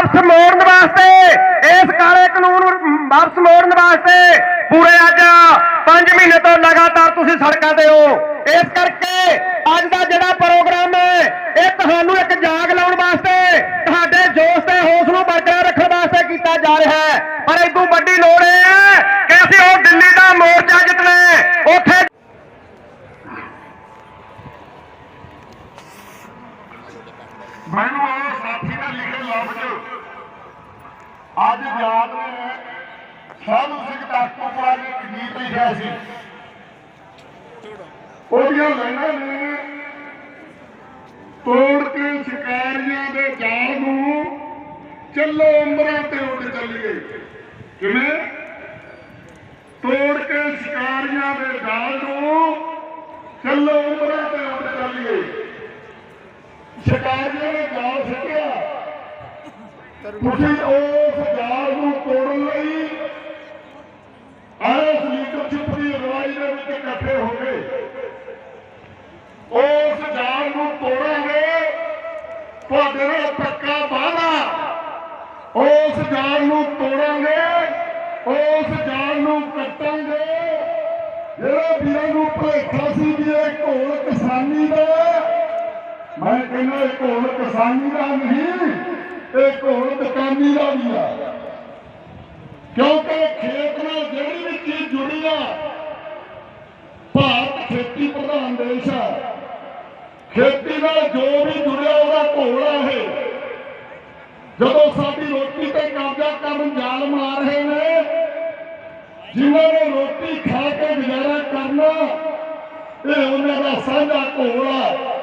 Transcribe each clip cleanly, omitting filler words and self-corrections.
वापस मोड़न वास्ते, इस काले कानून वापस मोड़न वास्ते पूरे अज 5 महीने तो लगातार तुसीं सड़कों ते हो। इस करके अज का जिहड़ा प्रोग्राम है ये तुहानूं एक जाग लाउण वास्ते, तुहाडे जोश ते होश नूं बरकरार रखण वास्ते कीता जा रहा है। पर इदों वड्डी लोड़ है कि असीं वो दिल्ली का मोर्चा जितना है उत्थे मैनू साथी ने लिखे लफ्ज अज याद ने साधू सिंह ताकतपुरा ने एक गीत लिखा सी, ओदियां लाइनां ने तोड़ के शिकारियां दे जाल नूं चलो अंबरां ते उड़ चलीए। किवें तोड़ के शिकारियां दे जाल नूं चलो अंबरां ते उड़ चलीए। शिकारियों ने जाल सटिया, तुसीं उस जाल नूं तोड़न लई इस लीडरशिप की अगवाई दे विच इकट्ठे हो गए। उस जाल नूं तोड़ांगे, तुहाडे नाल पक्का वादा। उस जाल नूं तोड़ांगे, उस जाल नूं कट्टांगे। जिहड़ा वीरां नूं भुलेखा सी कि इह घोल किसानी दा, मैं कहना एक घोल किसानी का नहीं, एक घोल दुकानी का भी है। क्योंकि खेत में जिहड़ी भी चीज जुड़ी है, भारत खेती प्रधान देश है, खेती में जो भी जुड़िया उसका घोल है। जदों साडी रोटी ते कब्जा करन जाल मार रहे हैं, जिन्होंने रोटी खा के गुजारा करना, ये उन्होंने का साझा घोल है।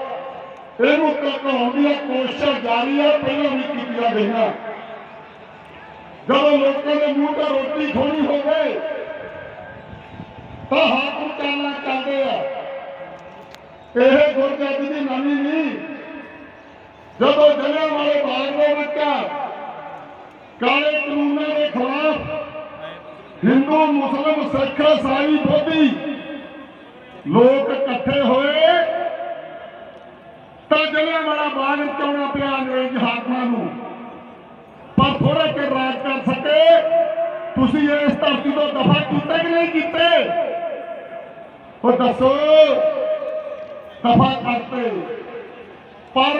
ਇਹਨੂੰ ਘਟਾਉਣ ਦੀਆਂ ਕੋਸ਼ਿਸ਼ਾਂ ਜਾਰੀ ਆ, ਪਹਿਲਾਂ ਵੀ ਕੀਤੀਆਂ ਗਈਆਂ। ਜਦੋਂ ਲੋਕਾਂ ਦੇ ਮੂੰਹ ਤੇ ਰੋਟੀ ਖੋਣੀ ਹੋਵੇ ਤਾਂ ਹੱਥ ਉਚਾਲਣਾ ਚਾਹੁੰਦੇ ਆ। ਇਹ ਗੁਰਗੱਦੀ ਦੀ ਨਵੀਂ ਨਹੀਂ। ਜਦੋਂ ਜਲਿਆਂਵਾਲੇ ਬਾਗ ਦੇ ਵਿੱਚ ਕਾਲੇ ਕਾਨੂੰਨਾਂ ਦੇ ਖਿਲਾਫ ਹਿੰਦੂ ਮੁਸਲਿਮ ਸਿੱਖ ਈਸਾਈ ਬੋਧੀ ਲੋਕ ਇਕੱਠੇ ਹੋਏ ਤਾਂ ਜਲਿਆਂਵਾਲਾ ਬਾਗ ਚੋਣਾ ਪਿਆ ਅੰਗਰੇਜ਼ ਹਾਕਮਾਂ ਨੂੰ। ਪਰ ਥੋੜਾ ਚਿਰ ਰਾਜ ਕਰ ਸਕੇ। ਤੁਸੀਂ ਇਸ ਧਰਤੀ ਤੋਂ ਦਫਾ ਕੀਤੇ ਕਿ ਨਹੀਂ ਕੀਤੇ? ਉਹ ਦੱਸੋ। ਦਫਾ ਕਰਤੇ, ਪਰ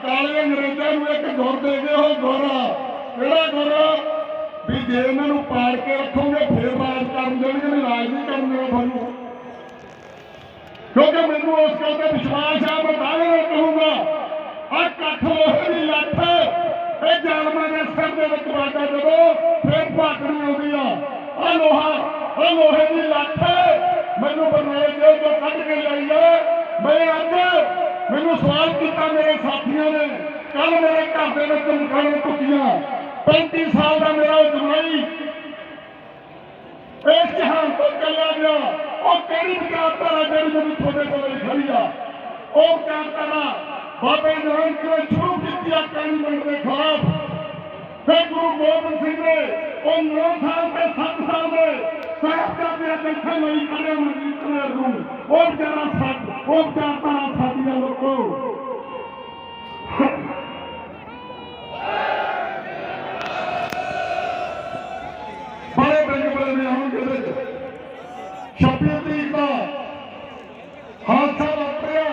ਕਾਲੇ ਅੰਗਰੇਜ਼ਾਂ ਨੂੰ ਇੱਕ ਗੁਰ ਦੇ ਗਏ। ਉਹ ਗੁਰ ਕਿਹੜਾ ਗੁਰ? ਵੀ ਜੇ ਇਹਨਾਂ ਨੂੰ ਪਾੜ ਕੇ ਰੱਖੋਗੇ ਫਿਰ ਰਾਜ ਕਰਨ ਦੇਣਗੇ, ਨਹੀਂ ਰਾਜ ਨਹੀਂ ਕਰਨ ਦੇਣਾ ਤੁਹਾਨੂੰ। क्योंकि मैनू उस गल का विश्वास है, मैं दावे नाल कहूंगा आ कठ लोहे की लठ ये जालमां दे सिर दे विच वाजा जदों फिर भागनी आउंदी आ लोहे की लठ मैनू बरनाले जेल चों कढ के लाई है। मैं अज मैनू सवाल किया मेरे साथियों ने, कल मेरे घर दे विच मकान टुटियां 35 साल का मेरा जमाई इस जहान तो चलिया गया। और केड़ी विचारधारा जिहड़ी मेरी थोड़े कोल खड़ी आ, वो विचारधारा बाबे नानक ने शुरू की अकाली दल के खिलाफ। फिर गुरु गोबिंद सिंह ने 9 साल के 7 साल में साहिबजादे बैठे नहीं करे मजीत नूं। वो बेचारा सच, वो विचारधारा साडियां लोगों बड़े बड़े बड़े नियम के 26 तरीक का हादसा वापरिया।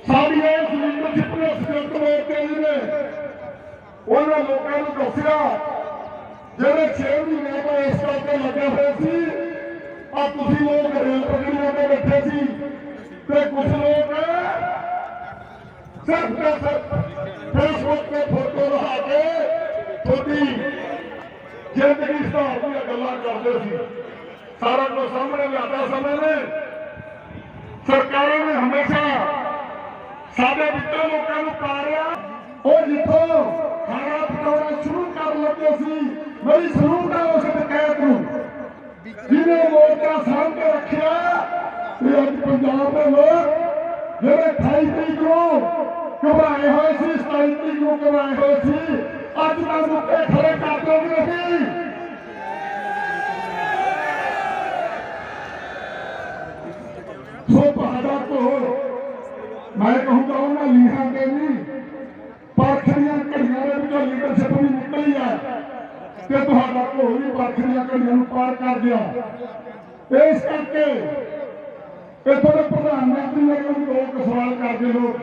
साड़ी इस लीडरशिप ने संयुक्त मोर्चे ने उन्होंने लोगों को दसिया जेडे 6 महीने तो इस करके लगे हुए सी। तुसीं लोग रेल पटड़ियों पर बैठे सी ते कुछ लोग सिर्फ का सिर्फ फेसबुक पे फोटो लगा के थोड़ी जिंदगी सुधार दी गल्लां करदे सी। सारा कुछ सामने लिया समय ने सरकारों ने हमेशा साडे विचों लोगों को पारिया। और जिथों खाना पकाना शुरू कर लगे सी, मेरी शुरू का उस डकैत नूं जिन्हें मोर्चा सामने रखिया। अज पंजाब के लोग जिहड़े 28 तरीक को घबराए हुए सी, 27 तरीक को घबराए हुए सी, अज तक मुक्के खड़े कर दोगे नहीं। सो बहादुर को मैं कहूँगा उन्होंने लीहां के नहीं पाखड़ियां घड़ियां लीडर ਤੇ ਤੁਹਾਡਾ ਘੋਲ ਵੀ ਵੱਖਰੀਆਂ ਘੜੀਆਂ ਨੂੰ ਪਾਰ ਕਰ ਗਿਆ। ਇਸ ਕਰਕੇ ਇੱਥੋਂ ਦੇ ਪ੍ਰਧਾਨ ਮੰਤਰੀ ਨੇ ਕੋਈ ਲੋਕ ਸਵਾਲ ਕਰਦੇ ਲੋਕ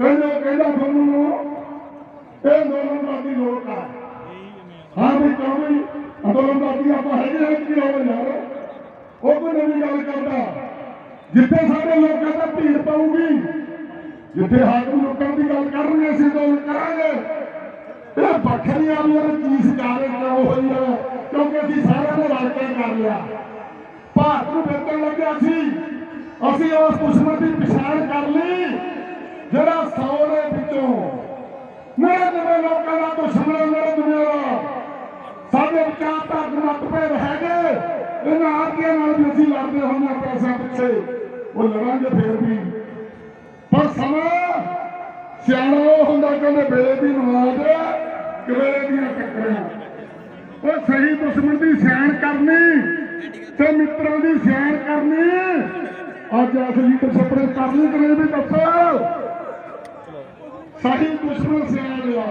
ਕਹਿੰਦਾ ਤੁਹਾਨੂੰ ਇਹ ਅੰਦੋਲਨਵਾਦੀ ਲੋਕ ਆ। ਹਾਂ ਵੀ ਕਿਉਂ ਵੀ ਅੰਦੋਲਨਵਾਦੀ ਆਪਾਂ ਹੈਗੇ ਆ ਕਿ ਹੋਵੇ ਯਾਰ, ਉਹ ਕੋਈ ਨਵੀਂ ਗੱਲ ਕਰਦਾ। ਜਿੱਥੇ ਸਾਡੇ ਲੋਕਾਂ ਦਾ ਭੀੜ ਪਾਊਗੀ, ਜਿੱਥੇ ਹਾਕਮ ਲੋਕਾਂ ਦੀ ਗੱਲ ਕਰਨਗੇ ਅਸੀਂ ਅੰਦੋਲਨ ਕਰਾਂਗੇ। ਇਹ ਵੱਖਰੀਆਂ ਵੀ ਚੀਜ਼ ਜਾ ਰਹੇ ਹੋਈ ਹੈ ਕਿਉਂਕਿ ਅਸੀਂ ਸਾਰਿਆਂ ਨੇ ਰਲ ਕੇ ਕਰ ਲਿਆ। ਭਾਰਤ ਨੂੰ ਵੇਚਣ ਲੱਗਿਆ ਸੀ, ਅਸੀਂ ਉਸ ਦੁਸ਼ਮਣ ਦੀ ਪਛਾਣ ਕਰ ਲਈ ਜਿਹੜਾ 100 ਦੇ ਵਿੱਚੋਂ ਨਵੇਂ ਲੋਕਾਂ ਦਾ ਦੁਸ਼ਮਣ ਮੇਰੇ ਦੁਨੀਆ ਦਾ। ਸਾਡੇ ਵਿਚਾਰ ਧਾਰਕ ਮਤਭੇਦ ਹੈਗੇ, ਇਹਨਾਂ ਆਦਿਆਂ ਨਾਲ ਵੀ ਅਸੀਂ ਲੜਦੇ ਹੁੰਦੇ ਹਾਂ ਪੈਸਿਆਂ ਪਿੱਛੇ, ਉਹ ਲੜਾਂਗੇ ਫੇਰ ਵੀ। ਪਰ ਸਮਾਂ ਸਿਆਣਾ ਉਹ ਹੁੰਦਾ ਕਹਿੰਦੇ ਵੇਲੇ ਦੀ ਨਮਾਜ਼ ਕਵੇਲੇ ਦੀਆਂ ਟੱਕਰਾਂ। ਉਹ ਸਹੀ ਦੁਸ਼ਮਣ ਦੀ ਸਿਆਣ ਕਰਨੀ ਤੇ ਮਿੱਤਰਾਂ ਦੀ ਸਿਆਣ ਕਰਨੀ ਅੱਜ ਇਸ ਲੀਡਰਸ਼ਿਪ ਨੇ ਕਰ ਲਈ ਕਿ ਨਹੀਂ ਵੀ ਦੱਸੋ। ਸਹੀ ਦੁਸ਼ਮਣ ਸਿਆਣ ਲਿਆ।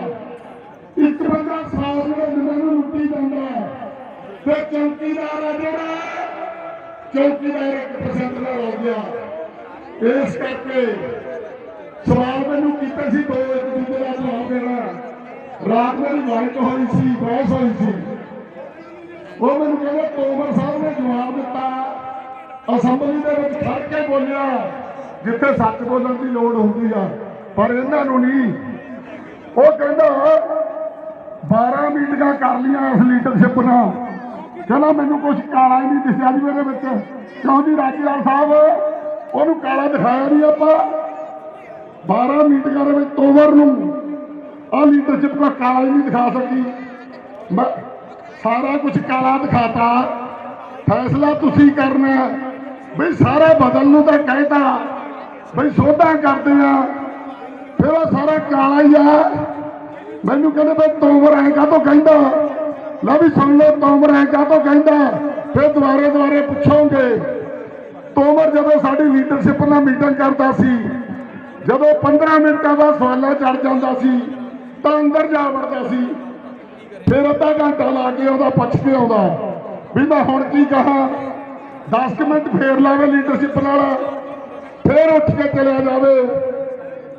ਇੱਕ ਬੰਦਾ 100 ਨੂੰ ਲੁੱਟੀ ਜਾਂਦਾ ਤੇ ਚੌਕੀਦਾਰ ਆ ਜਿਹੜਾ ਚੌਕੀਦਾਰ 1% ਨਾਲ ਹੋ ਗਿਆ। ਇਸ ਕਰਕੇ ਸਵਾਲ ਮੈਨੂੰ ਕੀਤਾ ਸੀ, ਦੋ ਇੱਕ ਦੂਜੇ ਦਾ ਜਵਾਬ ਦੇਣਾ। ਰਾਤ ਮੇਰੀ ਵਾਈਟ ਹੋਈ ਸੀ, ਬਹਿਸ ਹੋਈ ਸੀ। ਉਹ ਮੈਨੂੰ ਕਹਿੰਦੇ ਤੋਮਰ ਸਾਹਿਬ ਨੇ ਜਵਾਬ ਦਿੱਤਾ, ਅਸੈਂਬਲੀ ਦੇ ਵਿੱਚ ਖੜ ਕੇ ਬੋਲਿਆ ਜਿੱਥੇ ਸੱਚ ਬੋਲਣ ਦੀ ਲੋੜ ਹੁੰਦੀ ਆ, ਪਰ ਇਹਨਾਂ ਨੂੰ ਨਹੀਂ। ਉਹ ਕਹਿੰਦਾ 12 ਮੀਟਿੰਗਾਂ ਕਰ ਲੀਆਂ ਇਸ ਲੀਡਰਸ਼ਿਪ ਨਾਲ, ਚਲੋ ਮੈਨੂੰ ਕੁਝ ਕਾਲਾ ਹੀ ਨਹੀਂ ਦਿਸਿਆ ਜੀ ਮੇਰੇ ਵਿੱਚ। ਕਿਉਂ ਜੀ ਰਾਜੀਵਾਲ ਸਾਹਿਬ, ਉਹਨੂੰ ਕਾਲਾ ਦਿਖਾਇਆ ਨਹੀਂ ਆਪਾਂ। 12 ਮੀਟਿੰਗਾਂ ਦੇ ਵਿੱਚ ਤੋਮਰ ਨੂੰ ਆਹ ਲੀਡਰਸ਼ਿਪ ਦਾ ਕਾਲਾ ਹੀ ਨਹੀਂ ਦਿਖਾ ਸਕੀ। ਸਾਰਾ ਕੁਝ ਕਾਲਾ ਦਿਖਾਤਾ। ਫੈਸਲਾ ਤੁਸੀਂ ਕਰਨਾ ਬਈ ਸਾਰਾ ਬਦਲ ਨੂੰ ਤਾਂ ਕਹਿਤਾ ਬਈ ਸੋਧਾਂ ਕਰਦੇ ਆ, ਫਿਰ ਉਹ ਸਾਰਾ ਕਾਲਾ ਹੀ ਆ। ਮੈਨੂੰ ਕਹਿੰਦੇ ਬਈ ਤੋਮਰ ਐਂ ਕਾਹਤੋਂ ਕਹਿੰਦਾ, ਲੈ ਵੀ ਸੁਣ ਲਓ ਤੋਮਰ ਐਂ ਕਾਹਤੋਂ ਕਹਿੰਦਾ। ਫਿਰ ਦੁਬਾਰੇ ਪੁੱਛੋਗੇ। ਤੋਮਰ ਜਦੋਂ ਸਾਡੀ ਲੀਡਰਸ਼ਿਪ ਨਾਲ ਮੀਟਿੰਗ ਕਰਦਾ ਸੀ, ਜਦੋਂ 15 ਮਿੰਟਾਂ ਦਾ ਸਵਾਲਾਂ ਚੜ ਜਾਂਦਾ ਸੀ ਤਾਂ ਅੰਦਰ ਜਾ ਵੜਦਾ ਸੀ। ਫਿਰ ਅੱਧਾ ਘੰਟਾ ਲਾ ਕੇ ਉਹਦਾ ਪੁੱਛ ਕੇ ਆਉਂਦਾ ਵੀ ਮੈਂ ਹੁਣ ਕੀ ਕਹਾਂ। 10 ਮਿੰਟ ਫੇਰ ਲਾਵੇ ਲੀਡਰਸ਼ਿਪ ਨਾਲ, ਫੇਰ ਉੱਠ ਕੇ ਚਲਿਆ ਜਾਵੇ।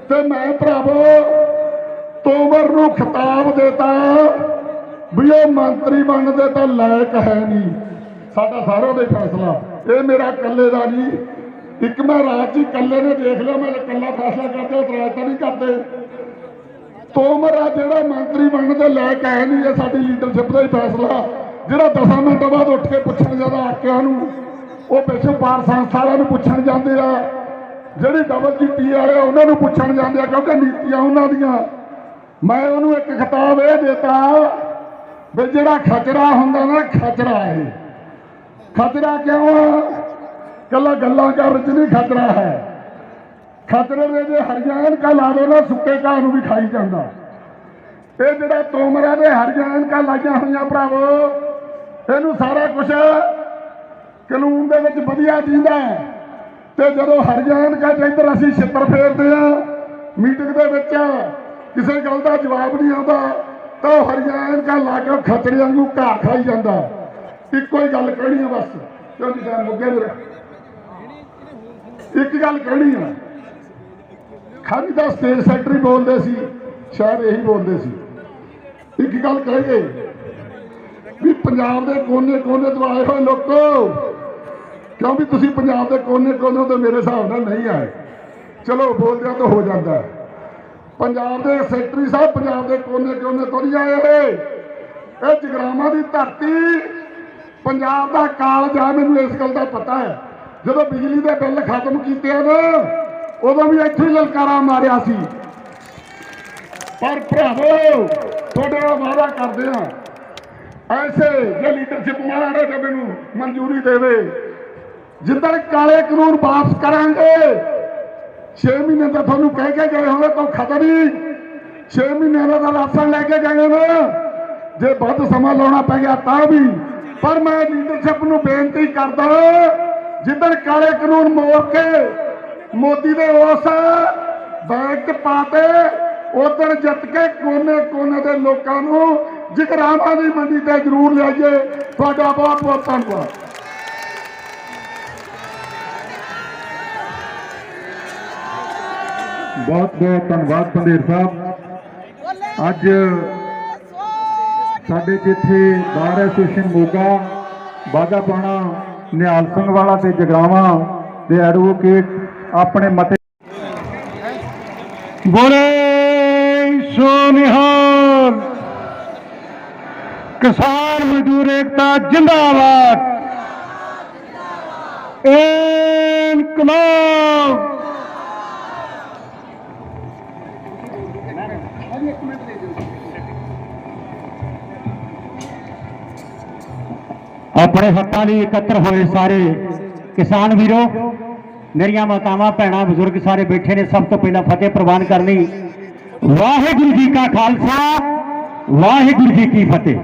ਤੇ ਮੈਂ ਭਰਾਵੋ ਤੋਮਰ ਨੂੰ ਖਿਤਾਬ ਦੇਤਾ ਵੀ ਉਹ ਮੰਤਰੀ ਬਣਨ ਦੇ ਤਾਂ ਲਾਇਕ ਹੈ ਨਹੀਂ। ਸਾਡਾ ਸਾਰਿਆਂ ਦਾ ਫੈਸਲਾ, ਇਹ ਮੇਰਾ ਇਕੱਲੇ ਦਾ ਨਹੀਂ। ਇੱਕ ਮੈਂ ਰਾਜ ਜੀ ਇਕੱਲੇ ਨੇ ਦੇਖ ਲਿਆ, ਮੈਂ ਇਕੱਲਾ ਫੈਸਲਾ ਕਰਦੇ, ਇਤਰਾਜ਼ ਤਾਂ ਨਹੀਂ ਕਰਦੇ। ਤੋਮਰ ਆ ਜਿਹੜਾ ਮੰਤਰੀ ਬਣਨ ਦੇ ਲਾਇਕ ਹੈ ਨਹੀਂ, ਇਹ ਸਾਡੀ ਲੀਡਰਸ਼ਿਪ ਦਾ ਹੀ ਫੈਸਲਾ। ਜਿਹੜਾ 10 ਮਿੰਟ ਬਾਅਦ ਉੱਠ ਕੇ ਪੁੱਛਣ ਜਾਂਦਾ ਆਕਿਆਂ ਨੂੰ, ਉਹ ਪਿੱਛੋਂ ਪਾਰ ਸੰਸਥਾ ਵਾਲਿਆਂ ਨੂੰ ਪੁੱਛਣ ਜਾਂਦੇ ਆ, ਜਿਹੜੀ WGP ਵਾਲੇ ਉਹਨਾਂ ਨੂੰ ਪੁੱਛਣ ਜਾਂਦੇ ਆ, ਕਿਉਂਕਿ ਨੀਤੀਆਂ ਉਹਨਾਂ ਦੀਆਂ। ਮੈਂ ਉਹਨੂੰ ਇੱਕ ਖਿਤਾਬ ਇਹ ਦੇਤਾ ਵੀ ਜਿਹੜਾ ਖਚਰਾ ਹੁੰਦਾ ਨਾ, ਖਚਰਾ ਇਹ ਖਚਰਾ ਕਿਉਂ ਕੱਲਾ ਗੱਲਾਂ ਕਰਨ ਚ ਨਹੀਂ ਖਚਰਾ ਹੈ। ਖਚਰੇ ਦੇ ਜੇ ਹਰੀਆਂ ਐਨਕਾਂ ਲਾ ਦੋ ਨਾ, ਸੁੱਕੇ ਘਾਹ ਨੂੰ ਵੀ ਖਾਈ ਜਾਂਦਾ। ਇਹ ਜਿਹੜਾ ਤੋਮਰਾਂ ਦੇ ਹਰੀਆਂ ਐਨਕਾਂ ਲਾਈਆਂ ਹੋਈਆਂ ਭਰਾਵੋ, ਇਹਨੂੰ ਸਾਰਾ ਕੁਝ ਕਾਨੂੰਨ ਦੇ ਵਿੱਚ ਵਧੀਆ ਜੀਂਦਾ। ਤੇ ਜਦੋਂ ਹਰੀਆਂ ਐਨਕਾਂ ਚ ਇੱਧਰ ਅਸੀਂ ਛਿੱਤਰ ਫੇਰਦੇ ਆ ਮੀਟਿੰਗ ਦੇ ਵਿੱਚ, ਕਿਸੇ ਗੱਲ ਦਾ ਜਵਾਬ ਨਹੀਂ ਆਉਂਦਾ, ਤਾਂ ਉਹ ਹਰੀਆਂ ਐਨਕਾਂ ਲਾ ਕੇ ਖਚਰਿਆਂ ਨੂੰ ਘਾਹ ਖਾਈ ਜਾਂਦਾ। ਇੱਕੋ ਹੀ ਗੱਲ ਕਹਿਣੀ ਆ ਬਸ, ਕਿਉਂ ਜੀ ਸਾਹਿਬ ਮੁੱਗੇ ਮੇਰਾ ਇੱਕ ਗੱਲ ਕਹਿਣੀ ਆ। ਖਾਲੀ ਦਾ ਸਟੇਟ ਸੈਕਟਰੀ ਬੋਲਦੇ ਸੀ, ਸ਼ਾਇਦ ਇਹੀ ਬੋਲਦੇ ਸੀ। ਇੱਕ ਗੱਲ ਕਹੇਗੇ ਵੀ ਪੰਜਾਬ ਦੇ ਕੋਨੇ-ਕੋਨੇ ਤੋਂ ਆਏ ਹੋਏ ਲੋਕੋ, ਕਿਉਂ ਵੀ ਤੁਸੀਂ ਪੰਜਾਬ ਦੇ ਕੋਨੇ-ਕੋਨੇ ਤੋਂ ਮੇਰੇ ਹਿਸਾਬ ਨਾਲ ਨਹੀਂ ਆਏ। ਚਲੋ ਬੋਲਦਿਆਂ ਤਾਂ ਹੋ ਜਾਂਦਾ। ਪੰਜਾਬ ਦੇ ਸੈਕਟਰੀ ਸਾਹਿਬ ਪੰਜਾਬ ਦੇ ਕੋਨੇ-ਕੋਨੇ ਤੋਂ ਨਹੀਂ ਆਏ। ਇਹ ਜਗਰਾਵਾਂ ਦੀ ਧਰਤੀ ਪੰਜਾਬ ਦਾ ਕਾਲਜ ਆ। ਮੈਨੂੰ ਇਸ ਗੱਲ ਦਾ ਪਤਾ ਹੈ। ਜਦੋਂ ਬਿਜਲੀ ਦੇ ਬਿੱਲ ਖਤਮ ਕੀਤੇ ਆ ਨਾ, ਉਦੋਂ ਵੀ ਇੱਥੇ ਹੀ ਲਲਕਾਰਾ ਮਾਰਿਆ ਸੀ। ਪਰ ਭਰਾਵੋ ਤੁਹਾਡੇ ਨਾਲ ਵਾਅਦਾ ਕਰਦੇ ਆ, ਐਸੇ ਜੇ ਲੀਡਰਸ਼ਿਪ ਮਾਰੇ ਤਾਂ ਮੈਨੂੰ ਮਨਜ਼ੂਰੀ ਦੇਵੇ, ਜਿੱਦਣ ਕਾਲੇ ਕਾਨੂੰਨ ਵਾਪਸ ਕਰਾਂਗੇ। 6 ਮਹੀਨੇ ਦਾ ਤੁਹਾਨੂੰ ਕਹਿ ਕੇ ਗਏ ਹੋਵੇ ਕੋਈ ਖਤਰ ਨਹੀਂ। 6 ਮਹੀਨੇ ਦਾ ਰਾਸ਼ਨ ਲੈ ਕੇ ਗਏ ਨਾ, ਜੇ ਵੱਧ ਸਮਾਂ ਲਾਉਣਾ ਪੈ ਗਿਆ ਤਾਂ ਵੀ। ਪਰ ਮੈਂ ਲੀਡਰਸ਼ਿਪ ਨੂੰ ਬੇਨਤੀ ਕਰਦਾ, ਜਿੱਦਣ ਕਾਲੇ ਕਾਨੂੰਨ ਮੋੜ ਕੇ ਮੋਦੀ ਦੇ ਉਸ ਬੈਗ 'ਚ ਪਾਤੇ, ਉਦੋਂ ਜਿੱਤ ਕੇ ਕੋਨੇ-ਕੋਨੇ ਦੇ ਲੋਕਾਂ ਨੂੰ ਜਗਰਾਵਾਂ ਦੀ ਮੰਡੀ ਤੇ ਜ਼ਰੂਰ ਲਿਆਈਏ। ਤੁਹਾਡਾ ਬਹੁਤ ਬਹੁਤ ਧੰਨਵਾਦ। बहुत बहुत धन्यवाद पंधेर साहब। अज साडे जिथे बार एसोसीएशन मोगा बाघा पाणा निहाल सिंह वाला ते जगरावां दे एडवोकेट अपने मते बोले सो निहाल। किसान मजदूर एकता जिंदाबाद। इनकलाब। अपने हत्थों लिए एकत्र होए सारे किसान वीरों, मेरिया मातावां भैणां बजुर्ग सारे बैठे ने। सब तो पहला फतेह प्रवान करनी। वाहिगुरू जी का खालसा वाहिगुरू जी की फतेह।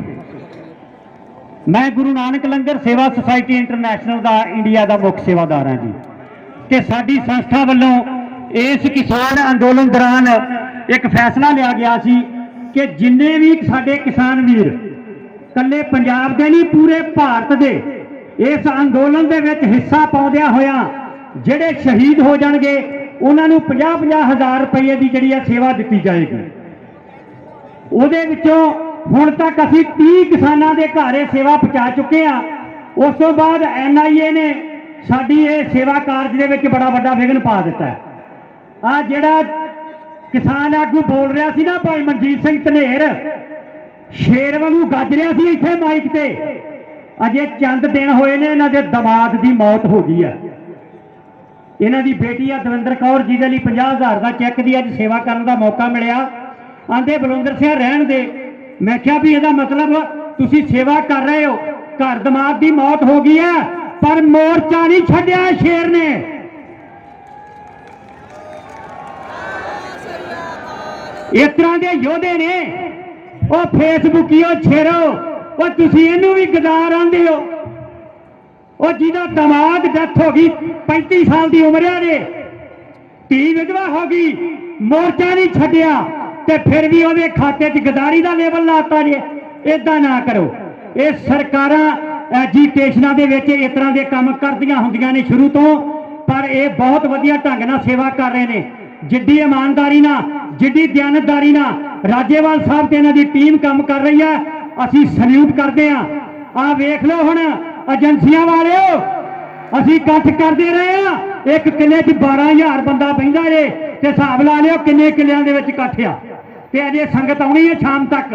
मैं गुरु नानक लंगर सेवा सोसाइटी इंटरनेशनल का इंडिया का मुख्य सेवादार हाँ जी। कि साडी संस्था वालों इस किसान अंदोलन दौरान एक फैसला लिया गया सी कि जिन्ने भी साडे किसान वीर कल्ले पंजाब दे नहीं पूरे भारत दे इस अंदोलन दे विच हिस्सा पाउंदिया होया जिहड़े शहीद हो जाणगे उन्हां नूं 50-50 हज़ार रुपये की जिहड़ी सेवा दी जाएगी। उहदे विचों हुण तक असीं 30 किसानां दे घर ये सेवा पहुंचा चुके हैं। उस तो बाद NIA ने साडी ये सेवा कारज दे विच बड़ा वड्डा विघन पा दिता है। आ जिहड़ा किसान आगू बोल रहा सी ना भाई मनजीत सिंह धनेर, शेर वांगू गज रहा सी इत्थे माइक ते। अजे चंद दिन होए ने इन्हां दे दमाद की मौत हो गई है। इन्हां दी बेटी आ दविंदर कौर जिहदे लई 50,000 का चैक दी अज सेवा करने का मौका मिलिया। आंदे बलविंदर सिंह रहण दे। मैं क्या भी ਇਹਦਾ मतलब तुसी सेवा कर रहे हो, घर दमाद की मौत हो गई है पर मोर्चा नहीं छड्डिया शेर ने। इस तरह के योधे ने वो फेसबुकियो छेरो वो तुसी इनू भी गदार आंदे हो। वो जिहदा दमाद डेथ हो गई 35 साल की उम्र है, धी विधवा हो गई, मोर्चा नहीं छड्डिया ते फिर भी ਉਹਦੇ खाते च गदारी का लेवल लाता जे। इदा ना करो। ये सरकारां एजुकेशनां दे विच इस तरह के काम करदियां हुंदियां ने शुरू तो, पर ये बहुत वधिया ढंग नाल सेवा कर रहे हैं। जिड्डी ईमानदारी नाल जिड्डी दयानतदारी नाल राजेवाल साहब ते इन्हां दी टीम काम कर रही है। असीं सल्यूट करते हैं। आ वेख लो हुण एजेंसियां वालिओ असीं इकट्ठ करते रहे हैं। एक किले च 12,000 बंदा बहिंदा जे ते हिसाब ला लिओ किन्ने किलियां दे विच इकट्ठ आ ते अजे संगत आउणी है शाम तक।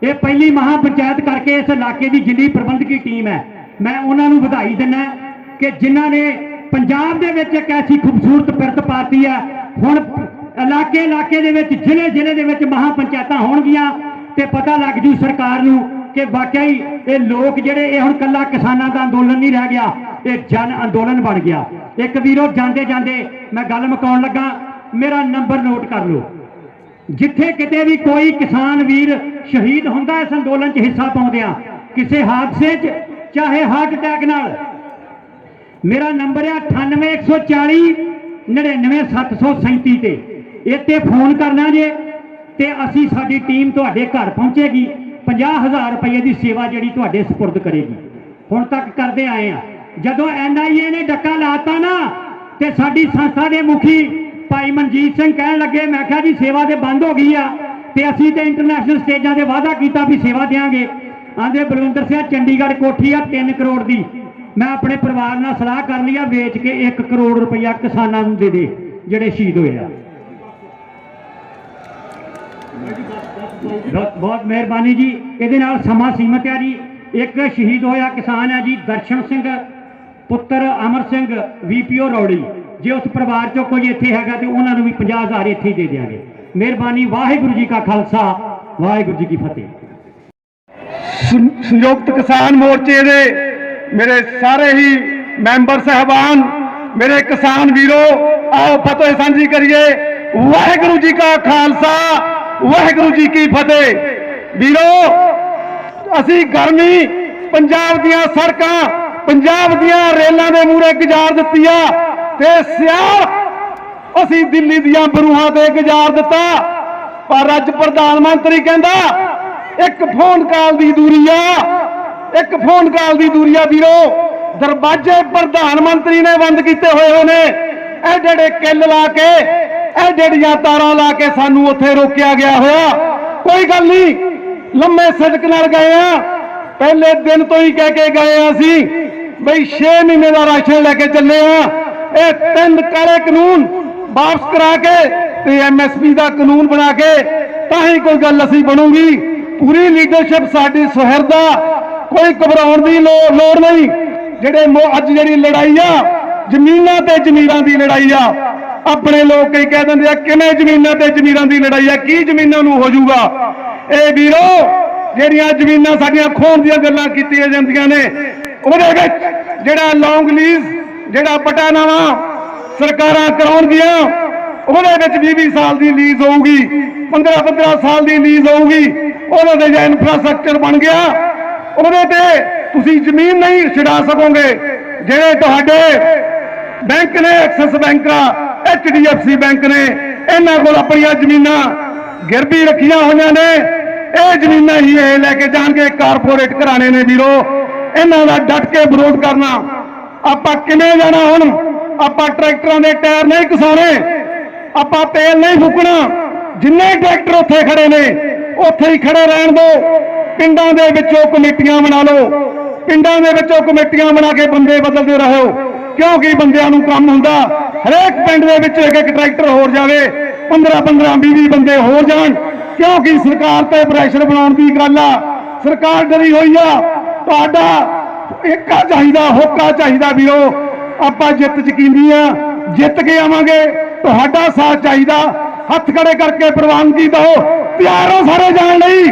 ये पहली महापंचायत करके इस इलाके की जिली प्रबंधकी टीम है। मैं उन्होंने बधाई दिना कि जिन्हों ने पंजाब दे विच एक ऐसी खूबसूरत पिरत पाती है। हुण इलाके इलाके दे विच जिले जिले दे विच महापंचायतां होणगियां ते पता लग जू सरकार नूं कि वाकई ये लोग जिहड़े ये हुण कल्ला किसानां दा अंदोलन नहीं रह गया, ये जन अंदोलन बन गया। एक वीरो जांदे जांदे मैं गल मुकाउण लगा, मेरा नंबर नोट कर लो। जिथे किते भी कोई किसान वीर शहीद होंदा इस अंदोलन च हिस्सा पाउंदियां किसी हादसे च चाहे हार्ट अटैक नाल, मेरा नंबर है 98 140 99 737 ते इत्ते फोन करना जे ते असी साडी टीम तुहाडे घर पहुंचेगी। 50,000 रुपये की सेवा जिहड़ी तुहाडे सपुर्द करेगी। हुण तक करते आए हैं। जदों NIA ने डक्का लाता ना ते साडी संस्था दे मुखी भाई मनजीत सिंह कह लगे, मैं क्या जी सेवा तो बंद हो गई है असी तो इंटरनेशनल स्टेजा से वादा किया भी सेवा देंगे। आंदे बलविंदर सिंह चंडीगढ़ कोठी आ 3 करोड़ की, मैं अपने परिवार नाल सलाह कर लिया वेच के 1 करोड़ रुपया किसानों दे दे जिहड़े शहीद होए। बहुत मेहरबानी जी। ये समा सीमित है जी। एक शहीद होया किसान है जी दर्शन सिंह पुत्र अमर सिंह VPO रौड़ी। जे उस परिवार चो कोई इत्थे हैगा तो उन्होंने भी 50,000 इत्थे दे देंगे। मेहरबानी। वाहिगुरू जी का खालसा वाहिगुरू जी की फतेह। संयुक्त किसान मोर्चे दे मेरे सारे ही मैंबर साहबान, मेरे किसान वीरों, आओ फतेह सांझी करिए। वाहिगुरू जी का खालसा वाहिगुरू जी की फतेह। वीरों, असी गर्मी पंजाब दियां सड़कां पंजाब दियां रेलां दे मूहरे गुजार दित्ती आ ते सियाल असी दिल्ली दियां बरूहां ते गुजार दिता। पर अज प्रधान मंत्री कहंदा ਇੱਕ ਫੋਨ ਕਾਲ ਦੀ ਦੂਰੀ ਆ, ਇੱਕ ਫੋਨ ਕਾਲ ਦੀ ਦੂਰੀ ਆ ਵੀਰੋ। ਦਰਵਾਜ਼ੇ ਪ੍ਰਧਾਨ ਮੰਤਰੀ ਨੇ ਬੰਦ ਕੀਤੇ ਹੋਏ ਨੇ, ਐਡੇ ਐਡੇ ਕਿੱਲ ਲਾ ਕੇ, ਐਡੇ ਐਡੀਆਂ ਤਾਰਾਂ ਲਾ ਕੇ ਸਾਨੂੰ ਉੱਥੇ ਰੋਕਿਆ ਗਿਆ ਹੋਇਆ। ਕੋਈ ਗੱਲ ਨਹੀਂ, ਲੰਮੇ ਸਦਕ ਨਾਲ ਗਏ ਆ, ਪਹਿਲੇ ਦਿਨ ਤੋਂ ਹੀ ਕਹਿ ਕੇ ਗਏ ਆ ਅਸੀਂ ਬਈ 6 ਮਹੀਨੇ ਦਾ ਰਾਸ਼ਨ ਲੈ ਕੇ ਚੱਲੇ ਆ। ਇਹ 3 ਕਾਲੇ ਕਾਨੂੰਨ ਵਾਪਸ ਕਰਾ ਕੇ ਤੇ ਐਮਐਸਪੀ ਦਾ ਕਾਨੂੰਨ ਬਣਾ ਕੇ ਤਾਂ ਹੀ ਕੋਈ ਗੱਲ ਅਸੀਂ ਬਣੂਗੀ। ਪੂਰੀ ਲੀਡਰਸ਼ਿਪ ਸਾਡੀ ਸੁਹਿਰਦ ਆ, ਕੋਈ ਘਬਰਾਉਣ ਦੀ ਲੋੜ ਨਹੀਂ। ਜਿਹੜੇ ਅੱਜ ਜਿਹੜੀ ਲੜਾਈ ਆ ਜ਼ਮੀਨਾਂ ਤੇ ਜ਼ਮੀਰਾਂ ਦੀ ਲੜਾਈ ਆ, ਆਪਣੇ ਲੋਕ ਕਈ ਕਹਿ ਦਿੰਦੇ ਆ ਕਿਵੇਂ ਜ਼ਮੀਨਾਂ ਤੇ ਜ਼ਮੀਰਾਂ ਦੀ ਲੜਾਈ ਆ, ਕੀ ਜ਼ਮੀਨਾਂ ਨੂੰ ਹੋ ਜਾਊਗਾ। ਇਹ ਵੀਰੋ ਜਿਹੜੀਆਂ ਜ਼ਮੀਨਾਂ ਸਾਡੀਆਂ ਖੋਣ ਦੀਆਂ ਗੱਲਾਂ ਕੀਤੀਆਂ ਜਾਂਦੀਆਂ ਨੇ, ਉਹਦੇ ਵਿੱਚ ਜਿਹੜਾ ਲੌਂਗ ਲੀਜ਼, ਜਿਹੜਾ ਪਟਾਨਾਵਾ ਸਰਕਾਰਾਂ ਕਰਾਉਣਗੀਆਂ, ਉਹਦੇ ਵਿੱਚ 20-20 ਸਾਲ ਦੀ ਲੀਜ਼ ਹੋਊਗੀ, 15-15 ਸਾਲ ਦੀ ਲੀਜ਼ ਹੋਊਗੀ। ਉਹਦੇ ਤੇ ਜੇ ਇਨਫਰਾਸਟ੍ਰਕਚਰ ਬਣ ਗਿਆ, ਉਹਦੇ ਤੇ ਤੁਸੀਂ ਜ਼ਮੀਨ ਨਹੀਂ ਛਡਾ ਸਕੋਗੇ। ਜਿਹੜੇ ਤੁਹਾਡੇ ਬੈਂਕ ਨੇ, ਐਕਸਿਸ ਬੈਂਕ ਆ, HDFC ਬੈਂਕ ਨੇ, ਇਹਨਾਂ ਕੋਲ ਆਪਣੀਆਂ ਜ਼ਮੀਨਾਂ ਗਿਰਵੀ ਰੱਖੀਆਂ ਹੋਈਆਂ ਨੇ। ਇਹ ਜ਼ਮੀਨਾਂ ਹੀ ਇਹ ਲੈ ਕੇ ਜਾਣਗੇ ਕਾਰਪੋਰੇਟ ਘਰਾਣੇ ਨੇ ਵੀਰੋ। ਇਹਨਾਂ ਦਾ ਡਟ ਕੇ ਵਿਰੋਧ ਕਰਨਾ। ਆਪਾਂ ਕਿਵੇਂ ਜਾਣਾ? ਹੁਣ ਆਪਾਂ ਟਰੈਕਟਰਾਂ ਦੇ ਟਾਇਰ ਨਹੀਂ ਘਸਾਉਣੇ, ਆਪਾਂ ਤੇਲ ਨਹੀਂ ਫੂਕਣਾ। ਜਿੰਨੇ ਟਰੈਕਟਰ ਉੱਥੇ ਖੜੇ ਨੇ ਉੱਥੇ ਹੀ ਖੜੇ ਰਹਿਣ ਦਿਓ। ਪਿੰਡਾਂ ਦੇ ਵਿੱਚੋਂ ਕਮੇਟੀਆਂ ਬਣਾ ਲਓ, ਪਿੰਡਾਂ ਦੇ ਵਿੱਚੋਂ ਕਮੇਟੀਆਂ ਬਣਾ ਕੇ ਬੰਦੇ ਬਦਲਦੇ ਰਹੋ, ਕਿਉਂਕਿ ਬੰਦਿਆਂ ਨੂੰ ਕੰਮ ਹੁੰਦਾ। ਹਰੇਕ ਪਿੰਡ ਦੇ ਵਿੱਚ ਇੱਕ ਇੱਕ ਟਰੈਕਟਰ ਹੋਰ ਜਾਵੇ, 15-15 20 ਬੰਦੇ ਹੋਰ ਜਾਣ, ਕਿਉਂਕਿ ਸਰਕਾਰ ਤੇ ਪ੍ਰੈਸ਼ਰ ਬਣਾਉਣ ਦੀ ਗੱਲ ਆ। ਸਰਕਾਰ ਡਰੀ ਹੋਈ ਆ। ਤੁਹਾਡਾ ਏਕਾ ਚਾਹੀਦਾ, ਹੋਕਾ ਚਾਹੀਦਾ ਵੀਰੋ। ਆਪਾਂ ਜਿੱਤ ਯਕੀਨੀ ਆ, ਜਿੱਤ ਕੇ ਆਵਾਂਗੇ। ਤੁਹਾਡਾ ਸਾਥ ਚਾਹੀਦਾ। ਹੱਥ ਖੜੇ ਕਰਕੇ ਪ੍ਰਵਾਨਗੀ ਦਿਓ, ਤਿਆਰ ਹੋ ਸਾਰੇ ਜਾਣ ਲਈ।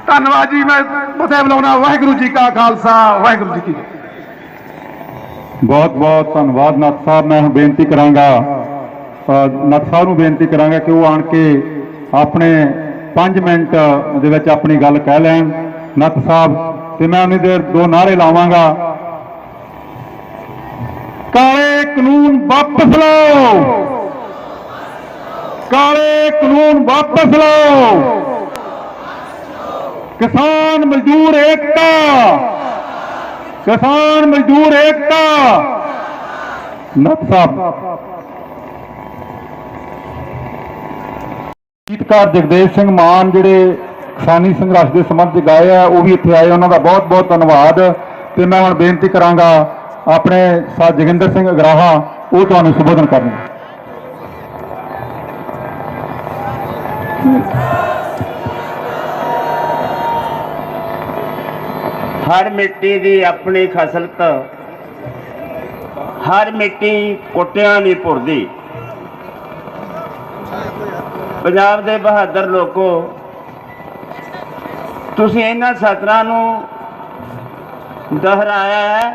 ਧੰਨਵਾਦ ਜੀ। ਮੈਂ ਮਥੇ ਬੁਲਾਉਣਾ। ਵਾਹਿਗੁਰੂ ਜੀ ਕਾ ਖਾਲਸਾ, ਵਾਹਿਗੁਰੂ ਜੀ ਕੀ ਫਤਿਹ। ਬਹੁਤ ਬਹੁਤ ਧੰਨਵਾਦ ਨੱਥ ਸਾਹਿਬ। ਮੈਂ ਹੁਣ ਬੇਨਤੀ ਕਰਾਂਗਾ, ਨੱਥ ਸਾਹਿਬ ਨੂੰ ਬੇਨਤੀ ਕਰਾਂਗਾ ਕਿ ਉਹ ਆਣ ਕੇ ਆਪਣੇ 5 ਮਿੰਟ ਦੇ ਵਿੱਚ ਆਪਣੀ ਗੱਲ ਕਹਿ ਲੈਣ ਨੱਥ ਸਾਹਿਬ, ਤੇ ਮੈਂ ਉਨੀ ਦੇਰ 2 ਨਾਅਰੇ ਲਾਵਾਂਗਾ। ਕਾਲੇ ਕਾਨੂੰਨ ਵਾਪਸ ਲਓ, ਕਾਲੇ ਕਾਨੂੰਨ ਵਾਪਸ ਲਓ, ਕਿਸਾਨ ਮਜ਼ਦੂਰ ਏਕਤਾ, ਕਿਸਾਨ ਮਜ਼ਦੂਰ ਏਕਤਾ। ਨੱਥ ਸਾਹਿਬ। ਗੀਤਕਾਰ ਜਗਦੇਵ ਸਿੰਘ ਮਾਨ ਜਿਹੜੇ ਕਿਸਾਨੀ ਸੰਘਰਸ਼ ਦੇ ਸੰਬੰਧ ਚ ਗਾਏ ਆ, ਉਹ ਵੀ ਇੱਥੇ ਆਏ, ਉਹਨਾਂ ਦਾ ਬਹੁਤ ਬਹੁਤ ਧੰਨਵਾਦ। ਤੇ ਮੈਂ ਹੁਣ ਬੇਨਤੀ ਕਰਾਂਗਾ ਆਪਣੇ ਸਾਥ ਜੋਗਿੰਦਰ ਸਿੰਘ ਅਗਰਾਹਾ, ਉਹ ਤੁਹਾਨੂੰ ਸੰਬੋਧਨ ਕਰਨਗੇ। हर मिट्टी दी अपनी खसलत, हर मिट्टी कुटियां नहीं भुरदी। पंजाब दे बहादुर लोगों, तुसीं इन्हां सतरां नूं दोहराया है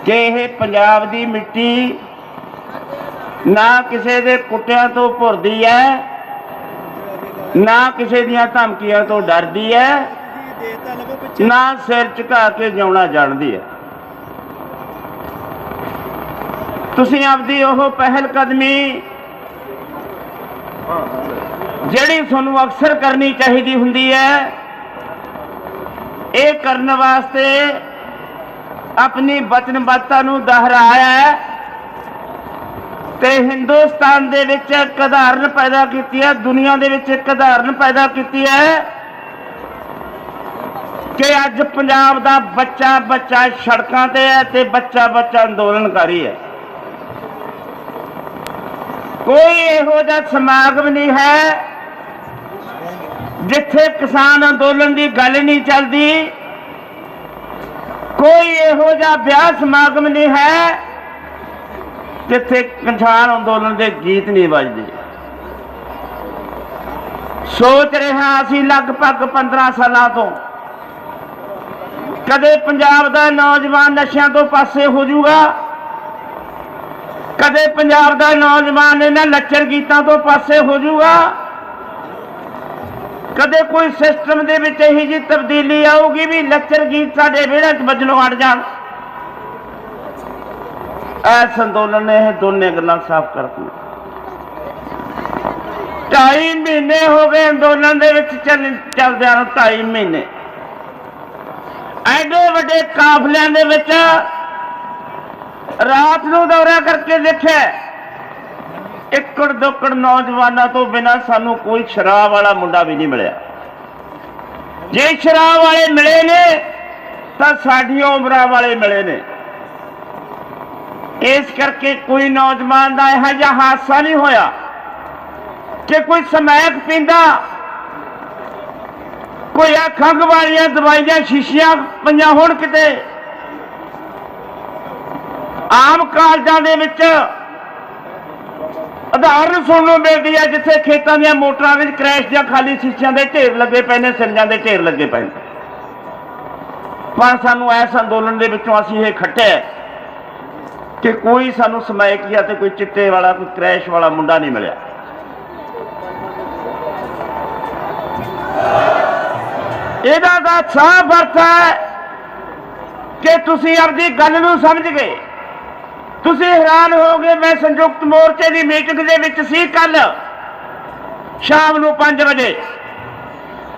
कि यह पंजाब दी मिट्टी ना किसी दे कुटियां तो भुरदी है, ना किसी दियां धमकियां तो डरदी है, ना सिर झुका के जिउणा जानती है। तुसीं आपदी ओह पहल कदमी जिहड़ी तुहानूं अक्सर करनी चाहिदी हुंदी है, ये करने वास्ते अपनी वचनबद्धता नूं दोहराया है ते हिंदुस्तान दे विच एक उदाहरण पैदा कीती है, दुनिया दे विच एक उदाहरण पैदा कीती है कि अज पंजाब दा बच्चा बच्चा सड़कों ते है ते बच्चा बच्चा अंदोलनकारी है। कोई इहो जिहा समागम नहीं है जिथे किसान अंदोलन की गल नहीं चलती, कोई इहो जिहा ब्याह समागम नहीं है जिथे किसान अंदोलन के गीत नहीं बजते। सोच रहा असीं लगभग 15 सालों तो कदे पंजाब दा नौजवान नशियां तो पासे हो जाऊगा, कदे पंजाब दा नौजवान इन्हां लच्चर गीतां तो पासे हो जाऊगा, कदे कोई सिस्टम दे विच इही जी तब्दीली आऊगी भी लच्चर गीत साडे विहड़े च वजनों हट जाण। इस अंदोलन ने यह दोनों गल्लां साफ कर दी। 2.5 ਮਹੀਨੇ ਹੋ ਗਏ ਅੰਦੋਲਨ ਦੇ ਵਿੱਚ ਚੱਲਦਿਆਂ ਨੂੰ। 2.5 ਮਹੀਨੇ ਐਡੇ ਵੱਡੇ ਕਾਫਲਿਆਂ ਦੇ ਵਿੱਚ ਰਾਤ ਨੂੰ ਦੌਰਾ ਕਰਕੇ ਦੇਖਿਆ, ਏਕੜ ਦੋਕੜ ਨੌਜਵਾਨਾਂ ਤੋਂ ਬਿਨਾਂ ਸਾਨੂੰ ਕੋਈ ਸ਼ਰਾਬ ਵਾਲਾ ਮੁੰਡਾ ਵੀ ਨਹੀਂ ਮਿਲਿਆ। ਜੇ ਸ਼ਰਾਬ ਵਾਲੇ ਮਿਲੇ ਨੇ ਤਾਂ ਸਾਡੀਆਂ ਉਮਰਾਂ ਵਾਲੇ ਮਿਲੇ ਨੇ। ਇਸ ਕਰਕੇ ਕੋਈ ਨੌਜਵਾਨ ਦਾ ਇਹੋ ਜਿਹਾ ਹਾਦਸਾ ਨਹੀਂ ਹੋਇਆ ਕਿ ਕੋਈ ਸਮੈਕ ਪੀਂਦਾ, ਕੋਈ ਆ ਖੰਘ ਵਾਲੀਆਂ ਦਵਾਈਆਂ ਸ਼ੀਸ਼ੀਆਂ ਪਈਆਂ ਹੋਣ ਕਿਤੇ। ਆਮ ਕਾਲਜਾਂ ਦੇ ਵਿੱਚ ਉਦਾਹਰਨ ਸੁਣਨ ਨੂੰ ਮਿਲਦੀ ਹੈ ਜਿੱਥੇ ਖੇਤਾਂ ਦੀਆਂ ਮੋਟਰਾਂ ਵਿੱਚ ਕ੍ਰੈਸ਼ ਦੀਆਂ ਖਾਲੀ ਸ਼ੀਸ਼ਿਆਂ ਦੇ ਢੇਰ ਲੱਗੇ ਪਏ ਨੇ, ਸਿੰਜਾਂ ਦੇ ਢੇਰ ਲੱਗੇ ਪਏ ਨੇ। ਪਰ ਸਾਨੂੰ ਇਸ ਅੰਦੋਲਨ ਦੇ ਵਿੱਚੋਂ ਅਸੀਂ ਇਹ ਖੱਟਿਆ ਕਿ ਕੋਈ ਸਾਨੂੰ ਸਮੈਕੀਆ ਤੇ ਕੋਈ ਚਿੱਟੇ ਵਾਲਾ, ਕੋਈ ਕ੍ਰੈਸ਼ ਵਾਲਾ ਮੁੰਡਾ ਨਹੀਂ ਮਿਲਿਆ। ਇਹਦਾ ਤਾਂ ਸਾਫ਼ ਅਰਥ ਹੈ ਕਿ ਤੁਸੀਂ ਆਪਣੀ ਗੱਲ ਨੂੰ ਸਮਝ ਗਏ। ਤੁਸੀਂ ਹੈਰਾਨ ਹੋ ਗਏ। ਮੈਂ ਸੰਯੁਕਤ ਮੋਰਚੇ ਦੀ ਮੀਟਿੰਗ ਦੇ ਵਿੱਚ ਸੀ ਕੱਲ ਸ਼ਾਮ ਨੂੰ 5 ਵਜੇ।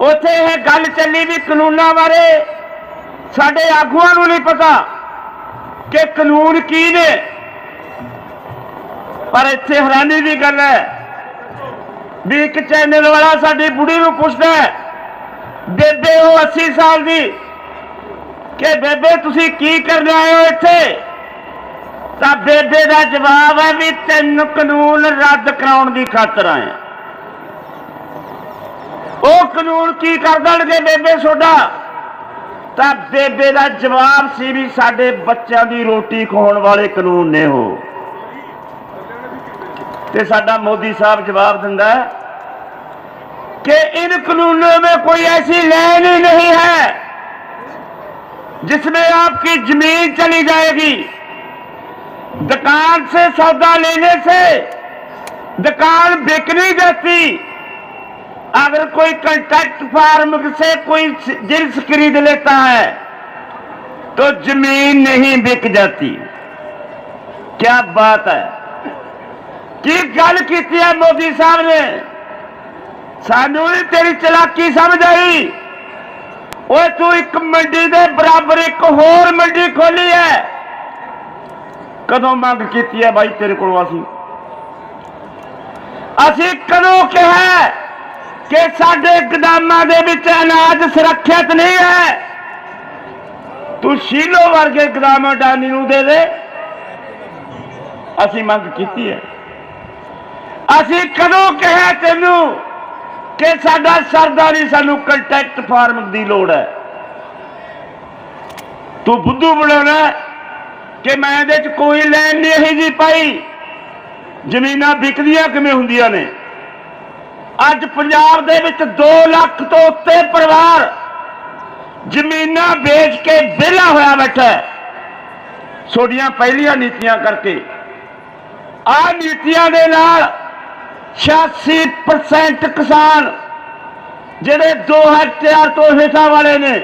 ਉੱਥੇ ਇਹ ਗੱਲ ਚੱਲੀ ਵੀ ਕਾਨੂੰਨਾਂ ਬਾਰੇ ਸਾਡੇ ਆਗੂਆਂ ਨੂੰ ਨਹੀਂ ਪਤਾ ਕਿ ਕਾਨੂੰਨ ਕੀ ਨੇ। ਪਰ ਇੱਥੇ ਹੈਰਾਨੀ ਦੀ ਗੱਲ ਹੈ ਵੀ ਇੱਕ ਚੈਨਲ ਵਾਲਾ ਸਾਡੀ ਬੁੜੀ ਨੂੰ ਪੁੱਛਦਾ ਹੈ, ਬੇਬੇ ਉਹ 80 ਸਾਲ ਦੀ, ਕਿ ਬੇਬੇ ਤੁਸੀਂ ਕੀ ਕਰਨ ਆਏ ਹੋ ਇੱਥੇ? ਤਾਂ ਬੇਬੇ ਦਾ ਜਵਾਬ ਹੈ ਵੀ 3 ਕਾਨੂੰਨ ਰੱਦ ਕਰਾਉਣ ਦੀ ਖਾਤਰ ਆਏ। ਉਹ ਕਾਨੂੰਨ ਕੀ ਕਰ ਦੇਣਗੇ ਬੇਬੇ ਤੁਹਾਡਾ? ਤਾਂ ਬੇਬੇ ਦਾ ਜਵਾਬ ਸੀ ਵੀ ਸਾਡੇ ਬੱਚਿਆਂ ਦੀ ਰੋਟੀ ਖਾਣ ਵਾਲੇ ਕਾਨੂੰਨ ਨੇ ਉਹ। ਤੇ ਸਾਡਾ ਮੋਦੀ ਸਾਹਿਬ ਜਵਾਬ ਦਿੰਦਾ है कि इन कानूनों में कोई ऐसी लाइन ही नहीं है जिसमें आपकी जमीन चली जाएगी। दुकान से सौदा लेने से दुकान बिक नहीं जाती। अगर कोई कॉन्ट्रैक्ट फार्म से कोई जिन्स खरीद लेता है तो जमीन नहीं बिक जाती। क्या बात है की गल की है मोदी साहब ने। सानू नहीं तेरी चलाकी समझ आई। वो तू एक मंडी दे बराबर एक होर मंडी खोली है। कदों मंग की है भाई तेरे को? असी कदों कहा कि साडे गोदामां दे विच अनाज सुरक्षित नहीं है, तू शीलो वर्गे गोदाम अडानी नूं दे दे। असी मंग की है। असी कदों कहा तेनू कि साडा सरदा नहीं, सानू कंट्रैक्ट फार्म की लोड़ है। तू बुद्धू बनाना कि मैं इहदे च कोई लैन नहीं यही जी पाई। जमीनां बिकदियां किवें हुंदियां ने? अज पंजाब दे विच 2 लाख तो उत्ते परिवार जमीनां बेच के विहला होया बैठा है सोडियां पहलियां नीतियां करके। आ नीतियां दे नाल 86% किसान जिहड़े 2 हेक्टेयर तो हेठा वाले ने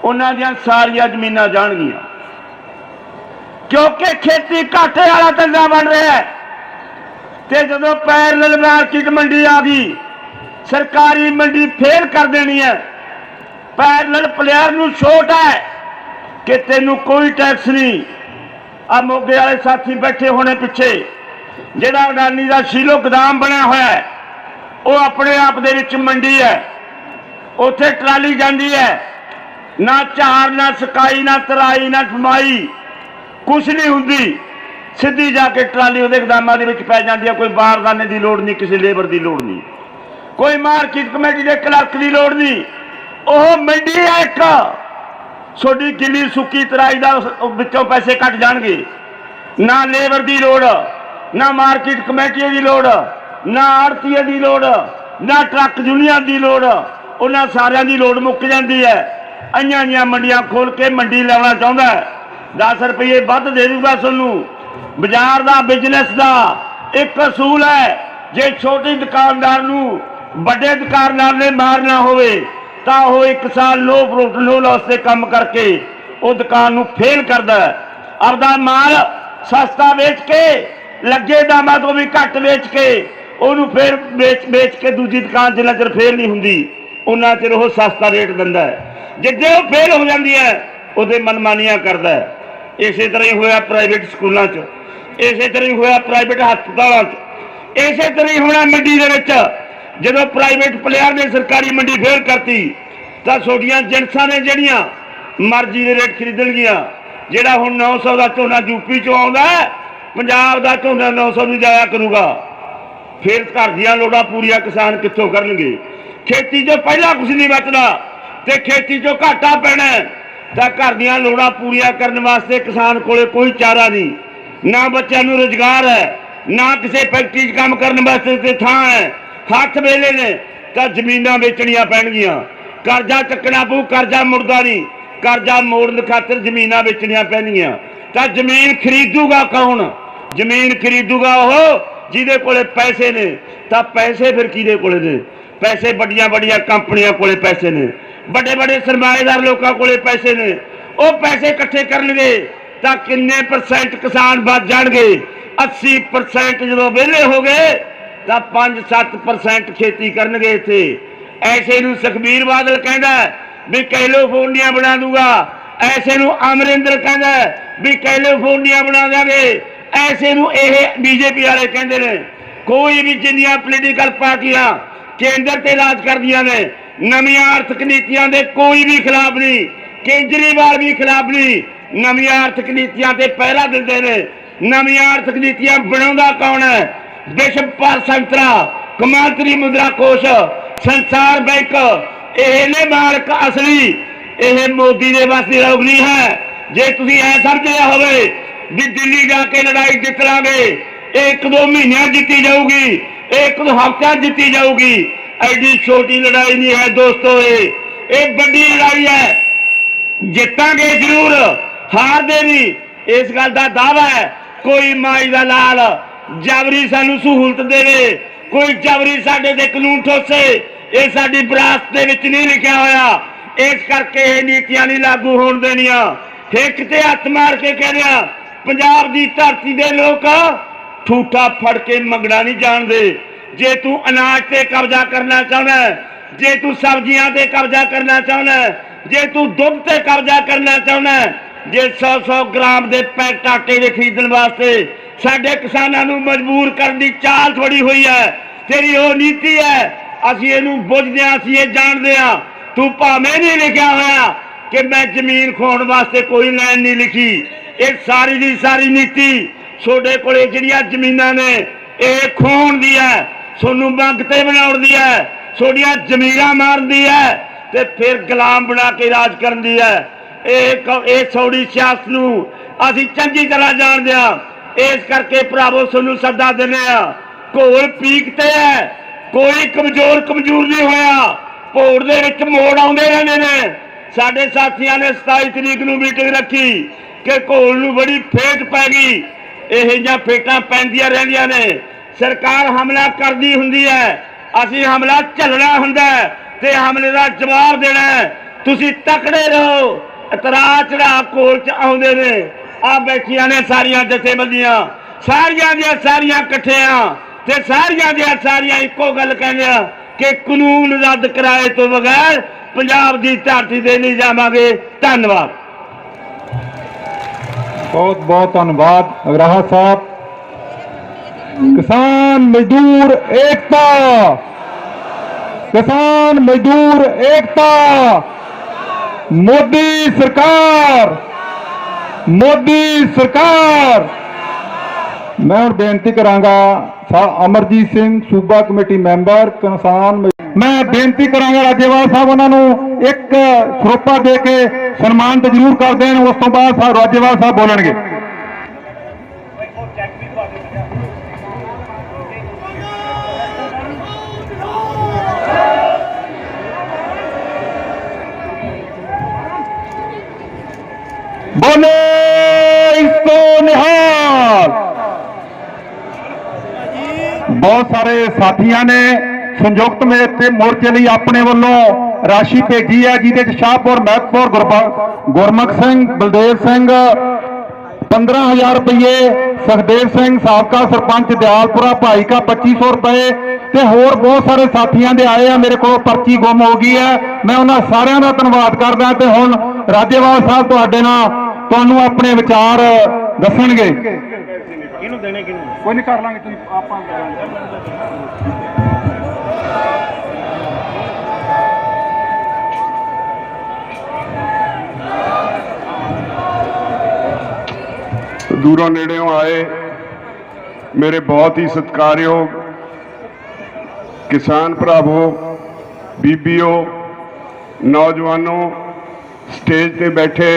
उन्हां दियां सारियां जमीनां जाणगियां, क्योंकि खेती घाटे वाला धंधा बन रहा है। ते जदों पैरेलल मार्केट मंडी आ गई, सरकारी मंडी फेल कर देनी है। पैरेलल प्लेयर नूं छूट है कि तैनूं कोई टैक्स नहीं। आ मोगे वाले साथी बैठे होने पिछे ਜਿਹੜਾ ਅਡਾਨੀ ਦਾ ਸ਼ੀਲੋ ਗੋਦਾਮ ਬਣਿਆ ਹੋਇਆ ਹੈ, ਉਹ ਆਪਣੇ ਆਪ ਦੇ ਵਿੱਚ ਮੰਡੀ ਹੈ। ਉੱਥੇ ਟਰਾਲੀ ਜਾਂਦੀ ਹੈ, ਨਾ ਝਾੜ ਨਾ ਸਕਾਈ ਨਾ ਤਰਾਈ ਨਾ ਫਮਾਈ ਕੁਛ ਨਹੀਂ ਹੁੰਦੀ। ਸਿੱਧੀ ਜਾ ਕੇ ਟਰਾਲੀ ਉਹਦੇ ਗੋਦਾਮਾਂ ਦੇ ਵਿੱਚ ਪੈ ਜਾਂਦੀ ਹੈ। ਕੋਈ ਬਾਰਦਾਨੇ ਦੀ ਲੋੜ ਨਹੀਂ, ਕਿਸੇ ਲੇਬਰ ਦੀ ਲੋੜ ਨਹੀਂ, ਕੋਈ ਮਾਰਕੀਟ ਕਮੇਟੀ ਦੇ ਕਲਰਕ ਦੀ ਲੋੜ ਨਹੀਂ। ਉਹ ਮੰਡੀ ਹੈ ਇੱਕ। ਤੁਹਾਡੀ ਗਿੱਲੀ ਸੁੱਕੀ ਤਰਾਈ ਦਾ ਵਿੱਚੋਂ ਪੈਸੇ ਕੱਟ ਜਾਣਗੇ। ਨਾ ਲੇਬਰ ਦੀ ਲੋੜ, ਨਾ ਮਾਰਕੀਟ ਕਮੇਟੀ ਦੀ ਲੋੜ, ਨਾ ਆੜਤੀਏ ਦੀ ਲੋੜ, ਨਾ ਟਰੱਕ ਯੂਨੀਅਨ ਦੀ ਲੋੜ। ਉਹਨਾਂ ਸਾਰਿਆਂ ਦੀ ਲੋੜ ਮੁੱਕ ਜਾਂਦੀ ਹੈ। ਆਈਆਂ ਜੀਆਂ ਮੰਡੀਆਂ ਖੋਲ ਕੇ ਮੰਡੀ ਲੈਣਾ ਚਾਹੁੰਦਾ 10 ਰੁਪਏ ਵੱਧ ਦੇ ਦੂਗਾ ਤੁਹਾਨੂੰ। ਬਾਜ਼ਾਰ ਦਾ ਬਿਜ਼ਨਸ ਦਾ ਇੱਕ ਅਸੂਲ ਹੈ, ਜੇ ਛੋਟੀ ਦੁਕਾਨਦਾਰ ਨੂੰ ਵੱਡੇ ਦੁਕਾਨਦਾਰ ਨੇ ਮਾਰਨਾ ਹੋਵੇ ਤਾਂ ਉਹ 1 ਸਾਲ ਲੋ ਪ੍ਰੋਫਿਟ ਲੋ ਲਾਸ ਤੇ ਕੰਮ ਕਰਕੇ ਉਹ ਦੁਕਾਨ ਨੂੰ ਫੇਲ ਕਰਦਾ। ਆਪਦਾ ਮਾਲ ਸਸਤਾ ਵੇਚ ਕੇ ਲੱਗੇ ਦਾਮਾਂ ਤੋਂ ਵੀ ਘੱਟ ਵੇਚ ਕੇ ਉਹਨੂੰ ਫਿਰ ਵੇਚ ਕੇ ਦੂਜੀ ਦੁਕਾਨ ਜਿੰਨਾ ਚਿਰ ਫੇਲ ਨਹੀਂ ਹੁੰਦੀ ਉਹਨਾਂ ਚਿਰ ਉਹ ਸਸਤਾ ਰੇਟ ਦਿੰਦਾ ਹੈ। ਜਿੱਦੇ ਉਹ ਫੇਲ ਹੋ ਜਾਂਦੀ ਹੈ ਉਹਦੇ ਮਨਮਾਨੀਆਂ ਕਰਦਾ ਹੈ। ਇਸੇ ਤਰ੍ਹਾਂ ਹੀ ਹੋਇਆ ਪ੍ਰਾਈਵੇਟ ਸਕੂਲਾਂ 'ਚ, ਇਸੇ ਤਰ੍ਹਾਂ ਹੀ ਹੋਇਆ ਪ੍ਰਾਈਵੇਟ ਹਸਪਤਾਲਾਂ 'ਚ, ਇਸੇ ਤਰ੍ਹਾਂ ਹੀ ਹੋਣਾ ਮੰਡੀ ਦੇ ਵਿੱਚ। ਜਦੋਂ ਪ੍ਰਾਈਵੇਟ ਪਲੇਅਰ ਨੇ ਸਰਕਾਰੀ ਮੰਡੀ ਫੇਲ ਕਰਤੀ ਤਾਂ ਛੋਟੀਆਂ ਏਜੰਟਾਂ ਨੇ ਜਿਹੜੀਆਂ ਮਰਜ਼ੀ ਦੇ ਰੇਟ ਖਰੀਦਣਗੀਆਂ। ਜਿਹੜਾ ਹੁਣ 900 ਦਾ ਝੋਨਾ ਯੂਪੀ 'ਚੋਂ ਆਉਂਦਾ, ਪੰਜਾਬ ਦਾ ਝੋਨਾ 900 ਨੂੰ ਜਾਇਆ ਕਰੂਗਾ। ਫਿਰ ਘਰ ਦੀਆਂ ਲੋੜਾਂ ਪੂਰੀਆਂ ਕਿਸਾਨ ਕਿੱਥੋਂ ਕਰਨਗੇ? ਖੇਤੀ 'ਚੋਂ ਪਹਿਲਾਂ ਕੁਝ ਨਹੀਂ ਬਚਦਾ ਤੇ ਖੇਤੀ 'ਚੋਂ ਘਾਟਾ ਪੈਣਾ ਤਾਂ ਘਰ ਦੀਆਂ ਲੋੜਾਂ ਪੂਰੀਆਂ ਕਰਨ ਵਾਸਤੇ ਕਿਸਾਨ ਕੋਲੇ ਕੋਈ ਚਾਰਾ ਨਹੀਂ। ਨਾ ਬੱਚਿਆਂ ਨੂੰ ਰੁਜ਼ਗਾਰ ਹੈ, ਨਾ ਕਿਸੇ ਫੈਕਟਰੀ 'ਚ ਕੰਮ ਕਰਨ ਵਾਸਤੇ ਤੇ ਥਾਂ ਹੈ। ਹੱਥ ਵੇਲੇ ਨੇ ਤਾਂ ਜ਼ਮੀਨਾਂ ਵੇਚਣੀਆਂ ਪੈਣਗੀਆਂ। ਕਰਜ਼ਾ ਚੱਕਣਾ ਪਊ, ਕਰਜ਼ਾ ਮੁੜਦਾ ਨਹੀਂ। ਕਰਜ਼ਾ ਮੋੜਨ ਖਾਤਰ ਜ਼ਮੀਨਾਂ ਵੇਚਣੀਆਂ ਪੈਣਗੀਆਂ। ਤਾਂ ਜ਼ਮੀਨ ਖਰੀਦੂਗਾ ਕੌਣ? ਜ਼ਮੀਨ ਖਰੀਦੂਗਾ ਉਹ ਜਿਹਦੇ ਕੋਲੇ ਪੈਸੇ ਨੇ। ਤਾਂ ਪੈਸੇ ਫਿਰ ਕਿਹਦੇ ਕੋਲੇ ਨੇ? ਪੈਸੇ ਵੱਡੀਆਂ ਵੱਡੀਆਂ ਕੰਪਨੀਆਂ ਕੋਲੇ ਪੈਸੇ ਨੇ, ਵੱਡੇ ਵੱਡੇ ਸਰਮਾਏਦਾਰ ਲੋਕਾਂ ਕੋਲੇ ਪੈਸੇ ਨੇ। ਉਹ ਪੈਸੇ ਇਕੱਠੇ ਕਰਨਗੇ ਤਾਂ ਕਿੰਨੇ % ਕਿਸਾਨ ਬਚ ਜਾਣਗੇ? 80% ਜਦੋਂ ਵਿਹਲੇ ਹੋ ਗਏ ਤਾਂ 5-7% ਖੇਤੀ ਕਰਨਗੇ ਇੱਥੇ। ਐਸੇ ਨੂੰ ਸੁਖਬੀਰ ਬਾਦਲ ਕਹਿੰਦਾ ਵੀ ਕੈਲੀਫੋਰਨੀਆ ਬਣਾ ਦੂਗਾ, ਐਸੇ ਨੂੰ ਅਮਰਿੰਦਰ ਕਹਿੰਦਾ ਵੀ ਕੈਲੀਫੋਰਨੀਆ ਬਣਾ ਦੇਵਾਂਗੇ, ਐਸੇ ਨੂੰ ਇਹ ਬੀਜੇਪੀ ਵਾਲੇ ਕਹਿੰਦੇ ਨੇ। ਕੋਈ ਵੀ ਜਿੰਨੀਆਂ ਪੋਲੀਟੀਕਲ ਪਾਰਟੀਆਂ ਕੇਂਦਰ ਤੇ ਰਾਜ ਕਰਦੀਆਂ ਨੇ, ਨਵੀਆਂ ਆਰਥਿਕ ਨੀਤੀਆਂ ਦੇ ਕੋਈ ਵੀ ਖਿਲਾਫ ਨਹੀਂ। ਕੇਜਰੀਵਾਲ ਵੀ ਖਿਲਾਫ ਨਹੀਂ। ਨਵੀਆਂ ਆਰਥਿਕ ਨੀਤੀਆਂ ਤੇ ਪਹਿਰਾ ਦਿੰਦੇ ਨੇ। ਨਵੀਆਂ ਆਰਥਿਕ ਨੀਤੀਆਂ ਬਣਾਉਂਦਾ ਕੌਣ ਹੈ? ਵਿਸ਼ਵ ਭਰ ਸੰਸਥਾ, ਕੌਮਾਂਤਰੀ ਮੁਦਰਾ ਕੋਸ਼, ਸੰਸਾਰ ਬੈਂਕ, ਇਹ ਨੇ ਮਾਲਕ ਅਸਲੀ। ਇਹ ਮੋਦੀ ਦੇ ਵੱਸ ਦੀ ਰੋਗ ਨਹੀਂ ਹੈ। ਜੇ ਤੁਸੀਂ ਐ ਸਮਝਿਆ ਹੋਵੇ ਵੀ ਦਿੱਲੀ ਜਾ ਕੇ ਲੜਾਈ ਜਿੱਤ ਲਾਂਗੇ, ਇਹ 1-2 ਮਹੀਨਿਆਂ ਜਿੱਤੀ ਜਾਊਗੀ, ਇਹ 1-2 ਹਫ਼ਤਿਆਂ ਜਿੱਤੀ ਜਾਊਗੀ, ਐਡੀ ਛੋਟੀ ਲੜਾਈ ਨਹੀਂ ਹੈ ਦੋਸਤੋ। ਇਹ ਵੱਡੀ ਲੜਾਈ ਹੈ। ਜਿੱਤਾਂਗੇ ਜ਼ਰੂਰ, ਹਾਰਦੇ ਨਹੀਂ। ਇਸ ਗੱਲ ਦਾ ਦਾਅਵਾ ਹੈ। ਕੋਈ ਮਾਈ ਦਾ ਲਾਲ ਜਬਰੀ ਸਾਨੂੰ ਸਹੂਲਤ ਦੇਵੇ, ਕੋਈ ਜਬਰੀ ਸਾਡੇ ਤੇ ਕਾਨੂੰਨ ਠੋਸੇ, ਇਹ ਸਾਡੀ ਵਿਰਾਸਤ ਦੇ ਵਿੱਚ ਨਹੀਂ ਲਿਖਿਆ ਹੋਇਆ। ਇਸ ਕਰਕੇ ਇਹ ਨੀਤੀਆਂ ਨਹੀਂ ਲਾਗੂ ਹੋਣ ਦੇਣੀਆਂ। ਹਿੱਕ ਤੇ ਹੱਥ ਮਾਰ ਕੇ ਕਹਿੰਦੇ ਆ, ਪੰਜਾਬ ਦੀ ਧਰਤੀ ਦੇ ਲੋਕ ਠੂਠਾ ਫੜ ਕੇ ਮੰਗਣਾ ਨਹੀਂ ਜਾਣਦੇ। ਜੇ ਤੂੰ ਅਨਾਜ ਤੇ ਕਬਜ਼ਾ ਕਰਨਾ ਚਾਹੁੰਦਾ, ਜੇ ਤੂੰ ਸਬਜ਼ੀਆਂ ਤੇ ਕਬਜ਼ਾ ਕਰਨਾ ਚਾਹੁੰਦਾ, ਜੇ ਤੂੰ ਦੁੱਧ ਤੇ ਕਬਜ਼ਾ ਕਰਨਾ ਚਾਹੁੰਦਾ, ਜੇ 100-100 ਗ੍ਰਾਮ ਦੇ ਪੈਕਟ ਆਟੇ ਦੇ ਖਰੀਦਣ ਵਾਸਤੇ ਸਾਡੇ ਕਿਸਾਨਾਂ ਨੂੰ ਮਜਬੂਰ ਕਰਨ ਦੀ ਚਾਲ ਥੋੜੀ ਹੋਈ ਹੈ, ਤੇਰੀ ਉਹ ਨੀਤੀ ਹੈ। ਅਸੀਂ ਇਹਨੂੰ ਬੁੱਝਦੇ ਹਾਂ, ਅਸੀਂ ਇਹ ਜਾਣਦੇ ਹਾਂ। ਤੂੰ ਭਾਵੇਂ ਨਹੀਂ ਲਿਖਿਆ ਹੋਇਆ ਕਿ ਮੈਂ ਜ਼ਮੀਨ ਖੋਣ ਵਾਸਤੇ ਕੋਈ ਲਾਈਨ ਨਹੀਂ ਲਿਖੀ। ਇਹ ਸਾਰੀ ਦੀ ਸਾਰੀ ਨੀਤੀ ਤੁਹਾਡੇ ਕੋਲੇ ਜਿਹੜੀਆਂ ਜ਼ਮੀਨਾਂ ਨੇ ਇਹ ਖੋਣ ਦੀ ਹੈ, ਤੁਹਾਨੂੰ ਮੰਗ ਤੇ ਬਣਾਉਣ ਦੀ ਹੈ, ਤੁਹਾਡੀਆਂ ਜ਼ਮੀਰਾਂ ਮਾਰਨ ਦੀ ਹੈ ਤੇ ਫਿਰ ਗੁਲਾਮ ਬਣਾ ਕੇ ਰਾਜ ਕਰਨ ਦੀ ਹੈ। ਇਹ ਸੌੜੀ ਸਿਆਸਤ ਨੂੰ ਅਸੀਂ ਚੰਗੀ ਤਰ੍ਹਾਂ ਜਾਣਦੇ ਹਾਂ। ਇਸ ਕਰਕੇ ਭਰਾਵੋ ਤੁਹਾਨੂੰ ਸੱਦਾ ਦਿੰਦੇ ਆ, ਘੋਲ ਪੀਕ ਤੇ ਹੈ। ਕੋਈ ਕਮਜ਼ੋਰ ਨਹੀਂ ਹੋਇਆ। ਭੋੜ ਦੇ ਵਿੱਚ ਮੋੜ ਆਉਂਦੇ ਰਹਿੰਦੇ ਨੇ। ਸਾਡੇ ਸਾਥੀਆਂ ਨੇ 27 ਤਰੀਕ ਨੂੰ ਮੀਟਿੰਗ ਰੱਖੀ ਕਿ ਘੋਲ ਨੂੰ ਬੜੀ ਫੇਟ ਪੈ ਗਈ। ਇਹ ਜਿਹੀਆਂ ਫੇਟਾਂ ਪੈਂਦੀਆਂ ਰਹਿੰਦੀਆਂ ਨੇ। ਸਰਕਾਰ ਹਮਲਾ ਕਰਦੀ ਹੁੰਦੀ ਹੈ, ਅਸੀਂ ਹਮਲਾ ਝੱਲਣਾ ਹੁੰਦਾ ਤੇ ਹਮਲੇ ਦਾ ਜਵਾਬ ਦੇਣਾ ਹੈ। ਤੁਸੀਂ ਤਕੜੇ ਰਹੋ। ਇਤਰਾ ਚੜਾ ਘੋਲ ਚ ਆਉਂਦੇ ਨੇ। ਆ ਬੈਠੀਆਂ ਨੇ ਸਾਰੀਆਂ ਜਥੇਬੰਦੀਆਂ, ਸਾਰੀਆਂ ਦੀਆਂ ਸਾਰੀਆਂ ਇਕੱਠੀਆਂ ਤੇ ਸਾਰੀਆਂ ਦੀਆਂ ਸਾਰੀਆਂ ਇੱਕੋ ਗੱਲ ਕਹਿੰਦੇ ਆ ਕਿ ਕਾਨੂੰਨ ਰੱਦ ਕਰਾਏ ਤੋਂ ਬਗੈਰ ਪੰਜਾਬ ਦੀ ਧਰਤੀ ਤੇ ਨਹੀਂ ਜਾਵਾਂਗੇ। ਧੰਨਵਾਦ। बहुत बहुत धन्यवाद अग्रहा साहब। किसान मजदूर एकता, किसान मजदूर एकता, मोदी सरकार, मोदी सरकार। मैं हूँ बेनती करांगा अमरजीत सिंह सूबा कमेटी मैंबर किसान। मैं बेनती करांगा राजेवाल साहब उन्होंने एक ਸਰੋਪਾ ਦੇ ਕੇ ਸਨਮਾਨ ਤੇ ਜ਼ਰੂਰ ਕਰ ਦੇਣ। ਉਸ ਤੋਂ ਬਾਅਦ ਰਾਜੇਵਾਲ ਸਾਹਿਬ ਬੋਲਣਗੇ। ਬੋਲੇ ਇਸਕੋ ਨਿਹਾਲ। ਬਹੁਤ ਸਾਰੇ ਸਾਥੀਆਂ ਨੇ ਸੰਯੁਕਤ ਮੋਰਚੇ ਲਈ ਆਪਣੇ ਵੱਲੋਂ ਰਾਸ਼ੀ ਭੇਜੀ ਹੈ, ਜਿਹਦੇ ਚ ਸ਼ਾਹਪੁਰ, ਮਹਿਤਪੁਰ, ਗੁਰਮੁਖ ਸਿੰਘ, ਬਲਦੇਵ ਸਿੰਘ, 15,000 रुपये सुखदेव सिंह साबका सरपंच दयालपुरा भाई का 2500 रुपए ਤੇ ਹੋਰ ਬਹੁਤ ਸਾਰੇ ਸਾਥੀਆਂ ਦੇ ਆਏ ਆ। ਮੇਰੇ ਕੋਲ ਪਰਚੀ ਗੁੰਮ ਹੋ ਗਈ ਹੈ। ਮੈਂ ਉਹਨਾਂ ਸਾਰਿਆਂ ਦਾ ਧੰਨਵਾਦ ਕਰਦਾ ਤੇ ਹੁਣ ਰਾਜੇਵਾਲ ਸਾਹਿਬ ਤੁਹਾਡੇ ਨਾਲ ਤੁਹਾਨੂੰ ਆਪਣੇ ਵਿਚਾਰ ਦੱਸਣਗੇ। ਕਿਹਨੂੰ ਦੇਣੇ ਕਿਹਨੂੰ ਕੋਈ ਨਹੀਂ ਕਰ ਲਾਂਗੇ ਤੁਸੀਂ ਆਪਾਂ ਦੂਰੋਂ ਨੇੜਿਓਂ ਆਏ ਮੇਰੇ ਬਹੁਤ ਹੀ ਸਤਿਕਾਰਯੋਗ ਕਿਸਾਨ ਭਰਾਵੋ, ਬੀਬੀਓ, ਨੌਜਵਾਨੋ, ਸਟੇਜ ਤੇ ਬੈਠੇ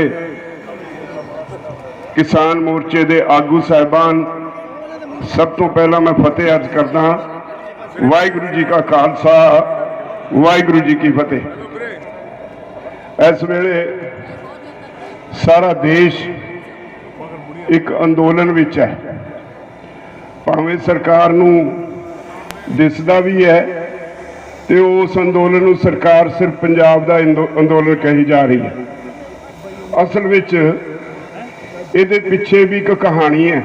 ਕਿਸਾਨ ਮੋਰਚੇ ਦੇ ਆਗੂ ਸਾਹਿਬਾਨ, ਸਭ ਤੋਂ ਪਹਿਲਾਂ ਮੈਂ ਫਤਿਹ ਅਰਜ਼ ਕਰਦਾ ਹਾਂ। ਵਾਹਿਗੁਰੂ ਜੀ ਕਾ ਖਾਲਸਾ, ਵਾਹਿਗੁਰੂ ਜੀ ਕੀ ਫਤਿਹ। ਇਸ ਵੇਲੇ ਸਾਰਾ ਦੇਸ਼ ਇੱਕ ਅੰਦੋਲਨ ਵਿੱਚ ਹੈ। ਭਾਵੇਂ ਸਰਕਾਰ ਨੂੰ ਦਿਸਦਾ ਵੀ ਹੈ ਤੇ ਉਸ ਅੰਦੋਲਨ ਨੂੰ ਸਰਕਾਰ ਸਿਰਫ ਪੰਜਾਬ ਦਾ ਅੰਦੋਲਨ ਕਹੀ ਜਾ ਰਹੀ ਹੈ। ਅਸਲ ਵਿੱਚ ਇਹਦੇ ਪਿੱਛੇ ਵੀ ਇੱਕ ਕਹਾਣੀ ਹੈ।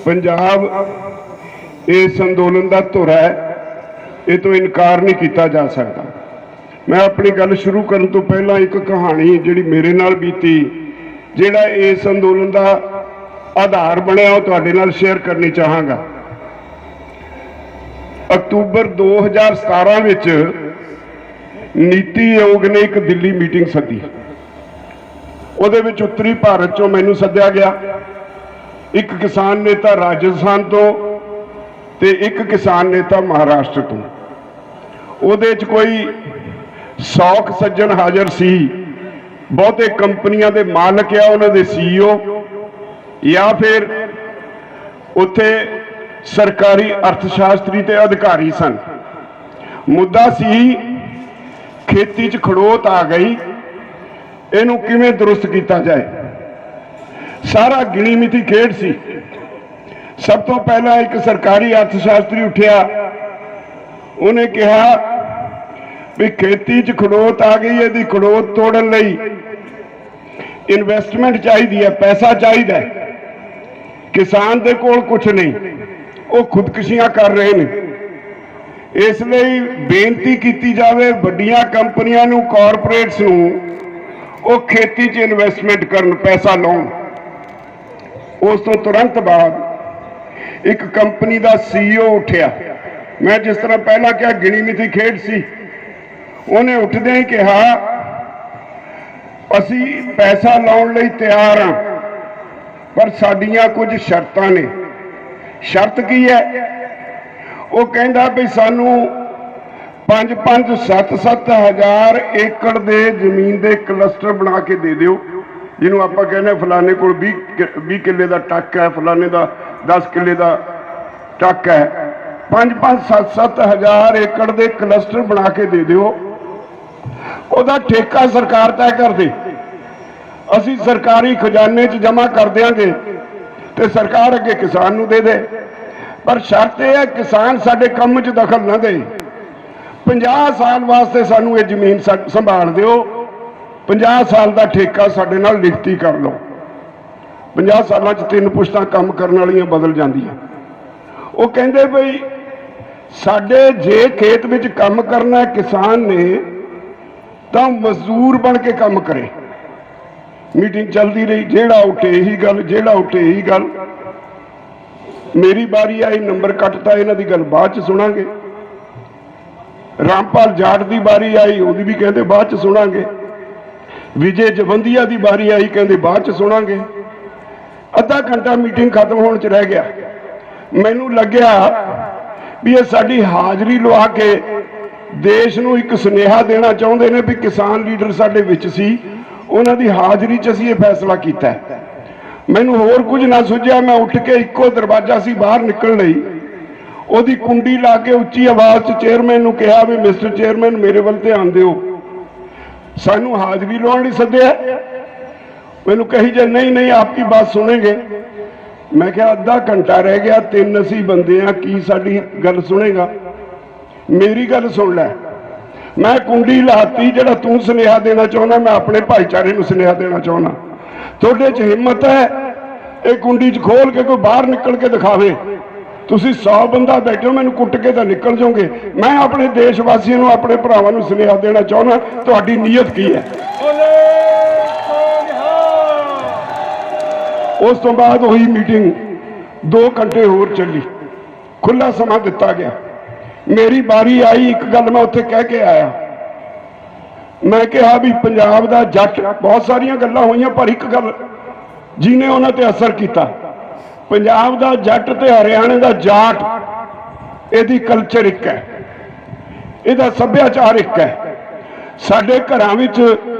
ਪੰਜਾਬ ਇਸ ਅੰਦੋਲਨ ਦਾ ਧੁਰਾ ਹੈ, ਇਹ ਤੋਂ ਇਨਕਾਰ ਨਹੀਂ ਕੀਤਾ ਜਾ ਸਕਦਾ। ਮੈਂ ਆਪਣੀ ਗੱਲ ਸ਼ੁਰੂ ਕਰਨ ਤੋਂ ਪਹਿਲਾਂ ਇੱਕ ਕਹਾਣੀ ਜਿਹੜੀ ਮੇਰੇ ਨਾਲ ਬੀਤੀ, ਜਿਹੜਾ ਇਸ ਅੰਦੋਲਨ ਦਾ ਆਧਾਰ ਬਣਿਆ, ਉਹ ਤੁਹਾਡੇ ਨਾਲ ਸ਼ੇਅਰ ਕਰਨੀ ਚਾਹਾਂਗਾ। ਅਕਤੂਬਰ 2017 ਵਿੱਚ ਨੀਤੀ ਆਯੋਗ ਨੇ ਇੱਕ ਦਿੱਲੀ ਮੀਟਿੰਗ ਸੱਦੀ। ਉਹਦੇ ਵਿੱਚ ਉੱਤਰੀ ਭਾਰਤ ਚੋਂ ਮੈਨੂੰ ਸੱਦਿਆ ਗਿਆ, ਇੱਕ ਕਿਸਾਨ ਨੇਤਾ ਰਾਜਸਥਾਨ ਤੋਂ ਤੇ ਇੱਕ ਕਿਸਾਨ ਨੇਤਾ ਮਹਾਰਾਸ਼ਟਰ ਤੋਂ। ਉਹਦੇ 'ਚ ਕੋਈ 100 ਸੱਜਣ ਹਾਜ਼ਰ ਸੀ। ਬਹੁਤੇ ਕੰਪਨੀਆਂ ਦੇ ਮਾਲਕ ਆ, ਉਹਨਾਂ ਦੇ CEO ਜਾਂ ਫਿਰ ਉੱਥੇ ਸਰਕਾਰੀ ਅਰਥਸ਼ਾਸਤਰੀ ਤੇ ਅਧਿਕਾਰੀ ਸਨ। ਮੁੱਦਾ ਸੀ ਖੇਤੀ 'ਚ ਖੜੋਤ ਆ ਗਈ, ਇਹਨੂੰ ਕਿਵੇਂ ਦਰੁਸਤ ਕੀਤਾ ਜਾਏ। ਸਾਰਾ ਗਿਣੀ ਮਿਤੀ ਖੇਡ ਸੀ। ਸਭ ਤੋਂ ਪਹਿਲਾਂ ਇੱਕ ਸਰਕਾਰੀ ਅਰਥਸ਼ਾਸਤਰੀ ਉੱਠਿਆ, ਉਹਨੇ ਕਿਹਾ ਵੀ ਖੇਤੀ 'ਚ ਖੜੋਤ ਆ ਗਈ, ਇਹਦੀ ਖੜੋਤ ਤੋੜਨ ਲਈ ਇਨਵੈਸਟਮੈਂਟ ਚਾਹੀਦੀ ਹੈ, ਪੈਸਾ ਚਾਹੀਦਾ ਹੈ। ਕਿਸਾਨ ਦੇ ਕੋਲ ਕੁਝ ਨਹੀਂ, ਉਹ ਖੁਦਕੁਸ਼ੀਆਂ ਕਰ ਰਹੇ ਨੇ। ਇਸ ਲਈ ਬੇਨਤੀ ਕੀਤੀ ਜਾਵੇ ਵੱਡੀਆਂ ਕੰਪਨੀਆਂ ਨੂੰ, ਕਾਰਪੋਰੇਟਸ ਨੂੰ, ਉਹ ਖੇਤੀ 'ਚ ਇਨਵੈਸਟਮੈਂਟ ਕਰਨ, ਪੈਸਾ ਲਾਉਣ। ਉਸ ਤੋਂ ਤੁਰੰਤ ਬਾਅਦ ਇੱਕ ਕੰਪਨੀ ਦਾ CEO ਉੱਠਿਆ। ਮੈਂ ਜਿਸ ਤਰ੍ਹਾਂ ਪਹਿਲਾਂ ਕਿਹਾ ਗਿਣੀ ਮਿਤੀ ਖੇਡ ਸੀ, ਉਹਨੇ ਉੱਠਦਿਆਂ ਹੀ ਕਿਹਾ ਅਸੀਂ ਪੈਸਾ ਲਾਉਣ ਲਈ ਤਿਆਰ ਹਾਂ, ਪਰ ਸਾਡੀਆਂ ਕੁਝ ਸ਼ਰਤਾਂ ਨੇ। ਸ਼ਰਤ ਕੀ ਹੈ? ਉਹ ਕਹਿੰਦਾ ਵੀ ਸਾਨੂੰ 5-5, 7-7 ਹਜ਼ਾਰ ਏਕੜ ਦੇ ਜ਼ਮੀਨ ਦੇ ਕਲਸਟਰ ਬਣਾ ਕੇ ਦੇ ਦਿਓ, ਜਿਹਨੂੰ ਆਪਾਂ ਕਹਿੰਦੇ ਫਲਾਣੇ ਕੋਲ 20 ਕਿੱਲੇ ਦਾ ਟੱਕ ਹੈ, ਫਲਾਣੇ ਦਾ 10 ਕਿੱਲੇ ਦਾ ਟੱਕ ਹੈ। 5-5, 7-7 ਹਜ਼ਾਰ ਏਕੜ ਦੇ ਕਲਸਟਰ ਬਣਾ ਕੇ ਦੇ ਦਿਓ, ਉਹਦਾ ਠੇਕਾ ਸਰਕਾਰ ਤੈਅ ਕਰ ਦੇ, ਅਸੀਂ ਸਰਕਾਰੀ ਖਜ਼ਾਨੇ 'ਚ ਜਮ੍ਹਾਂ ਕਰ ਦਿਆਂਗੇ ਤੇ ਸਰਕਾਰ ਅੱਗੇ ਕਿਸਾਨ ਨੂੰ ਦੇ ਦੇ। ਪਰ ਸ਼ਰਤ ਇਹ ਹੈ ਕਿਸਾਨ ਸਾਡੇ ਕੰਮ 'ਚ ਦਖਲ ਨਾ ਦੇ। 50 ਸਾਲ ਵਾਸਤੇ ਸਾਨੂੰ ਇਹ ਜ਼ਮੀਨ ਸੰਭਾਲ ਦਿਓ, 50 ਸਾਲ ਦਾ ਠੇਕਾ ਸਾਡੇ ਨਾਲ ਲਿਖਤੀ ਕਰ ਲਓ। 50 ਸਾਲਾਂ 'ਚ 3 ਪੁਸ਼ਤਾਂ ਕੰਮ ਕਰਨ ਵਾਲੀਆਂ ਬਦਲ ਜਾਂਦੀਆਂ। ਉਹ ਕਹਿੰਦੇ ਬਈ ਸਾਡੇ ਜੇ ਖੇਤ ਵਿੱਚ ਕੰਮ ਕਰਨਾ ਕਿਸਾਨ ਨੇ ਤਾਂ ਮਜ਼ਦੂਰ ਬਣ ਕੇ ਕੰਮ ਕਰੇ। ਮੀਟਿੰਗ ਚੱਲਦੀ ਰਹੀ, ਜਿਹੜਾ ਉੱਠੇ ਇਹੀ ਗੱਲ, ਜਿਹੜਾ ਉੱਠੇ ਇਹੀ ਗੱਲ। ਮੇਰੀ ਵਾਰੀ ਆਈ, ਨੰਬਰ ਕੱਟਤਾ, ਇਹਨਾਂ ਦੀ ਗੱਲ ਬਾਅਦ 'ਚ ਸੁਣਾਂਗੇ। ਰਾਮਪਾਲ ਜਾਟ ਦੀ ਵਾਰੀ ਆਈ, ਉਹਦੀ ਵੀ ਕਹਿੰਦੇ ਬਾਅਦ 'ਚ ਸੁਣਾਂਗੇ। ਵਿਜੇ ਜਵੰਦੀਆ ਦੀ ਵਾਰੀ ਆਈ, ਕਹਿੰਦੇ ਬਾਅਦ 'ਚ ਸੁਣਾਂਗੇ। ਅੱਧਾ ਘੰਟਾ ਮੀਟਿੰਗ ਖਤਮ ਹੋਣ 'ਚ ਰਹਿ ਗਿਆ। ਮੈਨੂੰ ਲੱਗਿਆ ਵੀ ਇਹ ਸਾਡੀ ਹਾਜ਼ਰੀ ਲਵਾ ਕੇ ਦੇਸ਼ ਨੂੰ ਇੱਕ ਸੁਨੇਹਾ ਦੇਣਾ ਚਾਹੁੰਦੇ ਨੇ ਵੀ ਕਿਸਾਨ ਲੀਡਰ ਸਾਡੇ ਵਿੱਚ ਸੀ, ਉਹਨਾਂ ਦੀ ਹਾਜ਼ਰੀ 'ਚ ਅਸੀਂ ਇਹ ਫੈਸਲਾ ਕੀਤਾ ਹੈ। ਮੈਨੂੰ ਹੋਰ ਕੁਝ ਨਾ ਸੁਝਿਆ। ਮੈਂ ਉੱਠ ਕੇ ਇੱਕੋ ਦਰਵਾਜ਼ਾ ਸੀ ਬਾਹਰ ਨਿਕਲਣ ਲਈ, ਉਹਦੀ ਕੁੰਡੀ ਲਾ ਕੇ ਉੱਚੀ ਆਵਾਜ਼ 'ਚ ਚੇਅਰਮੈਨ ਨੂੰ ਕਿਹਾ ਵੀ ਮਿਸਟਰ ਚੇਅਰਮੈਨ ਮੇਰੇ ਵੱਲ ਧਿਆਨ ਦਿਓ, ਸਾਨੂੰ ਹਾਜ਼ਰੀ ਲਾਉਣ ਲਈ ਸੱਦਿਆ। ਮੈਨੂੰ ਕਹੀ ਜੇ ਨਹੀਂ ਆਪਕੀ ਬਾਤ ਸੁਣेंगे। ਮੈਂ ਕਿਹਾ ਅੱਧਾ ਘੰਟਾ ਰਹਿ ਗਿਆ, 3 ਅਸੀਂ ਬੰਦੇ ਆ, ਕੀ ਸਾਡੀ ਗੱਲ ਸੁਣੇਗਾ? ਮੇਰੀ ਗੱਲ ਸੁਣ ਲੈ। ਮੈਂ ਕੁੰਡੀ ਲਾਤੀ, ਜਿਹੜਾ ਤੂੰ ਸੁਨੇਹਾ ਦੇਣਾ ਚਾਹੁੰਦਾ ਮੈਂ ਆਪਣੇ ਭਾਈਚਾਰੇ ਨੂੰ ਸੁਨੇਹਾ ਦੇਣਾ ਚਾਹੁੰਦਾ। ਤੁਹਾਡੇ 'ਚ ਹਿੰਮਤ ਹੈ ਇਹ ਕੁੰਡੀ 'ਚ ਖੋਲ ਕੇ ਕੋਈ ਬਾਹਰ ਨਿਕਲ ਕੇ ਦਿਖਾਵੇ। ਤੁਸੀਂ 100 ਬੰਦਾ ਬੈਠੋ, ਮੈਨੂੰ ਕੁੱਟ ਕੇ ਤਾਂ ਨਿਕਲ ਜਾਓਗੇ। ਮੈਂ ਆਪਣੇ ਦੇਸ਼ ਵਾਸੀਆਂ ਨੂੰ, ਆਪਣੇ ਭਰਾਵਾਂ ਨੂੰ ਸੁਨੇਹਾ ਦੇਣਾ ਚਾਹੁੰਦਾ, ਤੁਹਾਡੀ ਨੀਅਤ ਕੀ ਹੈ। ਉਸ ਤੋਂ ਬਾਅਦ ਹੋਈ ਮੀਟਿੰਗ, 2 ਘੰਟੇ ਹੋਰ ਚੱਲੀ, ਖੁੱਲਾ ਸਮਾਂ ਦਿੱਤਾ ਗਿਆ। ਮੇਰੀ ਵਾਰੀ ਆਈ, ਇੱਕ ਗੱਲ ਮੈਂ ਉੱਥੇ ਕਹਿ ਕੇ ਆਇਆ। ਮੈਂ ਕਿਹਾ ਵੀ ਪੰਜਾਬ ਦਾ ਜੱਟ, ਬਹੁਤ ਸਾਰੀਆਂ ਗੱਲਾਂ ਹੋਈਆਂ ਪਰ ਇੱਕ ਗੱਲ ਜਿਹਨੇ ਉਹਨਾਂ ਤੇ ਅਸਰ ਕੀਤਾ, ਪੰਜਾਬ ਦਾ ਜੱਟ ਤੇ ਹਰਿਆਣੇ ਦਾ ਜਾਟ, ਇਹਦੀ ਕਲਚਰ ਇੱਕ ਹੈ, ਇਹਦਾ ਸੱਭਿਆਚਾਰ ਇੱਕ ਹੈ। ਸਾਡੇ ਘਰਾਂ ਵਿੱਚ,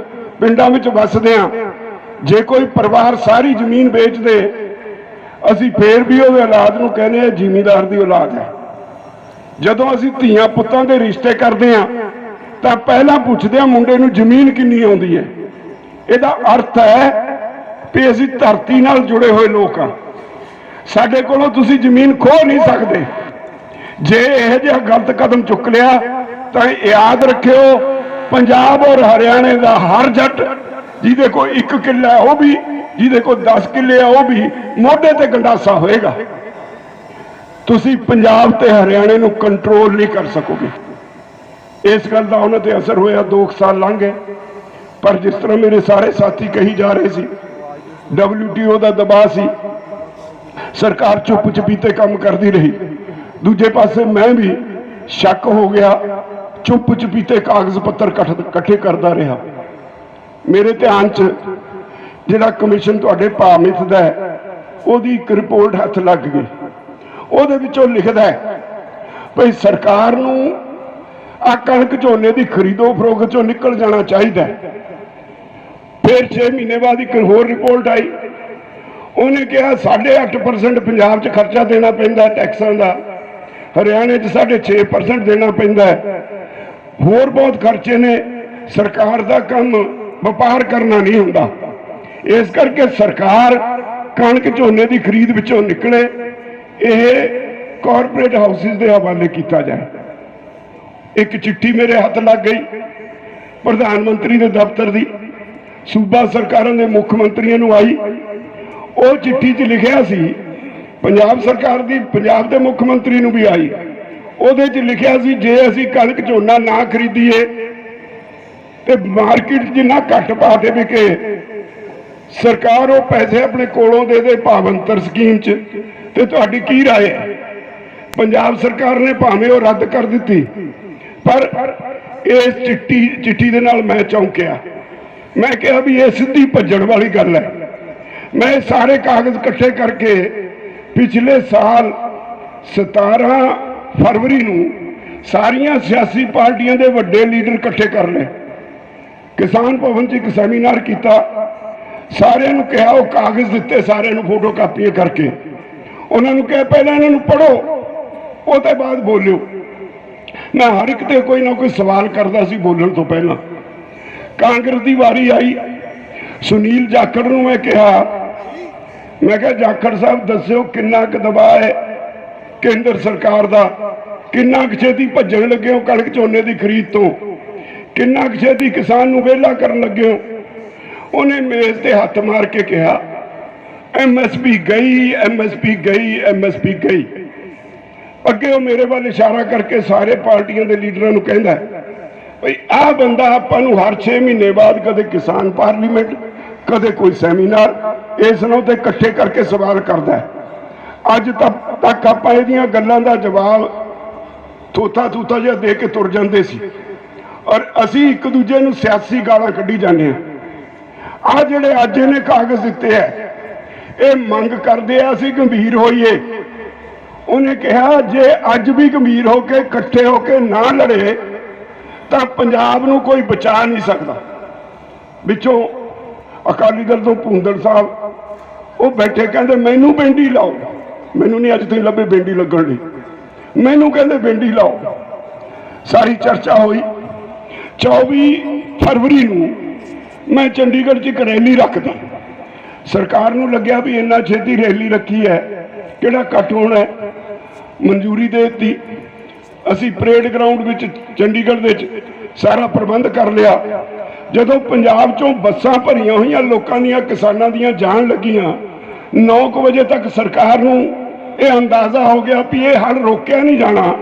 ਪਿੰਡਾਂ ਵਿੱਚ ਵੱਸਦੇ ਆ, ਜੇ ਕੋਈ ਪਰਿਵਾਰ ਸਾਰੀ ਜ਼ਮੀਨ ਵੇਚ ਦੇ, ਅਸੀਂ ਫੇਰ ਵੀ ਉਹਦੇ ਔਲਾਦ ਨੂੰ ਕਹਿੰਦੇ ਆ ਜ਼ਿਮੀਂਦਾਰ ਦੀ ਔਲਾਦ ਹੈ। ਜਦੋਂ ਅਸੀਂ ਧੀਆਂ ਪੁੱਤਾਂ ਦੇ ਰਿਸ਼ਤੇ ਕਰਦੇ ਆ ਤਾਂ ਪਹਿਲਾਂ ਪੁੱਛਦੇ ਆ ਮੁੰਡੇ ਨੂੰ ਜ਼ਮੀਨ ਕਿੰਨੀ ਆਉਂਦੀ ਹੈ। ਇਹਦਾ ਅਰਥ ਹੈ ਵੀ ਅਸੀਂ ਧਰਤੀ ਨਾਲ ਜੁੜੇ ਹੋਏ ਲੋਕ ਆ, ਸਾਡੇ ਕੋਲੋਂ ਤੁਸੀਂ ਜ਼ਮੀਨ ਖੋਹ ਨਹੀਂ ਸਕਦੇ। ਜੇ ਇਹ ਜਿਹਾ ਗਲਤ ਕਦਮ ਚੁੱਕ ਲਿਆ ਤਾਂ ਯਾਦ ਰੱਖਿਓ, ਪੰਜਾਬ ਔਰ ਹਰਿਆਣੇ ਦਾ ਹਰ ਜੱਟ ਜਿਹਦੇ ਕੋਲ 1 ਕਿੱਲਾ ਹੈ ਉਹ ਵੀ, ਜਿਹਦੇ ਕੋਲ 10 ਕਿੱਲੇ ਆ ਉਹ ਵੀ ਮੋਢੇ ਤੇ ਗੰਡਾਸਾ ਹੋਏਗਾ। ਤੁਸੀਂ ਪੰਜਾਬ ਤੇ ਹਰਿਆਣੇ ਨੂੰ ਕੰਟਰੋਲ ਨਹੀਂ ਕਰ ਸਕੋਗੇ। ਇਸ ਗੱਲ ਦਾ ਉਹਨਾਂ ਤੇ ਅਸਰ ਹੋਇਆ। 2 ਸਾਲ ਲੰਘ ਗਏ, ਪਰ ਜਿਸ ਤਰ੍ਹਾਂ ਮੇਰੇ ਸਾਰੇ ਸਾਥੀ ਕਹੀ ਜਾ ਰਹੇ ਸੀ, WTO ਦਾ ਦਬਾਅ ਸੀ, ਸਰਕਾਰ ਚੁੱਪ ਚਪੀਤੇ ਕੰਮ ਕਰਦੀ ਰਹੀ। ਦੂਜੇ ਪਾਸੇ ਮੈਂ ਵੀ ਸ਼ੱਕ ਹੋ ਗਿਆ, ਚੁੱਪ ਚਪੀਤੇ ਕਾਗਜ਼ ਪੱਤਰ ਇਕੱਠੇ ਕਰਦਾ ਰਿਹਾ। ਮੇਰੇ ਧਿਆਨ 'ਚ ਜਿਹੜਾ ਕਮਿਸ਼ਨ ਤੁਹਾਡੇ ਭਾਮਿਤ ਦਾ ਹੈ, ਉਹਦੀ ਇੱਕ ਰਿਪੋਰਟ ਹੱਥ ਲੱਗ ਗਈ। ਉਹਦੇ ਵਿੱਚੋਂ ਲਿਖਦਾ ਹੈ ਭਈ ਸਰਕਾਰ ਨੂੰ ਆ ਕਣਕ ਝੋਨੇ ਦੀ ਖਰੀਦੋ ਫਰੋਖਤ ਚੋਂ ਨਿਕਲ ਜਾਣਾ ਚਾਹੀਦਾ। ਫਿਰ 6 ਮਹੀਨੇ ਬਾਅਦ ਇੱਕ ਹੋਰ ਰਿਪੋਰਟ ਆਈ, ਉਹਨੇ ਕਿਹਾ 8.5% ਪੰਜਾਬ 'ਚ ਖਰਚਾ ਦੇਣਾ ਪੈਂਦਾ ਟੈਕਸਾਂ ਦਾ, ਹਰਿਆਣੇ 'ਚ 6.5% ਦੇਣਾ ਪੈਂਦਾ ਹੈ। ਹੋਰ ਬਹੁਤ ਖਰਚੇ ਨੇ। ਸਰਕਾਰ ਦਾ ਕੰਮ ਵਪਾਰ ਕਰਨਾ ਨਹੀਂ ਹੁੰਦਾ। ਇਸ ਕਰਕੇ ਸਰਕਾਰ ਕਣਕ ਝੋਨੇ ਦੀ ਖਰੀਦ ਵਿੱਚੋਂ ਨਿਕਲੇ, ਇਹ ਕਾਰਪੋਰੇਟ ਹਾਊਸਿਸ ਦੇ ਹਵਾਲੇ ਕੀਤਾ ਜਾਏ। ਇੱਕ ਚਿੱਠੀ ਮੇਰੇ ਹੱਥ ਲੱਗ ਗਈ ਪ੍ਰਧਾਨ ਮੰਤਰੀ ਦੇ ਦਫ਼ਤਰ ਦੀ, ਸੂਬਾ ਸਰਕਾਰਾਂ ਦੇ ਮੁੱਖ ਮੰਤਰੀਆਂ ਨੂੰ ਆਈ। ਉਹ ਚਿੱਠੀ 'ਚ ਲਿਖਿਆ ਸੀ, ਪੰਜਾਬ ਸਰਕਾਰ ਦੀ ਪੰਜਾਬ ਦੇ ਮੁੱਖ ਮੰਤਰੀ ਨੂੰ ਵੀ ਆਈ। ਉਹਦੇ 'ਚ ਲਿਖਿਆ ਸੀ ਜੇ ਅਸੀਂ ਕਣਕ ਝੋਨਾ ਨਾ ਖਰੀਦੀਏ ਤੇ ਮਾਰਕੀਟ 'ਚ ਜਿੰਨਾ ਘੱਟ ਭਾਅ ਤੇ ਵਿਕੇ, ਸਰਕਾਰ ਉਹ ਪੈਸੇ ਆਪਣੇ ਕੋਲੋਂ ਦੇ ਭਾਵੰਤਰ ਸਕੀਮ 'ਚ। ਤੇ ਤੁਹਾਡੀ ਕੀ ਰਾਏ ਹੈ? ਪੰਜਾਬ ਸਰਕਾਰ ਨੇ ਭਾਵੇਂ ਉਹ ਰੱਦ ਕਰ ਦਿੱਤੀ, ਪਰ ਇਸ ਚਿੱਠੀ ਦੇ ਨਾਲ ਮੈਂ ਚੌਂਕਿਆ। ਮੈਂ ਕਿਹਾ ਵੀ ਇਹ ਸਿੱਧੀ ਭੱਜਣ ਵਾਲੀ ਗੱਲ ਹੈ। ਮੈਂ ਸਾਰੇ ਕਾਗਜ਼ ਇਕੱਠੇ ਕਰਕੇ ਪਿਛਲੇ ਸਾਲ 17 ਫਰਵਰੀ ਨੂੰ ਸਾਰੀਆਂ ਸਿਆਸੀ ਪਾਰਟੀਆਂ ਦੇ ਵੱਡੇ ਲੀਡਰ ਇਕੱਠੇ ਕਰ ਲਏ। ਕਿਸਾਨ ਭਵਨ 'ਚ ਇੱਕ ਸੈਮੀਨਾਰ ਕੀਤਾ, ਸਾਰਿਆਂ ਨੂੰ ਕਿਹਾ, ਉਹ ਕਾਗਜ਼ ਦਿੱਤੇ ਸਾਰਿਆਂ ਨੂੰ ਫੋਟੋ ਕਾਪੀਆਂ ਕਰਕੇ। ਉਹਨਾਂ ਨੂੰ ਕਿਹਾ ਪਹਿਲਾਂ ਇਹਨਾਂ ਨੂੰ ਪੜ੍ਹੋ, ਉਹਦੇ ਬਾਅਦ ਬੋਲਿਓ। ਮੈਂ ਹਰ ਇੱਕ ਤੇ ਕੋਈ ਨਾ ਕੋਈ ਸਵਾਲ ਕਰਦਾ ਸੀ ਬੋਲਣ ਤੋਂ ਪਹਿਲਾਂ। ਕਾਂਗਰਸ ਦੀ ਵਾਰੀ ਆਈ, ਸੁਨੀਲ ਜਾਖੜ ਨੂੰ ਮੈਂ ਕਿਹਾ, ਮੈਂ ਕਿਹਾ ਜਾਖੜ ਸਾਹਿਬ ਦੱਸਿਓ ਕਿੰਨਾ ਕੁ ਦਬਾਅ ਹੈ ਕੇਂਦਰ ਸਰਕਾਰ ਦਾ, ਕਿੰਨਾ ਕੁ ਛੇਤੀ ਭੱਜਣ ਲੱਗੇ ਹੋ ਕਣਕ ਝੋਨੇ ਦੀ ਖਰੀਦ ਤੋਂ, ਕਿੰਨਾ ਕੁ ਛੇਤੀ ਕਿਸਾਨ ਨੂੰ ਵਿਹਲਾ ਕਰਨ ਲੱਗੇ ਹੋ। ਉਹਨੇ ਮੇਜ਼ ਤੇ ਹੱਥ ਮਾਰ ਕੇ ਕਿਹਾ MSP ਗਈ, MSP ਗਈ, MSP ਗਈ। ਅੱਗੇ ਉਹ ਮੇਰੇ ਵੱਲ ਇਸ਼ਾਰਾ ਕਰਕੇ ਸਾਰੇ ਪਾਰਟੀਆਂ ਦੇ ਲੀਡਰਾਂ ਨੂੰ ਕਹਿੰਦਾ ਭਈ ਆਹ ਬੰਦਾ ਆਪਾਂ ਨੂੰ ਹਰ 6 ਮਹੀਨੇ ਬਾਅਦ ਕਦੇ ਕਿਸਾਨ ਪਾਰਲੀਮੈਂਟ, ਕਦੇ ਕੋਈ ਸੈਮੀਨਾਰ, ਇਸ ਨੂੰ ਤੇ ਇਕੱਠੇ ਕਰਕੇ ਸਵਾਲ ਕਰਦਾ ਹੈ। ਅੱਜ ਤੱਕ ਆਪਾਂ ਇਹਦੀਆਂ ਗੱਲਾਂ ਦਾ ਜਵਾਬ ਥੋਤਾ ਜਿਹਾ ਦੇ ਕੇ ਤੁਰ ਜਾਂਦੇ ਸੀ, ਔਰ ਅਸੀਂ ਇੱਕ ਦੂਜੇ ਨੂੰ ਸਿਆਸੀ ਗਾਲਾਂ ਕੱਢੀ ਜਾਂਦੇ ਹਾਂ। ਆਹ ਜਿਹੜੇ ਅੱਜ ਇਹਨੇ ਕਾਗਜ਼ ਦਿੱਤੇ ਹੈ, ਇਹ ਮੰਗ ਕਰਦੇ ਆ ਅਸੀਂ ਗੰਭੀਰ ਹੋਈਏ। ਉਹਨੇ ਕਿਹਾ ਜੇ ਅੱਜ ਵੀ ਗੰਭੀਰ ਹੋ ਕੇ ਇਕੱਠੇ ਹੋ ਕੇ ਨਾ ਲੜੇ ਤਾਂ ਪੰਜਾਬ ਨੂੰ ਕੋਈ ਬਚਾ ਨਹੀਂ ਸਕਦਾ। ਵਿੱਚੋਂ ਅਕਾਲੀ ਦਲ ਤੋਂ ਭੁੰਦੜ ਸਾਹਿਬ ਉਹ ਬੈਠੇ, ਕਹਿੰਦੇ ਮੈਨੂੰ ਬੇਂਡੀ ਲਾਓ। ਮੈਨੂੰ ਨਹੀਂ ਅੱਜ ਤਾਈਂ ਲੱਭੇ ਬੇਂਡੀ ਲੱਗਣ ਲਈ, ਮੈਨੂੰ ਕਹਿੰਦੇ ਬੇਂਡੀ ਲਾਓ। ਸਾਰੀ ਚਰਚਾ ਹੋਈ। 24 ਫਰਵਰੀ ਨੂੰ ਮੈਂ ਚੰਡੀਗੜ੍ਹ 'ਚ ਇੱਕ ਰੈਲੀ ਰੱਖਦਾ। ਸਰਕਾਰ ਨੂੰ ਲੱਗਿਆ ਵੀ ਇੰਨਾ ਛੇਤੀ ਰੈਲੀ ਰੱਖੀ ਹੈ, ਕਿਹੜਾ ਇਕੱਠ ਹੋਣਾ ਹੈ, ਮਨਜ਼ੂਰੀ ਦੇ ਦਿੱਤੀ। ਅਸੀਂ ਪਰੇਡ ਗਰਾਊਂਡ ਵਿੱਚ ਚੰਡੀਗੜ੍ਹ ਦੇ ਵਿੱਚ ਸਾਰਾ ਪ੍ਰਬੰਧ ਕਰ ਲਿਆ। ਜਦੋਂ ਪੰਜਾਬ 'ਚੋਂ ਬੱਸਾਂ ਭਰੀਆਂ ਹੋਈਆਂ ਲੋਕਾਂ ਦੀਆਂ, ਕਿਸਾਨਾਂ ਦੀਆਂ ਜਾਣ ਲੱਗੀਆਂ, 9 ਵਜੇ ਤੱਕ ਸਰਕਾਰ ਨੂੰ ਇਹ ਅੰਦਾਜ਼ਾ ਹੋ ਗਿਆ ਵੀ ਇਹ ਹੜ ਰੋਕਿਆ ਨਹੀਂ ਜਾਣਾ।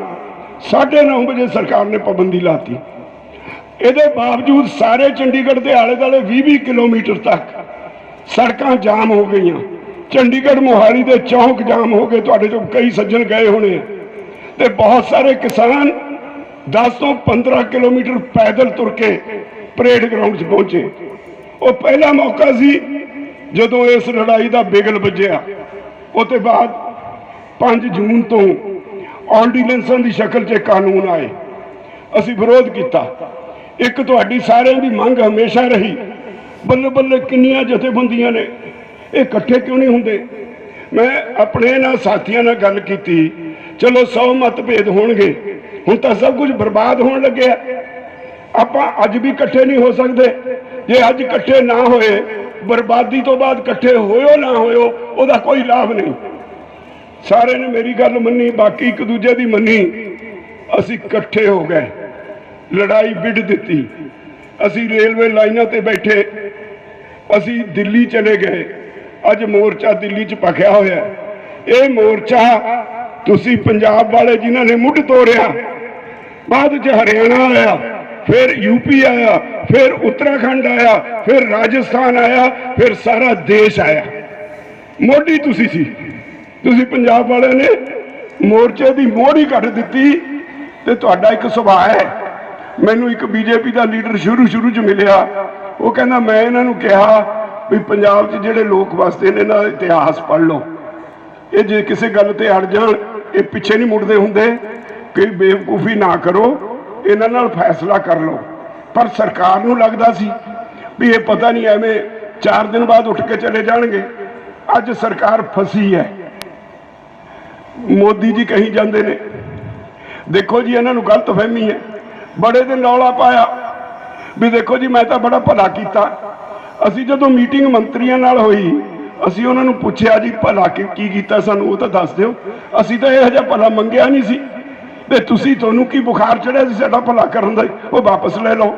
9:30 ਵਜੇ ਸਰਕਾਰ ਨੇ ਪਾਬੰਦੀ ਲਾਤੀ। ਇਹਦੇ ਬਾਵਜੂਦ ਸਾਰੇ ਚੰਡੀਗੜ੍ਹ ਦੇ ਆਲੇ ਦੁਆਲੇ 20-20 ਕਿਲੋਮੀਟਰ ਤੱਕ ਸੜਕਾਂ ਜਾਮ ਹੋ ਗਈਆਂ। ਚੰਡੀਗੜ੍ਹ ਮੋਹਾਲੀ ਦੇ ਚੌਂਕ ਜਾਮ ਹੋ ਗਏ। ਤੁਹਾਡੇ ਚੋਂ ਕਈ ਸੱਜਣ ਗਏ ਹੋਣੇ ਤੇ ਬਹੁਤ ਸਾਰੇ ਕਿਸਾਨ 10 ਤੋਂ 15 ਕਿਲੋਮੀਟਰ ਪੈਦਲ ਤੁਰ ਕੇ ਪਰੇਡ ਗਰਾਊਂਡ 'ਚ ਪਹੁੰਚੇ। ਉਹ ਪਹਿਲਾ ਮੌਕਾ ਸੀ ਜਦੋਂ ਇਸ ਲੜਾਈ ਦਾ ਬਿਗਲ ਵੱਜਿਆ। ਉਹ ਤੋਂ ਬਾਅਦ 5 ਜੂਨ ਤੋਂ ਆਰਡੀਨੈਂਸਾਂ ਦੀ ਸ਼ਕਲ 'ਚ ਕਾਨੂੰਨ ਆਏ। ਅਸੀਂ ਵਿਰੋਧ ਕੀਤਾ। ਇੱਕ ਤੁਹਾਡੀ ਸਾਰਿਆਂ ਦੀ ਮੰਗ ਹਮੇਸ਼ਾ ਰਹੀ, ਬੱਲੇ ਬੱਲੇ ਕਿੰਨੀਆਂ ਜਥੇਬੰਦੀਆਂ ਨੇ, ਇਹ ਇਕੱਠੇ ਕਿਉਂ ਨਹੀਂ ਹੁੰਦੇ। ਮੈਂ ਆਪਣੇ ਨਾਲ ਸਾਥੀਆਂ ਨਾਲ ਗੱਲ ਕੀਤੀ, ਚਲੋ 100 ਮਤਭੇਦ ਹੋਣਗੇ, ਹੁਣ ਤਾਂ ਸਭ ਕੁਝ ਬਰਬਾਦ ਹੋਣ ਲੱਗਿਆ। ਆਪਾਂ ਅੱਜ ਵੀ ਇਕੱਠੇ ਨਹੀਂ ਹੋ ਸਕਦੇ। ਜੇ ਅੱਜ ਇਕੱਠੇ ਨਾ ਹੋਏ, ਬਰਬਾਦੀ ਤੋਂ ਬਾਅਦ ਇਕੱਠੇ ਹੋਇਓ ਨਾ ਹੋਇਓ, ਉਹਦਾ ਕੋਈ ਲਾਭ ਨਹੀਂ। ਸਾਰਿਆਂ ਨੇ ਮੇਰੀ ਗੱਲ ਮੰਨੀ, ਬਾਕੀ ਇੱਕ ਦੂਜੇ ਦੀ ਮੰਨੀ। ਅਸੀਂ ਇਕੱਠੇ ਹੋ ਗਏ, ਲੜਾਈ ਵਿੱਢ ਦਿੱਤੀ। ਅਸੀਂ ਰੇਲਵੇ ਲਾਈਨਾਂ ਤੇ ਬੈਠੇ, ਅਸੀਂ ਦਿੱਲੀ ਚਲੇ ਗਏ। ਅੱਜ ਮੋਰਚਾ ਦਿੱਲੀ 'ਚ ਭਖਿਆ ਹੋਇਆ। ਇਹ ਮੋਰਚਾ ਤੁਸੀਂ ਪੰਜਾਬ ਵਾਲੇ ਜਿਨ੍ਹਾਂ ਨੇ ਮੁੱਢ ਤੋੜਿਆ, ਬਾਅਦ 'ਚ ਹਰਿਆਣਾ ਆਇਆ, ਫਿਰ ਯੂਪੀ ਆਇਆ, ਫਿਰ ਉੱਤਰਾਖੰਡ ਆਇਆ, ਫਿਰ ਰਾਜਸਥਾਨ ਆਇਆ, ਫਿਰ ਸਾਰਾ ਦੇਸ਼ ਆਇਆ। ਮੋਢੀ ਤੁਸੀਂ ਸੀ। ਤੁਸੀਂ ਪੰਜਾਬ ਵਾਲਿਆਂ ਨੇ ਮੋਰਚੇ ਦੀ ਮੋਹਰੀ ਕੱਢ ਦਿੱਤੀ। ਤੇ ਤੁਹਾਡਾ ਇੱਕ ਸੁਭਾਅ ਹੈ। ਮੈਨੂੰ ਇੱਕ ਬੀਜੇਪੀ ਦਾ ਲੀਡਰ ਸ਼ੁਰੂ 'ਚ ਮਿਲਿਆ। ਉਹ ਕਹਿੰਦਾ ਮੈਂ ਇਹਨਾਂ ਨੂੰ ਕਿਹਾ ਵੀ ਪੰਜਾਬ 'ਚ ਜਿਹੜੇ ਲੋਕ ਵਸਦੇ ਨੇ ਇਹਨਾਂ ਦਾ ਇਤਿਹਾਸ ਪੜ੍ਹ ਲਓ। ਇਹ ਜੇ ਕਿਸੇ ਗੱਲ ਤੇ ਅੜ ਜਾਣ, ਇਹ ਪਿੱਛੇ ਨਹੀਂ ਮੁੜਦੇ ਹੁੰਦੇ। ਕੋਈ ਬੇਵਕੂਫੀ ਨਾ ਕਰੋ, ਇਹਨਾਂ ਨਾਲ ਫੈਸਲਾ ਕਰ ਲਓ। ਪਰ ਸਰਕਾਰ ਨੂੰ ਲੱਗਦਾ ਸੀ ਵੀ ਇਹ ਪਤਾ ਨਹੀਂ ਐਵੇਂ 4 ਦਿਨ ਬਾਅਦ ਉੱਠ ਕੇ ਚਲੇ ਜਾਣਗੇ। ਅੱਜ ਸਰਕਾਰ ਫਸੀ ਹੈ। ਮੋਦੀ ਜੀ ਕਹੀ ਜਾਂਦੇ ਨੇ, ਦੇਖੋ ਜੀ ਇਹਨਾਂ ਨੂੰ ਗਲਤਫਹਿਮੀ ਹੈ। ਬੜੇ ਦਿਨ ਰੌਲਾ ਪਾਇਆ ਵੀ ਦੇਖੋ ਜੀ ਮੈਂ ਤਾਂ ਬੜਾ ਭਲਾ ਕੀਤਾ। ਅਸੀਂ ਜਦੋਂ ਮੀਟਿੰਗ ਮੰਤਰੀਆਂ ਨਾਲ ਹੋਈ, ਅਸੀਂ ਉਹਨਾਂ ਨੂੰ ਪੁੱਛਿਆ ਜੀ ਭਲਾ ਕੀ ਕੀਤਾ ਸਾਨੂੰ, ਉਹ ਤਾਂ ਦੱਸ ਦਿਓ। ਅਸੀਂ ਤਾਂ ਇਹ ਜਿਹਾ ਭਲਾ ਮੰਗਿਆ ਨਹੀਂ ਸੀ। ਤੇ ਤੁਸੀਂ, ਤੁਹਾਨੂੰ ਕੀ ਬੁਖਾਰ ਚੜਿਆ ਸੀ ਸਾਡਾ ਭਲਾ ਕਰਨ ਦਾ, ਉਹ ਵਾਪਸ ਲੈ ਲਓ।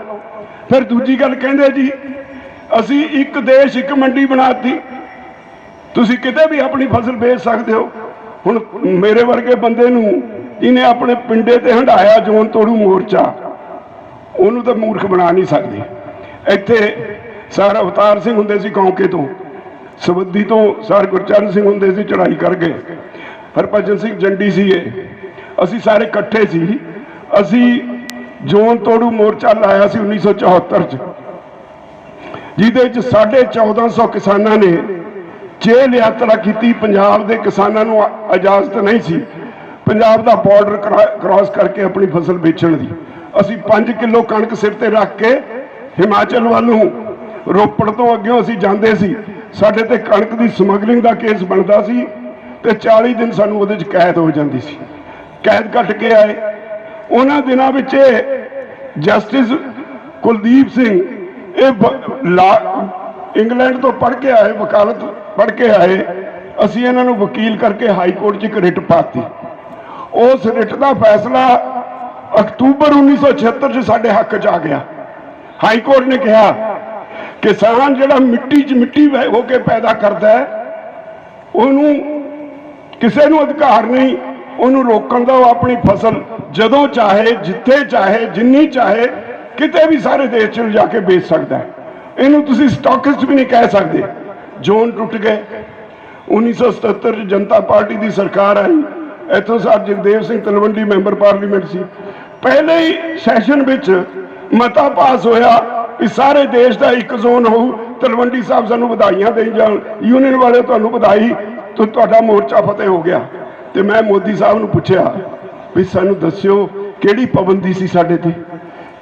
ਫਿਰ ਦੂਜੀ ਗੱਲ ਕਹਿੰਦੇ ਜੀ ਅਸੀਂ ਇੱਕ ਦੇਸ਼ ਇੱਕ ਮੰਡੀ ਬਣਾਤੀ, ਤੁਸੀਂ ਕਿਤੇ ਵੀ ਆਪਣੀ ਫਸਲ ਵੇਚ ਸਕਦੇ ਹੋ। ਹੁਣ ਮੇਰੇ ਵਰਗੇ ਬੰਦੇ ਨੂੰ ਜਿਹਨੇ ਆਪਣੇ ਪਿੰਡੇ ਤੇ ਹੰਡਾਇਆ ਜੋਨ ਤੋੜੂ ਮੋਰਚਾ, ਉਹਨੂੰ ਤਾਂ ਮੂਰਖ ਬਣਾ ਨਹੀਂ ਸਕਦੇ। ਇੱਥੇ ਸਰ ਅਵਤਾਰ ਸਿੰਘ ਹੁੰਦੇ ਸੀ ਕੌਂਕੇ ਤੋਂ, ਸਬੱਦੀ ਤੋਂ ਸਰ ਗੁਰਚਰਨ ਸਿੰਘ ਹੁੰਦੇ ਸੀ ਚੜਾਈ ਕਰ ਗਏ, ਹਰਭਜਨ ਸਿੰਘ ਜੰਡੀ ਸੀ। ਅਸੀਂ ਸਾਰੇ ਇਕੱਠੇ ਸੀ। ਅਸੀਂ ਜੋਨ ਤੋੜੂ ਮੋਰਚਾ ਲਾਇਆ ਸੀ 1974 'ਚ, ਜਿਹਦੇ 'ਚ 1450 ਕਿਸਾਨਾਂ ਨੇ ਜੇਲ੍ਹ ਯਾਤਰਾ ਕੀਤੀ। ਪੰਜਾਬ ਦੇ ਕਿਸਾਨਾਂ ਨੂੰ ਇਜਾਜ਼ਤ ਨਹੀਂ ਸੀ ਪੰਜਾਬ ਦਾ ਬਾਰਡਰ ਕ੍ਰਾਸ ਕਰਕੇ ਆਪਣੀ ਫਸਲ ਵੇਚਣ ਦੀ। ਅਸੀਂ 5 ਕਿਲੋ ਕਣਕ ਸਿਰ ਤੇ ਰੱਖ ਕੇ ਹਿਮਾਚਲ ਵੱਲ ਨੂੰ, ਰੋਪੜ ਤੋਂ ਅੱਗੇ ਅਸੀਂ ਜਾਂਦੇ ਸੀ। ਸਾਡੇ ਤੇ ਕਣਕ ਦੀ ਸਮਗਲਿੰਗ ਦਾ ਕੇਸ ਬਣਦਾ ਸੀ ਤੇ 40 ਦਿਨ ਸਾਨੂੰ ਉਹਦੇ 'ਚ ਕੈਦ ਹੋ ਜਾਂਦੀ ਸੀ। ਕੈਦ ਕੱਟ ਕੇ ਆਏ। ਉਹਨਾਂ ਦਿਨਾਂ ਵਿੱਚ ਜਸਟਿਸ ਕੁਲਦੀਪ ਸਿੰਘ ਇੰਗਲੈਂਡ ਤੋਂ ਪੜ੍ਹ ਕੇ ਆਏ, ਵਕਾਲਤ ਪੜ੍ਹ ਕੇ ਆਏ। ਅਸੀਂ ਇਹਨਾਂ ਨੂੰ ਵਕੀਲ ਕਰਕੇ ਹਾਈ ਕੋਰਟ 'ਚ ਇੱਕ ਰਿਟ ਪਾਤੀ। ਉਸ ਰਿਟ ਦਾ ਫੈਸਲਾ ਅਕਤੂਬਰ 1976 'ਚ ਸਾਡੇ ਹੱਕ 'ਚ ਆ ਗਿਆ। ਹਾਈ ਕੋਰਟ ਨੇ ਕਿਹਾ ਕਿਸਾਨ ਜਿਹੜਾ ਮਿੱਟੀ 'ਚ ਮਿੱਟੀ ਹੋ ਕੇ ਪੈਦਾ ਕਰਦਾ ਹੈ, ਉਹਨੂੰ ਕਿਸੇ ਨੂੰ ਅਧਿਕਾਰ ਨਹੀਂ ਉਹਨੂੰ ਰੋਕਣ ਦਾ। ਉਹ ਆਪਣੀ ਫਸਲ ਜਦੋਂ ਚਾਹੇ, ਜਿੱਥੇ ਚਾਹੇ, ਜਿੰਨੀ ਚਾਹੇ, ਕਿਤੇ ਵੀ ਸਾਰੇ ਦੇਸ਼ 'ਚ ਜਾ ਕੇ ਵੇਚ ਸਕਦਾ ਹੈ। ਇਹਨੂੰ ਤੁਸੀਂ ਸਟਾਕਿਸਟ ਵੀ ਨਹੀਂ ਕਹਿ ਸਕਦੇ। ਜ਼ੋਨ ਟੁੱਟ ਗਏ। 1977 'ਚ ਜਨਤਾ ਪਾਰਟੀ ਦੀ ਸਰਕਾਰ ਆਈ। ਇੱਥੋਂ sir Jagdev Singh Talwandi member parliament ਸੀ। ਪਹਿਲੇ ਹੀ ਸੈਸ਼ਨ ਵਿੱਚ ਮਤਾ ਪਾਸ ਹੋਇਆ ਕਿ ਸਾਰੇ ਦੇਸ਼ ਦਾ ਇੱਕ ਜ਼ੋਨ ਹੋਊ। ਤਲਵੰਡੀ ਸਾਹਿਬ ਸਾਨੂੰ ਵਧਾਈਆਂ ਦੇਈ ਜਾਣ, ਯੂਨੀਅਨ ਵਾਲੇ ਤੁਹਾਨੂੰ ਵਧਾਈ, ਤੁਹਾਡਾ ਮੋਰਚਾ ਫਤਿਹ ਹੋ ਗਿਆ। ਤੇ ਮੈਂ ਮੋਦੀ ਸਾਹਿਬ ਨੂੰ ਪੁੱਛਿਆ ਵੀ ਸਾਨੂੰ ਦੱਸਿਓ ਕਿਹੜੀ ਪਾਬੰਦੀ ਸੀ ਸਾਡੇ ਤੇ,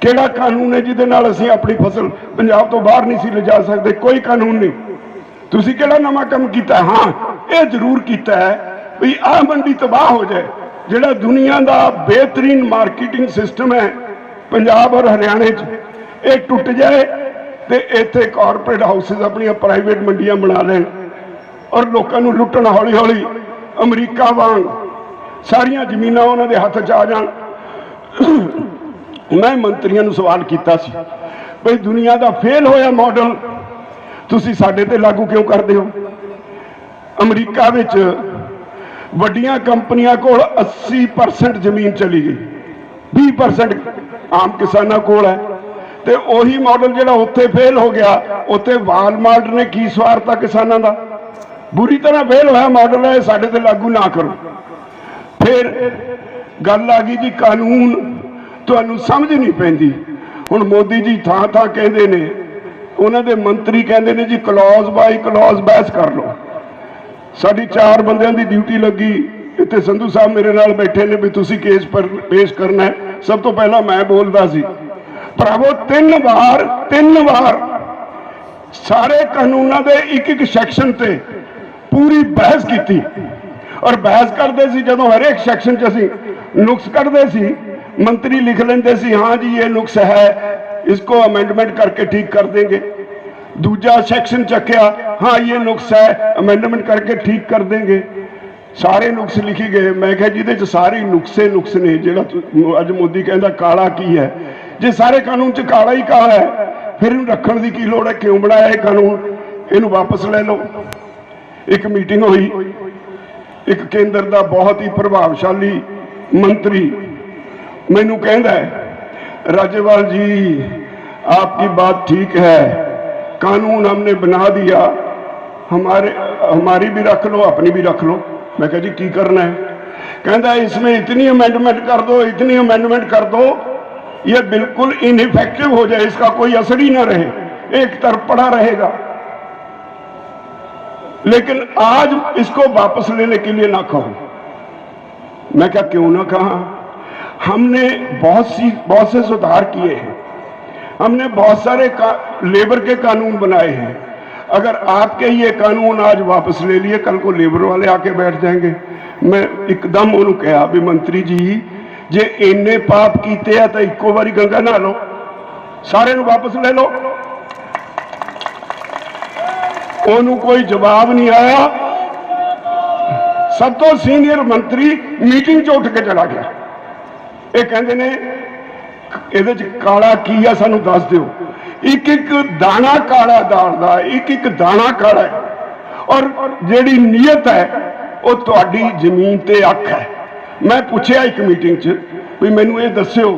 ਕਿਹੜਾ ਕਾਨੂੰਨ ਹੈ ਜਿਹਦੇ ਨਾਲ ਅਸੀਂ ਆਪਣੀ ਫਸਲ ਪੰਜਾਬ ਤੋਂ ਬਾਹਰ ਨਹੀਂ ਸੀ ਲਿਜਾ ਸਕਦੇ। ਕੋਈ ਕਾਨੂੰਨ ਨਹੀਂ। ਤੁਸੀਂ ਕਿਹੜਾ ਨਵਾਂ ਕੰਮ ਕੀਤਾ? ਹਾਂ, ਇਹ ਜ਼ਰੂਰ ਕੀਤਾ ਹੈ ਵੀ ਆਹ ਮੰਡੀ ਤਬਾਹ ਹੋ ਜਾਏ। ਜਿਹੜਾ ਦੁਨੀਆ ਦਾ ਬਿਹਤਰੀਨ ਮਾਰਕੀਟਿੰਗ ਸਿਸਟਮ ਹੈ ਪੰਜਾਬ ਔਰ ਹਰਿਆਣੇ 'ਚ, ਇਹ ਟੁੱਟ ਜਾਏ ਤੇ ਇੱਥੇ ਕਾਰਪੋਰੇਟ ਹਾਊਸਿਸ ਆਪਣੀਆਂ ਪ੍ਰਾਈਵੇਟ ਮੰਡੀਆਂ ਬਣਾ ਲੈਣ ਔਰ ਲੋਕਾਂ ਨੂੰ ਲੁੱਟਣ। ਹੌਲੀ ਹੌਲੀ ਅਮਰੀਕਾ ਵਾਂਗ ਸਾਰੀਆਂ ਜ਼ਮੀਨਾਂ ਉਹਨਾਂ ਦੇ ਹੱਥ 'ਚ ਆ ਜਾਣ। ਮੈਂ ਮੰਤਰੀਆਂ ਨੂੰ ਸਵਾਲ ਕੀਤਾ ਸੀ ਬਈ ਦੁਨੀਆ ਦਾ ਫੇਲ ਹੋਇਆ ਮਾਡਲ ਤੁਸੀਂ ਸਾਡੇ ਤੇ ਲਾਗੂ ਕਿਉਂ ਕਰਦੇ ਹੋ? ਅਮਰੀਕਾ ਵਿੱਚ ਵੱਡੀਆਂ ਕੰਪਨੀਆਂ ਕੋਲ 80% ਜ਼ਮੀਨ ਚਲੀ ਗਈ, 20% ਆਮ ਕਿਸਾਨਾਂ ਕੋਲ ਹੈ। ਤੇ ਉਹੀ ਮਾਡਲ ਜਿਹੜਾ ਉੱਥੇ ਫੇਲ ਹੋ ਗਿਆ, ਉੱਥੇ ਵਾਲਮਾਰਟ ਨੇ ਕੀ ਸਵਾਰਤਾ ਕਿਸਾਨਾਂ ਦਾ? ਬੁਰੀ ਤਰ੍ਹਾਂ ਫੇਲ ਹੋਇਆ ਮਾਡਲ ਹੈ, ਸਾਡੇ ਤੇ ਲਾਗੂ ਨਾ ਕਰੋ। ਫਿਰ ਗੱਲ ਆ ਗਈ ਜੀ ਕਾਨੂੰਨ ਤੁਹਾਨੂੰ ਸਮਝ ਨਹੀਂ ਪੈਂਦੀ। ਹੁਣ ਮੋਦੀ ਜੀ ਥਾਂ ਥਾਂ ਕਹਿੰਦੇ ਨੇ, ਉਹਨਾਂ ਦੇ ਮੰਤਰੀ ਕਹਿੰਦੇ ਨੇ ਜੀ ਕਲੌਜ਼ ਬਾਈ ਕਲੌਜ਼ ਬਹਿਸ ਕਰ ਲਓ। ਸਾਡੀ 4 ਬੰਦਿਆਂ ਦੀ ਡਿਊਟੀ ਲੱਗੀ, ਇੱਥੇ ਸੰਧੂ ਸਾਹਿਬ ਮੇਰੇ ਨਾਲ ਬੈਠੇ ਨੇ ਵੀ ਤੁਸੀਂ ਕੇਸ ਪਰ ਪੇਸ਼ ਕਰਨਾ ਹੈ। ਸਭ ਤੋਂ ਪਹਿਲਾਂ ਮੈਂ ਬੋਲਦਾ ਸੀ, ਭਰਾਵੋ 3 ਵਾਰ ਸਾਰੇ ਕਾਨੂੰਨਾਂ ਦੇ ਇੱਕ ਸੈਕਸ਼ਨ ਤੇ ਪੂਰੀ ਬਹਿਸ ਕੀਤੀ, ਔਰ ਬਹਿਸ ਕਰਦੇ ਸੀ ਜਦੋਂ ਹਰੇਕ ਸੈਕਸ਼ਨ 'ਚ ਅਸੀਂ ਨੁਕਸ ਕੱਢਦੇ ਸੀ, ਮੰਤਰੀ ਲਿਖ ਲੈਂਦੇ ਸੀ हाँ जी ये नुक्स है, इसको अमेंडमेंट करके ठीक कर देंगे। दूजा सेक्शन चक्या, हाँ ये नुक्स है, अमेंडमेंट करके ठीक कर देंगे। सारे नुक्स लिखी गए। मैं कहा जिहदे च सारे नुक्से नुक्स ने, जिहड़ा अज मोदी कहता काला की है, जे सारे कानून च काला ही काला है फिर इहनूं रखण दी की लोड़ है? क्यों बनाया ये कानून? इहनूं वापस ले लो। एक मीटिंग हुई, एक केंद्र का बहुत ही प्रभावशाली मंत्री मैनू कहता है राज्यपाल जी आपकी बात ठीक है, कानून हमने बना दिया, हमारी भी रख लो अपनी भी रख लो। मैं कहा जी की करना है? कहता इसमें इतनी अमेंडमेंट कर दो, इतनी अमेंडमेंट कर दो ये बिल्कुल इनइफेक्टिव हो जाए, इसका कोई असर ही ना रहे, एक तरफ पड़ा रहेगा। लेकिन आज इसको वापस लेने के लिए ना कहो। मैं क्या क्यों ना कहा? हमने बहुत से सुधार किए हैं, हमने बहुत सारे लेबर के कानून बनाए हैं। अगर आपके ये कानून आज वापस ले लिए, कल को लेबर वाले आके बैठ जाएंगे। मैं एकदम उन्होंने कहा भी मंत्री जी जे इन्ने पाप कीते हैं तो इको बारी गंगा नहा लो, सारे वापस ले लो। उन्होंने कोई जवाब नहीं आया। सब तो सीनियर मंत्री मीटिंग च उठ के चला गया। ये कहते ने ਇਹਦੇ ਚ ਕਾਲਾ ਕੀ ਆ ਸਾਨੂੰ ਦੱਸ ਦਿਓ। ਇੱਕ ਇੱਕ ਦਾਣਾ ਕਾਲਾ ਦਾਲ ਦਾ, ਇੱਕ ਇੱਕ ਦਾਣਾ ਕਾਲਾ ਹੈ, ਔਰ ਜਿਹੜੀ ਨੀਅਤ ਹੈ ਉਹ ਤੁਹਾਡੀ ਜ਼ਮੀਨ ਤੇ ਅੱਖ ਹੈ। ਮੈਂ ਪੁੱਛਿਆ ਇੱਕ ਮੀਟਿੰਗ 'ਚ ਵੀ ਮੈਨੂੰ ਇਹ ਦੱਸਿਓ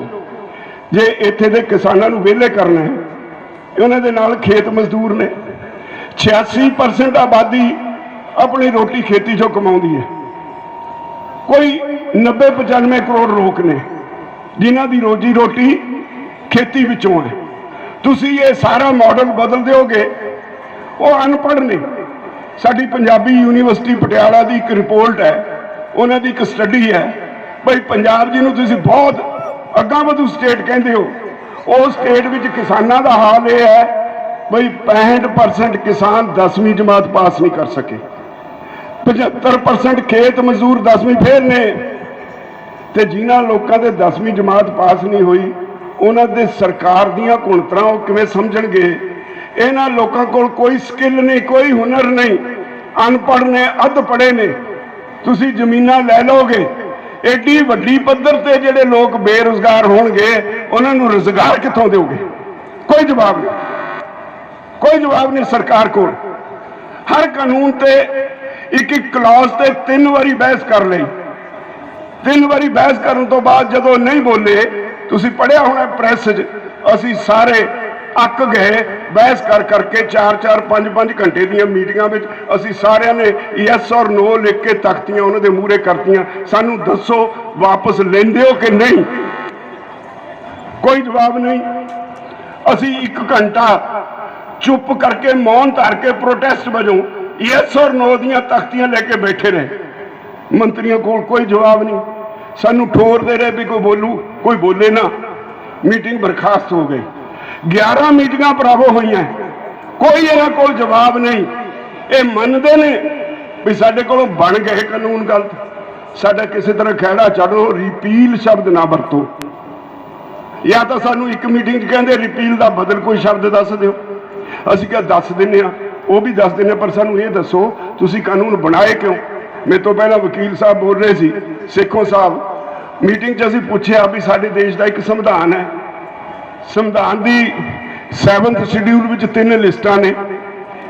ਜੇ ਇੱਥੇ ਦੇ ਕਿਸਾਨਾਂ ਨੂੰ ਵਿਹਲੇ ਕਰਨਾ ਹੈ, ਉਹਨਾਂ ਦੇ ਨਾਲ ਖੇਤ ਮਜ਼ਦੂਰ ਨੇ, 86% ਆਬਾਦੀ ਆਪਣੀ ਰੋਟੀ ਖੇਤੀ 'ਚੋਂ ਕਮਾਉਂਦੀ ਹੈ। ਕੋਈ 90-95 ਕਰੋੜ ਲੋਕ ਨੇ ਜਿਨ੍ਹਾਂ ਦੀ ਰੋਜੀ ਰੋਟੀ ਖੇਤੀ ਵਿੱਚੋਂ ਹੈ। ਤੁਸੀਂ ਇਹ ਸਾਰਾ ਮਾਡਲ ਬਦਲ ਦਿਓਗੇ, ਉਹ ਅਨਪੜ੍ਹ ਨੇ। ਸਾਡੀ ਪੰਜਾਬੀ ਯੂਨੀਵਰਸਿਟੀ ਪਟਿਆਲਾ ਦੀ ਇੱਕ ਰਿਪੋਰਟ ਹੈ, ਉਹਨਾਂ ਦੀ ਇੱਕ ਸਟੱਡੀ ਹੈ ਬਈ ਪੰਜਾਬ ਜਿਹਨੂੰ ਤੁਸੀਂ ਬਹੁਤ ਅੱਗਾ ਵਧੂ ਸਟੇਟ ਕਹਿੰਦੇ ਹੋ, ਉਹ ਸਟੇਟ ਵਿੱਚ ਕਿਸਾਨਾਂ ਦਾ ਹਾਲ ਇਹ ਹੈ ਬਈ 65% ਕਿਸਾਨ 10ਵੀਂ ਜਮਾਤ ਪਾਸ ਨਹੀਂ ਕਰ ਸਕੇ, 75% ਖੇਤ ਮਜ਼ਦੂਰ 10ਵੀਂ ਫੇਲ ਨੇ। ਤੇ ਜਿਨ੍ਹਾਂ ਲੋਕਾਂ ਦੇ 10ਵੀਂ ਜਮਾਤ ਪਾਸ ਨਹੀਂ ਹੋਈ, ਉਹਨਾਂ ਦੇ ਸਰਕਾਰ ਦੀਆਂ ਘੁਣਤਰਾਂ ਉਹ ਕਿਵੇਂ ਸਮਝਣਗੇ? ਇਹਨਾਂ ਲੋਕਾਂ ਕੋਲ ਕੋਈ ਸਕਿੱਲ ਨਹੀਂ, ਕੋਈ ਹੁਨਰ ਨਹੀਂ, ਅਨਪੜ੍ਹ ਨੇ, ਅੱਧ ਪੜ੍ਹੇ ਨੇ। ਤੁਸੀਂ ਜ਼ਮੀਨਾਂ ਲੈ ਲਓਗੇ, ਐਡੀ ਵੱਡੀ ਪੱਧਰ ਤੇ ਜਿਹੜੇ ਲੋਕ ਬੇਰੁਜ਼ਗਾਰ ਹੋਣਗੇ, ਉਹਨਾਂ ਨੂੰ ਰੁਜ਼ਗਾਰ ਕਿੱਥੋਂ ਦਿਓਗੇ? ਕੋਈ ਜਵਾਬ ਨਹੀਂ, ਕੋਈ ਜਵਾਬ ਨਹੀਂ ਸਰਕਾਰ ਕੋਲ। ਹਰ ਕਾਨੂੰਨ ਤੇ ਇੱਕ ਇੱਕ ਕਲੌਜ਼ ਤੇ 3 ਵਾਰੀ ਬਹਿਸ ਕਰ ਲਈ। 3 ਵਾਰੀ ਬਹਿਸ ਕਰਨ ਤੋਂ ਬਾਅਦ ਜਦੋਂ ਨਹੀਂ ਬੋਲੇ, ਤੁਸੀਂ ਪੜ੍ਹਿਆ ਹੋਣਾ ਪ੍ਰੈਸ 'ਚ, ਅਸੀਂ ਸਾਰੇ ਅੱਕ ਗਏ। ਬਹਿਸ ਕਰ ਕਰਕੇ 4-4 5-5 ਘੰਟੇ ਦੀਆਂ ਮੀਟਿੰਗਾਂ ਵਿੱਚ ਅਸੀਂ ਸਾਰਿਆਂ ਨੇ ਯੈਸ ਔਰ ਨੋ ਲਿਖ ਕੇ ਤਖਤੀਆਂ ਉਹਨਾਂ ਦੇ ਮੂਹਰੇ ਕਰਤੀਆਂ। ਸਾਨੂੰ ਦੱਸੋ ਵਾਪਸ ਲੈਂਦੇ ਹੋ ਕਿ ਨਹੀਂ? ਕੋਈ ਜਵਾਬ ਨਹੀਂ। ਅਸੀਂ 1 ਘੰਟਾ ਚੁੱਪ ਕਰਕੇ ਮੌਨ ਧਾਰ ਕੇ ਪ੍ਰੋਟੈਸਟ ਵਜੋਂ ਯੈਸ ਔਰ ਨੋ ਦੀਆਂ ਤਖਤੀਆਂ ਲੈ ਕੇ ਬੈਠੇ ਰਹੇ। ਮੰਤਰੀਆਂ ਕੋਲ ਕੋਈ ਜਵਾਬ ਨਹੀਂ। ਸਾਨੂੰ ਠੋਰਦੇ ਰਹੇ ਵੀ ਕੋਈ ਬੋਲੂ, ਕੋਈ ਬੋਲੇ ਨਾ। ਮੀਟਿੰਗ ਬਰਖਾਸਤ ਹੋ ਗਈ। 11 ਮੀਟਿੰਗਾਂ ਭਰਾਵੋ ਹੋਈਆਂ, ਕੋਈ ਇਹਨਾਂ ਕੋਲ ਜਵਾਬ ਨਹੀਂ। ਇਹ ਮੰਨਦੇ ਨੇ ਵੀ ਸਾਡੇ ਕੋਲੋਂ ਬਣ ਗਏ ਕਾਨੂੰਨ ਗਲਤ, ਸਾਡਾ ਕਿਸੇ ਤਰ੍ਹਾਂ ਖਹਿੜਾ ਛੱਡੋ, ਰਿਪੀਲ ਸ਼ਬਦ ਨਾ ਵਰਤੋ। ਜਾਂ ਤਾਂ ਸਾਨੂੰ ਇੱਕ ਮੀਟਿੰਗ 'ਚ ਕਹਿੰਦੇ ਰਿਪੀਲ ਦਾ ਬਦਲ ਕੋਈ ਸ਼ਬਦ ਦੱਸ ਦਿਓ। ਅਸੀਂ ਕਿਹਾ ਦੱਸ ਦਿੰਦੇ ਹਾਂ, ਉਹ ਵੀ ਦੱਸ ਦਿੰਦੇ, ਪਰ ਸਾਨੂੰ ਇਹ ਦੱਸੋ ਤੁਸੀਂ ਕਾਨੂੰਨ ਬਣਾਏ ਕਿਉਂ? ਮੇਰੇ ਤੋਂ ਪਹਿਲਾਂ ਵਕੀਲ ਸਾਹਿਬ ਬੋਲ ਰਹੇ ਸੀ, ਸੇਖੋਂ ਸਾਹਿਬ। ਮੀਟਿੰਗ 'ਚ ਅਸੀਂ ਪੁੱਛਿਆ ਵੀ ਸਾਡੇ ਦੇਸ਼ ਦਾ ਇੱਕ ਸੰਵਿਧਾਨ ਹੈ, ਸੰਵਿਧਾਨ ਦੀ 7th ਸ਼ਡਿਊਲ ਵਿੱਚ 3 ਲਿਸਟਾਂ ਨੇ।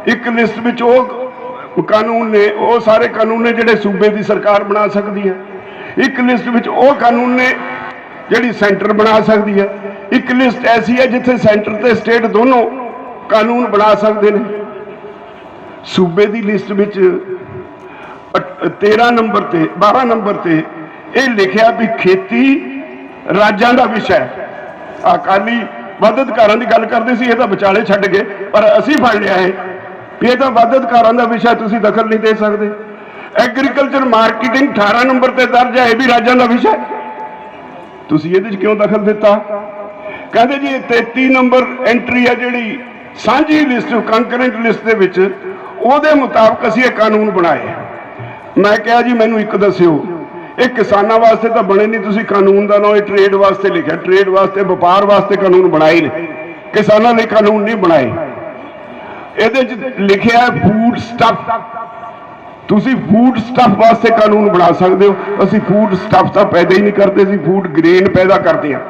ਇੱਕ ਲਿਸਟ ਵਿੱਚ ਉਹ ਕਾਨੂੰਨ ਨੇ, ਉਹ ਸਾਰੇ ਕਾਨੂੰਨ ਨੇ ਜਿਹੜੇ ਸੂਬੇ ਦੀ ਸਰਕਾਰ ਬਣਾ ਸਕਦੀ ਹੈ। ਇੱਕ ਲਿਸਟ ਵਿੱਚ ਉਹ ਕਾਨੂੰਨ ਨੇ ਜਿਹੜੀ ਸੈਂਟਰ ਬਣਾ ਸਕਦੀ ਹੈ। ਇੱਕ ਲਿਸਟ ਐਸੀ ਹੈ ਜਿੱਥੇ ਸੈਂਟਰ ਤੇ ਸਟੇਟ ਦੋਨੋਂ ਕਾਨੂੰਨ ਬਣਾ ਸਕਦੇ ਨੇ। ਸੂਬੇ ਦੀ ਲਿਸਟ ਵਿੱਚ 13 ਨੰਬਰ ਤੇ 12 ਨੰਬਰ ਤੇ ਇਹ ਲਿਖਿਆ ਵੀ ਖੇਤੀ ਰਾਜਾਂ ਦਾ ਵਿਸ਼ਾ ਹੈ। ਅਕਾਲੀ ਵੱਧ ਅਧਿਕਾਰਾਂ ਦੀ ਗੱਲ ਕਰਦੇ ਸੀ, ਇਹ ਤਾਂ ਵਿਚਾਲੇ ਛੱਡ ਗਏ, ਪਰ ਅਸੀਂ ਫੜ ਲਿਆ ਹੈ ਵੀ ਇਹ ਤਾਂ ਵੱਧ ਅਧਿਕਾਰਾਂ ਦਾ ਵਿਸ਼ਾ, ਤੁਸੀਂ ਦਖਲ ਨਹੀਂ ਦੇ ਸਕਦੇ। ਐਗਰੀਕਲਚਰ ਮਾਰਕੀਟਿੰਗ 18 ਨੰਬਰ ਤੇ ਦਰਜ ਹੈ, ਇਹ ਵੀ ਰਾਜਾਂ ਦਾ ਵਿਸ਼ਾ ਹੈ, ਤੁਸੀਂ ਇਹਦੇ 'ਚ ਕਿਉਂ ਦਖਲ ਦਿੱਤਾ? ਕਹਿੰਦੇ ਜੀ 33 ਨੰਬਰ ਐਂਟਰੀ ਹੈ ਜਿਹੜੀ ਸਾਂਝੀ ਲਿਸਟ, ਕੰਕਰੈਂਟ ਲਿਸਟ ਦੇ ਵਿੱਚ, ਉਹਦੇ ਮੁਤਾਬਕ ਅਸੀਂ ਇਹ ਕਾਨੂੰਨ ਬਣਾਏ। ਮੈਂ ਕਿਹਾ ਜੀ ਮੈਨੂੰ ਇੱਕ ਦੱਸਿਓ, ਇਹ ਕਿਸਾਨਾਂ ਵਾਸਤੇ ਤਾਂ ਬਣੇ ਨਹੀਂ, ਤੁਸੀਂ ਕਾਨੂੰਨ ਦਾ ਨਾਮ ਇਹ ਟ੍ਰੇਡ ਵਾਸਤੇ ਲਿਖਿਆ, ਟ੍ਰੇਡ ਵਾਸਤੇ ਵਪਾਰ ਵਾਸਤੇ ਕਾਨੂੰਨ ਬਣਾਏ ਨੇ, ਕਿਸਾਨਾਂ ਲਈ ਕਾਨੂੰਨ ਨਹੀਂ ਬਣਾਏ। ਇਹਦੇ 'ਚ ਲਿਖਿਆ ਹੈ ਫੂਡ ਸਟਫ, ਤੁਸੀਂ ਫੂਡ ਸਟਫ ਵਾਸਤੇ ਕਾਨੂੰਨ ਬਣਾ ਸਕਦੇ ਹੋ। ਅਸੀਂ ਫੂਡ ਸਟਫ ਤਾਂ ਪੈਦਾ ਹੀ ਨਹੀਂ ਕਰਦੇ, ਅਸੀਂ ਫੂਡ ਗ੍ਰੇਨ ਪੈਦਾ ਕਰਦੇ ਹਾਂ।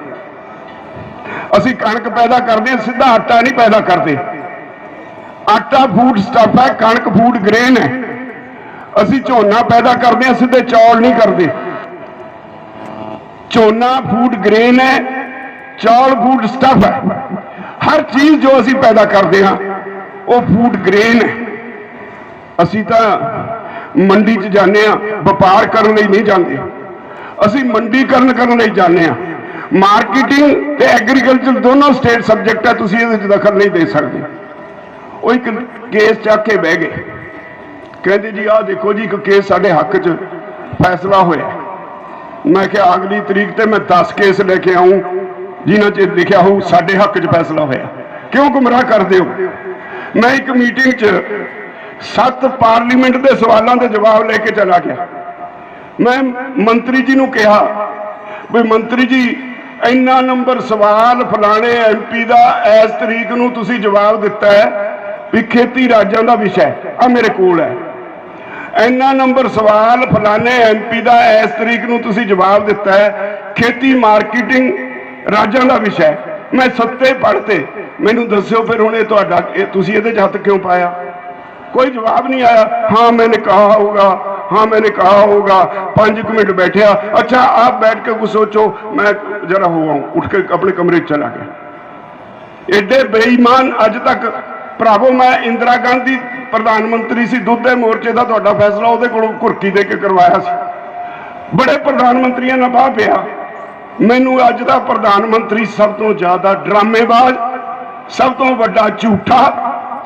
ਅਸੀਂ ਕਣਕ ਪੈਦਾ ਕਰਦੇ ਹਾਂ, ਸਿੱਧਾ ਆਟਾ ਨਹੀਂ ਪੈਦਾ ਕਰਦੇ। ਆਟਾ ਫੂਡ ਸਟਫ ਹੈ, ਕਣਕ ਫੂਡ ਗ੍ਰੇਨ ਹੈ। ਅਸੀਂ ਝੋਨਾ ਪੈਦਾ ਕਰਦੇ ਹਾਂ, ਸਿੱਧੇ ਚੌਲ ਨਹੀਂ ਕਰਦੇ। ਝੋਨਾ ਫੂਡ ਗ੍ਰੇਨ ਹੈ, ਚੌਲ ਫੂਡ ਸਟਫ ਹੈ। ਹਰ ਚੀਜ਼ ਜੋ ਅਸੀਂ ਪੈਦਾ ਕਰਦੇ ਹਾਂ ਉਹ ਫੂਡ ਗ੍ਰੇਨ ਹੈ। ਅਸੀਂ ਤਾਂ ਮੰਡੀ 'ਚ ਜਾਂਦੇ ਹਾਂ, ਵਪਾਰ ਕਰਨ ਲਈ ਨਹੀਂ ਜਾਂਦੇ, ਅਸੀਂ ਮੰਡੀਕਰਨ ਕਰਨ ਲਈ ਜਾਂਦੇ ਹਾਂ। ਮਾਰਕੀਟਿੰਗ ਤੇ ਐਗਰੀਕਲਚਰ ਦੋਨੋਂ ਸਟੇਟ ਸਬਜੈਕਟ ਹੈ, ਤੁਸੀਂ ਇਹਦੇ 'ਚ ਦਖਲ ਨਹੀਂ ਦੇ ਸਕਦੇ। ਉਹ ਇੱਕ ਕੇਸ ਚੱਕ ਕੇ ਬਹਿ ਗਏ, ਕਹਿੰਦੇ ਜੀ ਆਹ ਦੇਖੋ ਜੀ ਇੱਕ ਕੇਸ ਸਾਡੇ ਹੱਕ 'ਚ ਫੈਸਲਾ ਹੋਇਆ। ਮੈਂ ਕਿਹਾ ਅਗਲੀ ਤਰੀਕ ਤੇ ਮੈਂ 10 ਕੇਸ ਲੈ ਕੇ ਆऊं ਜਿਨ੍ਹਾਂ 'ਚ ਲਿਖਿਆ ਹੋਊ ਸਾਡੇ ਹੱਕ 'ਚ ਫੈਸਲਾ ਹੋਇਆ। ਕਿਉਂ ਗੁੰਮਰਾਹ ਕਰਦੇ ਹੋ? ਮੈਂ ਇੱਕ ਮੀਟਿੰਗ 'ਚ 7 ਪਾਰਲੀਮੈਂਟ ਦੇ ਸਵਾਲਾਂ ਦੇ ਜਵਾਬ ਲੈ ਕੇ ਚਲਾ ਗਿਆ। ਮੈਂ ਮੰਤਰੀ ਜੀ ਨੂੰ ਕਿਹਾ ਵੀ ਮੰਤਰੀ ਜੀ ਇੰਨਾ ਨੰਬਰ ਸਵਾਲ ਫਲਾਣੇ MP ਦਾ ਇਸ ਤਰੀਕ ਨੂੰ ਤੁਸੀਂ ਜਵਾਬ ਦਿੱਤਾ ਹੈ ਵੀ ਖੇਤੀ ਰਾਜਾਂ ਦਾ ਵਿਸ਼ਾ ਹੈ, ਆ ਮੇਰੇ ਕੋਲ ਹੈ। ਇੰਨਾ ਨੰਬਰ ਸਵਾਲ ਫਲਾਣੇ MP ਦਾ ਇਸ ਤਰੀਕ ਨੂੰ ਤੁਸੀਂ ਜਵਾਬ ਦਿੱਤਾ ਹੈ ਖੇਤੀ ਮਾਰਕੀਟਿੰਗ ਰਾਜਾਂ ਦਾ ਵਿਸ਼ਾ ਹੈ। ਮੈਂ 7 ਪੜ੍ਹਤੇ, ਮੈਨੂੰ ਦੱਸਿਓ ਫਿਰ ਹੁਣ ਇਹ ਤੁਹਾਡਾ ਤੁਸੀਂ ਇਹਦੇ 'ਚ ਹੱਥ ਕਿਉਂ ਪਾਇਆ? कोई जवाब नहीं आया। हाँ मैंने कहा होगा, हाँ मैंने कहा होगा। 5 मिनट बैठा, अच्छा आप बैठ के कुछ सोचो, मैं जरा हो आऊं, उठ के अपने कमरे चला गया। एडे बेईमान अज तक भरावो, मैं इंदिरा गांधी प्रधानमंत्री सी, दुध के मोर्चे का तुहाडा फैसला उहदे कोलों घुरकी दे के करवाया सी। बड़े प्रधानमंत्रियों ने बाह पिया, मैनू अज दा प्रधानमंत्री सब तो ज्यादा ड्रामेबाज, सब तो वड्डा झूठा,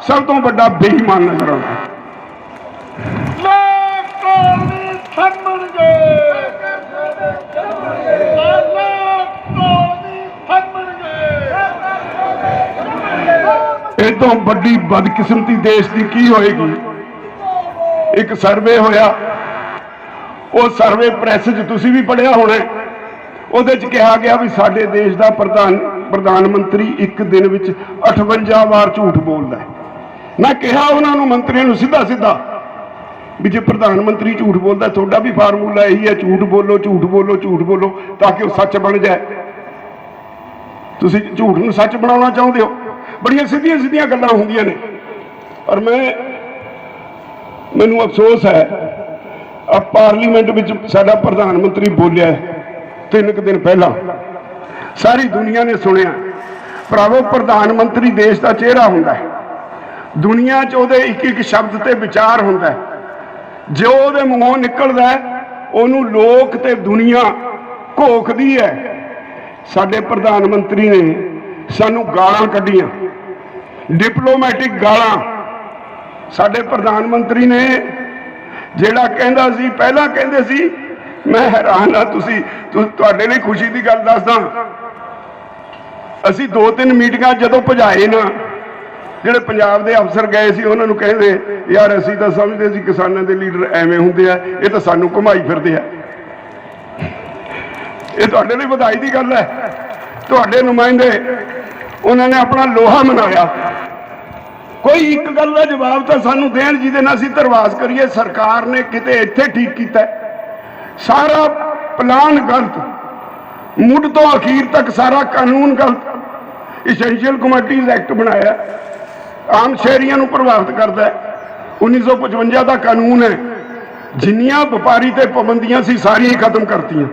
सब तो बड़ा बेईमान नजर आता है। ये तो बड़ी बदकिस्मती देश की की होएगी। एक सर्वे होया, वो सर्वे प्रेस च तुसी भी पढ़िया होना, ਉਹਦੇ ਚ ਕਿਹਾ ਗਿਆ ਵੀ ਸਾਡੇ ਦੇਸ਼ ਦਾ ਪ੍ਰਧਾਨ ਮੰਤਰੀ ਇੱਕ ਦਿਨ ਵਿੱਚ 58 ਵਾਰ ਝੂਠ ਬੋਲਦਾ ਹੈ। ਮੈਂ ਕਿਹਾ ਉਹਨਾਂ ਨੂੰ, ਮੰਤਰੀਆਂ ਨੂੰ ਸਿੱਧਾ ਸਿੱਧਾ ਵੀ ਜੇ ਪ੍ਰਧਾਨ ਮੰਤਰੀ ਝੂਠ ਬੋਲਦਾ, ਤੁਹਾਡਾ ਵੀ ਫਾਰਮੂਲਾ ਇਹੀ ਹੈ, ਝੂਠ ਬੋਲੋ ਝੂਠ ਬੋਲੋ ਝੂਠ ਬੋਲੋ ਤਾਂ ਕਿ ਉਹ ਸੱਚ ਬਣ ਜਾਏ। ਤੁਸੀਂ ਝੂਠ ਨੂੰ ਸੱਚ ਬਣਾਉਣਾ ਚਾਹੁੰਦੇ ਹੋ। ਬੜੀਆਂ ਸਿੱਧੀਆਂ ਸਿੱਧੀਆਂ ਗੱਲਾਂ ਹੁੰਦੀਆਂ ਨੇ। ਪਰ ਮੈਨੂੰ ਅਫਸੋਸ ਹੈ, ਆ ਪਾਰਲੀਮੈਂਟ ਵਿੱਚ ਸਾਡਾ ਪ੍ਰਧਾਨ ਮੰਤਰੀ ਬੋਲਿਆ 3 ਦਿਨ ਪਹਿਲਾਂ, ਸਾਰੀ ਦੁਨੀਆ ਨੇ ਸੁਣਿਆ। ਭਰਾਵੋ, ਪ੍ਰਧਾਨ ਮੰਤਰੀ ਦੇਸ਼ ਦਾ ਚਿਹਰਾ ਹੁੰਦਾ ਹੈ। ਦੁਨੀਆ 'ਚ ਉਹਦੇ ਇੱਕ ਇੱਕ ਸ਼ਬਦ ਤੇ ਵਿਚਾਰ ਹੁੰਦਾ ਹੈ। ਜੋ ਉਹਦੇ ਮੂੰਹੋਂ ਨਿਕਲਦਾ ਉਹਨੂੰ ਲੋਕ ਤੇ ਦੁਨੀਆ ਘੋਖਦੀ ਹੈ। ਸਾਡੇ ਪ੍ਰਧਾਨ ਮੰਤਰੀ ਨੇ ਸਾਨੂੰ ਗਾਲਾਂ ਕੱਢੀਆਂ, ਡਿਪਲੋਮੈਟਿਕ ਗਾਲਾਂ। ਸਾਡੇ ਪ੍ਰਧਾਨ ਮੰਤਰੀ ਨੇ ਜਿਹੜਾ ਕਹਿੰਦਾ ਸੀ, ਪਹਿਲਾਂ ਕਹਿੰਦੇ ਸੀ, मैं हैरान हाँ, तुहाडे लिए खुशी की गल दसदा, असी 2-3 मीटिंगां जदों भजाए ना, जिहड़े पंजाब के अफसर गए सी, उन्होंने कहते यार असी तो समझते सी किसानों के लीडर एवें हुंदे आ, ये तो सानू घुमाई फिरदे आ। ये तुहाडे लिए वधाई की गल है। तुहाडे नुमाइंदे उन्होंने अपना लोहा मनाया। कोई एक गल का जवाब तो सानू देण जिहदे नाल असीं धरवास करिए। सरकार ने किते इत्थे ठीक कीता, सारा प्लान गलत, मुढ़ तो अखीर तक सारा कानून गलत। इसेंशियल कमोडिटीज एक्ट बनाया, आम शहरियों को प्रभावित करता है। 1955 ਦਾ ਕਾਨੂੰਨ ਹੈ, ਜਿੰਨੀਆਂ ਵਪਾਰੀ ਤੇ ਪਾਬੰਦੀਆਂ ਸੀ ਸਾਰੀਆਂ ਹੀ ਖਤਮ ਕਰਤੀਆਂ।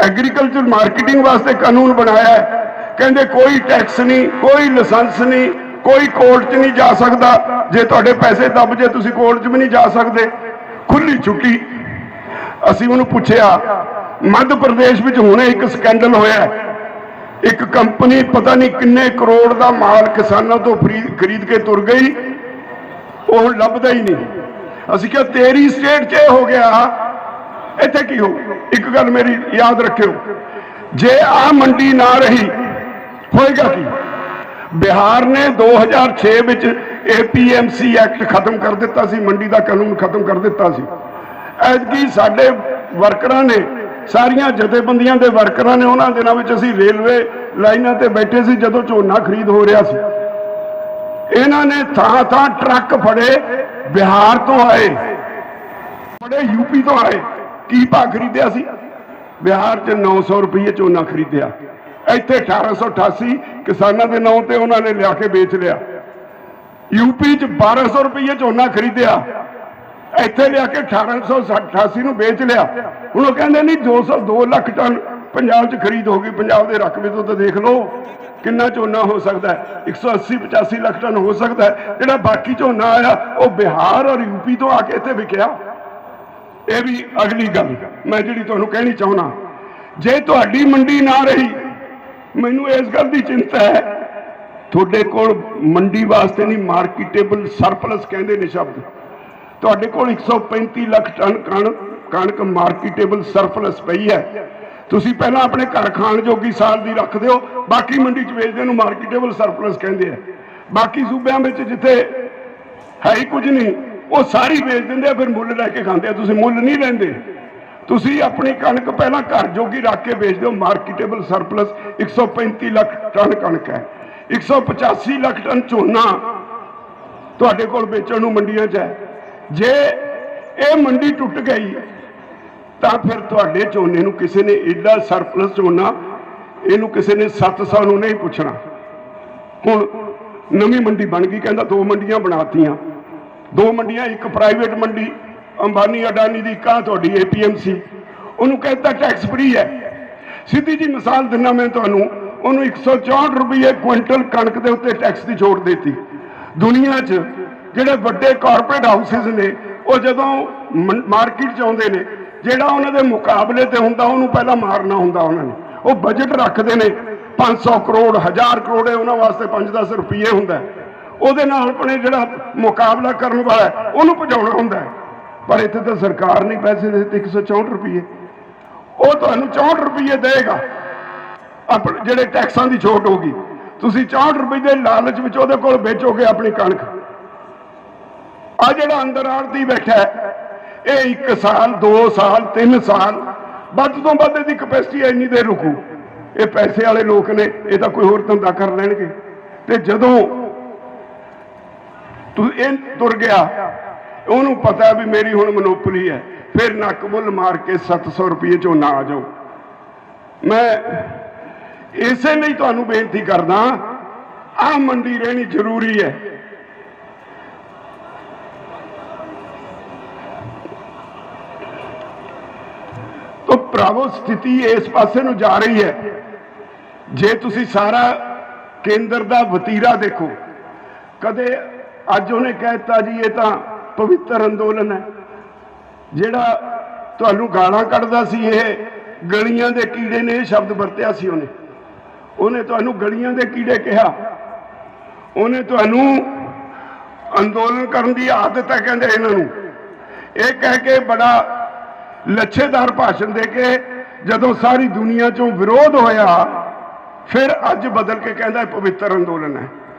ਐਗਰੀਕਲਚਰ ਮਾਰਕੀਟਿੰਗ ਵਾਸਤੇ ਕਾਨੂੰਨ ਬਣਾਇਆ ਹੈ, ਕਹਿੰਦੇ ਕੋਈ ਟੈਕਸ ਨਹੀਂ, ਕੋਈ ਲਾਇਸੈਂਸ ਨਹੀਂ, ਕੋਈ ਕੋਰਟ 'ਚ ਨਹੀਂ ਜਾ ਸਕਦਾ, ਜੇ ਤੁਹਾਡੇ ਪੈਸੇ ਦੱਬ ਜੇ ਤੁਸੀਂ ਕੋਰਟ 'ਚ ਵੀ ਨਹੀਂ ਜਾ ਸਕਦੇ, ਖੁੱਲੀ ਛੁੱਟੀ। ਅਸੀਂ ਉਹਨੂੰ ਪੁੱਛਿਆ, ਮੱਧ ਪ੍ਰਦੇਸ਼ ਵਿੱਚ ਹੁਣੇ ਇੱਕ ਸਕੈਂਡਲ ਹੋਇਆ, ਇੱਕ ਕੰਪਨੀ ਪਤਾ ਨਹੀਂ ਕਿੰਨੇ ਕਰੋੜ ਦਾ ਮਾਲ ਕਿਸਾਨਾਂ ਤੋਂ ਖਰੀਦ ਕੇ ਤੁਰ ਗਈ, ਉਹ ਲੱਭਦਾ ਹੀ ਨਹੀਂ। ਅਸੀਂ ਕਿਹਾ ਤੇਰੀ ਸਟੇਟ 'ਚ ਇਹ ਹੋ ਗਿਆ, ਇੱਥੇ ਕੀ ਹੋ? ਇੱਕ ਗੱਲ ਮੇਰੀ ਯਾਦ ਰੱਖਿਓ, ਜੇ ਆ ਮੰਡੀ ਨਾ ਰਹੀ ਹੋਏਗਾ ਕੀ? ਬਿਹਾਰ ਨੇ 2006 ਵਿੱਚ APMC ਐਕਟ ਖਤਮ ਕਰ ਦਿੱਤਾ ਸੀ, ਮੰਡੀ ਦਾ ਕਾਨੂੰਨ ਖਤਮ ਕਰ ਦਿੱਤਾ ਸੀ। ਐਤਕੀ ਸਾਡੇ ਵਰਕਰਾਂ ਨੇ, ਸਾਰੀਆਂ ਜਥੇਬੰਦੀਆਂ ਦੇ ਵਰਕਰਾਂ ਨੇ, ਉਹਨਾਂ ਦਿਨਾਂ ਵਿੱਚ ਅਸੀਂ ਰੇਲਵੇ ਲਾਈਨਾਂ ਤੇ ਬੈਠੇ ਸੀ ਜਦੋਂ ਝੋਨਾ ਖਰੀਦ ਹੋ ਰਿਹਾ ਸੀ, ਇਹਨਾਂ ਨੇ ਥਾਂ ਥਾਂ ਟਰੱਕ ਫੜੇ, ਬਿਹਾਰ ਤੋਂ ਆਏ, ਫੜੇ UP ਤੋਂ ਆਏ। ਕੀ ਭਾਅ ਖਰੀਦਿਆ ਸੀ? ਬਿਹਾਰ 'ਚ 900 ਰੁਪਏ ਝੋਨਾ ਖਰੀਦਿਆ, ਇੱਥੇ 1888 ਕਿਸਾਨਾਂ ਦੇ ਨਾਂ ਤੇ ਉਹਨਾਂ ਨੇ ਲਿਆ ਕੇ ਵੇਚ ਲਿਆ। UP 'ਚ 1200 ਰੁਪਏ ਝੋਨਾ ਖਰੀਦਿਆ, ਇੱਥੇ ਲਿਆ ਕੇ 1888 ਨੂੰ ਵੇਚ ਲਿਆ। ਹੁਣ ਉਹ ਕਹਿੰਦੇ ਨਹੀਂ 2 ਲੱਖ ਟਨ ਪੰਜਾਬ 'ਚ ਖਰੀਦ ਹੋ ਗਈ। ਪੰਜਾਬ ਦੇ ਰਕਬੇ ਤੋਂ ਤਾਂ ਦੇਖ ਲਓ ਕਿੰਨਾ ਝੋਨਾ ਹੋ ਸਕਦਾ ਹੈ, 180-85 ਲੱਖ ਟਨ ਹੋ ਸਕਦਾ ਹੈ। ਜਿਹੜਾ ਬਾਕੀ ਝੋਨਾ ਆਇਆ ਉਹ ਬਿਹਾਰ ਔਰ UP ਤੋਂ ਆ ਕੇ ਇੱਥੇ ਵਿਕਿਆ। ਇਹ ਵੀ ਅਗਲੀ ਗੱਲ ਮੈਂ ਜਿਹੜੀ ਤੁਹਾਨੂੰ ਕਹਿਣੀ ਚਾਹੁੰਦਾ, ਜੇ ਤੁਹਾਡੀ ਮੰਡੀ ਨਾ ਰਹੀ, ਮੈਨੂੰ ਇਸ ਗੱਲ ਦੀ ਚਿੰਤਾ ਹੈ, ਤੁਹਾਡੇ ਕੋਲ ਮੰਡੀ ਵਾਸਤੇ ਨਹੀਂ, ਮਾਰਕੀਟੇਬਲ ਸਰਪਲਸ ਕਹਿੰਦੇ ਨੇ ਸ਼ਬਦ, ਤੁਹਾਡੇ ਕੋਲ 135 ਲੱਖ ਟਨ ਕਣਕ ਮਾਰਕੀਟੇਬਲ ਸਰਪਲਸ ਪਈ ਹੈ। ਤੁਸੀਂ ਪਹਿਲਾਂ ਆਪਣੇ ਘਰ ਖਾਣ ਜੋਗੀ ਸਾਲ ਦੀ ਰੱਖ ਦਿਓ, ਬਾਕੀ ਮੰਡੀ 'ਚ ਵੇਚਦੇ ਨੂੰ ਮਾਰਕੀਟੇਬਲ ਸਰਪਲਸ ਕਹਿੰਦੇ ਆ। ਬਾਕੀ ਸੂਬਿਆਂ ਵਿੱਚ ਜਿੱਥੇ ਹੈ ਹੀ ਕੁਝ ਨਹੀਂ, ਉਹ ਸਾਰੀ ਵੇਚ ਦਿੰਦੇ ਆ, ਫਿਰ ਮੁੱਲ ਲੈ ਕੇ ਖਾਂਦੇ ਆ। ਤੁਸੀਂ ਮੁੱਲ ਨਹੀਂ ਲੈਂਦੇ, ਤੁਸੀਂ ਆਪਣੀ ਕਣਕ ਪਹਿਲਾਂ ਘਰ ਜੋਗੀ ਰੱਖ ਕੇ ਵੇਚ ਦਿਓ। ਮਾਰਕੀਟੇਬਲ ਸਰਪਲਸ 135 ਲੱਖ ਟਨ ਕਣਕ ਹੈ, 185 ਲੱਖ ਟਨ ਝੋਨਾ ਤੁਹਾਡੇ ਕੋਲ ਵੇਚਣ ਨੂੰ ਮੰਡੀਆਂ 'ਚ ਹੈ। ਜੇ ਇਹ ਮੰਡੀ ਟੁੱਟ ਗਈ ਤਾਂ ਫਿਰ ਤੁਹਾਡੇ ਝੋਨੇ ਨੂੰ ਕਿਸੇ ਨੇ ਐਡਾ ਸਰਪਲਸ ਝੋਨਾ, ਇਹਨੂੰ ਕਿਸੇ ਨੇ 700 ਨੂੰ ਨਹੀਂ ਪੁੱਛਣਾ। ਹੁਣ ਨਵੀਂ ਮੰਡੀ ਬਣ ਗਈ, ਕਹਿੰਦਾ 2 ਮੰਡੀਆਂ ਬਣਾਤੀਆਂ, 2 ਮੰਡੀਆਂ, ਇੱਕ ਪ੍ਰਾਈਵੇਟ ਮੰਡੀ ਅੰਬਾਨੀ ਅਡਾਨੀ ਦੀ, ਕਾ ਤੁਹਾਡੀ APMC, ਉਹਨੂੰ ਕਹਿੰਦਾ ਟੈਕਸ ਫ੍ਰੀ ਹੈ। ਸਿੱਧੀ ਜੀ ਮਿਸਾਲ ਦਿੰਦਾ ਮੈਂ ਤੁਹਾਨੂੰ, ਉਹਨੂੰ 164 ਰੁਪਏ ਕੁਇੰਟਲ ਕਣਕ ਦੇ ਉੱਤੇ ਟੈਕਸ ਦੀ ਛੋਟ ਦਿੱਤੀ। ਦੁਨੀਆ 'ਚ ਜਿਹੜੇ ਵੱਡੇ ਕਾਰਪੋਰੇਟ ਹਾਊਸਿਸ ਨੇ, ਉਹ ਜਦੋਂ ਮਾਰਕੀਟ 'ਚ ਆਉਂਦੇ ਨੇ, ਜਿਹੜਾ ਉਹਨਾਂ ਦੇ ਮੁਕਾਬਲੇ ਤੇ ਹੁੰਦਾ ਉਹਨੂੰ ਪਹਿਲਾਂ ਮਾਰਨਾ ਹੁੰਦਾ ਉਹਨਾਂ ਨੇ। ਉਹ ਬਜਟ ਰੱਖਦੇ ਨੇ 500 ਕਰੋੜ 1000 ਕਰੋੜ, ਉਹਨਾਂ ਵਾਸਤੇ 5-10 ਰੁਪਏ ਹੁੰਦਾ, ਉਹਦੇ ਨਾਲ ਆਪਣੇ ਜਿਹੜਾ ਮੁਕਾਬਲਾ ਕਰਨ ਵਾਲਾ ਉਹਨੂੰ ਭਜਾਉਣਾ ਹੁੰਦਾ। ਪਰ ਇੱਥੇ ਤਾਂ ਸਰਕਾਰ ਨਹੀਂ ਪੈਸੇ ਦਿੱਤੇ 164 ਰੁਪਏ, ਉਹ ਤੁਹਾਨੂੰ 64 ਰੁਪਏ ਦੇਗਾ ਆਪਣੇ ਜਿਹੜੇ ਟੈਕਸਾਂ ਦੀ ਛੋਟ ਹੋਗੀ। ਤੁਸੀਂ 64 ਰੁਪਏ ਦੇ ਲਾਲਚ ਵਿੱਚ ਉਹਦੇ ਕੋਲ ਵੇਚੋਗੇ ਆਪਣੀ ਕਣਕ। ਆ ਜਿਹੜਾ ਅੰਦਰ ਆੜਤੀ ਬੈਠਾ ਹੈ, ਇਹ 1 ਸਾਲ 2 ਸਾਲ 3 ਸਾਲ ਵੱਧ ਤੋਂ ਵੱਧ ਇਹਦੀ ਕਪੈਸਿਟੀ ਇੰਨੀ ਦੇਰ ਰੁਕੂ। ਇਹ ਪੈਸੇ ਵਾਲੇ ਲੋਕ ਨੇ, ਇਹ ਤਾਂ ਕੋਈ ਹੋਰ ਧੰਦਾ ਕਰ ਲੈਣਗੇ। ਤੇ ਜਦੋਂ ਤੂੰ ਇਹ ਤੁਰ ਗਿਆ, ਉਹਨੂੰ ਪਤਾ ਵੀ ਮੇਰੀ ਹੁਣ ਮਨੋਪਲੀ ਹੈ, ਫਿਰ ਨੱਕ ਬੁੱਲ ਮਾਰ ਕੇ 700 ਰੁਪਏ ਝੋਨਾ ਆ ਜਾਓ। ਮੈਂ ਇਸੇ ਲਈ ਤੁਹਾਨੂੰ ਬੇਨਤੀ ਕਰਦਾ, ਆਹ ਮੰਡੀ ਰਹਿਣੀ ਜ਼ਰੂਰੀ ਹੈ। तो ਭਰਾਵੋ ਸਥਿਤੀ ਇਸ ਪਾਸੇ ਨੂੰ ਜਾ ਰਹੀ ਹੈ। ਜੇ ਤੁਸੀਂ ਸਾਰਾ ਕੇਂਦਰ ਦਾ ਵਤੀਰਾ ਦੇਖੋ, ਕਦੇ ਅੱਜ ਉਹਨੇ ਕਹਿਤਾ ਜੀ ਇਹ ਤਾਂ ਪਵਿੱਤਰ ਅੰਦੋਲਨ ਹੈ, ਜਿਹੜਾ ਤੁਹਾਨੂੰ ਗਾਲਾਂ ਕੱਢਦਾ ਸੀ, ਇਹ ਗਲੀਆਂ ਦੇ ਕੀੜੇ ਨੇ, ਇਹ ਸ਼ਬਦ ਵਰਤਿਆ ਸੀ ਉਹਨੇ ਤੁਹਾਨੂੰ ਗਲੀਆਂ ਦੇ ਕੀੜੇ ਕਿਹਾ। ਉਹਨੇ ਤੁਹਾਨੂੰ ਅੰਦੋਲਨ ਕਰਨ ਦੀ ਆਦਤ ਹੈ ਕਹਿੰਦੇ ਇਹਨਾਂ ਨੂੰ, ਇਹ ਕਹਿ ਕੇ ਬੜਾ ਲੱਛੇਦਾਰ ਭਾਸ਼ਣ ਦੇ ਕੇ ਜਦੋਂ ਸਾਰੀ ਦੁਨੀਆ ਚੋਂ ਵਿਰੋਧ ਹੋਇਆ, ਫਿਰ ਅੱਜ ਬਦਲ ਕੇ ਕਹਿੰਦਾ ਪਵਿੱਤਰ ਅੰਦੋਲਨ ਹੈ।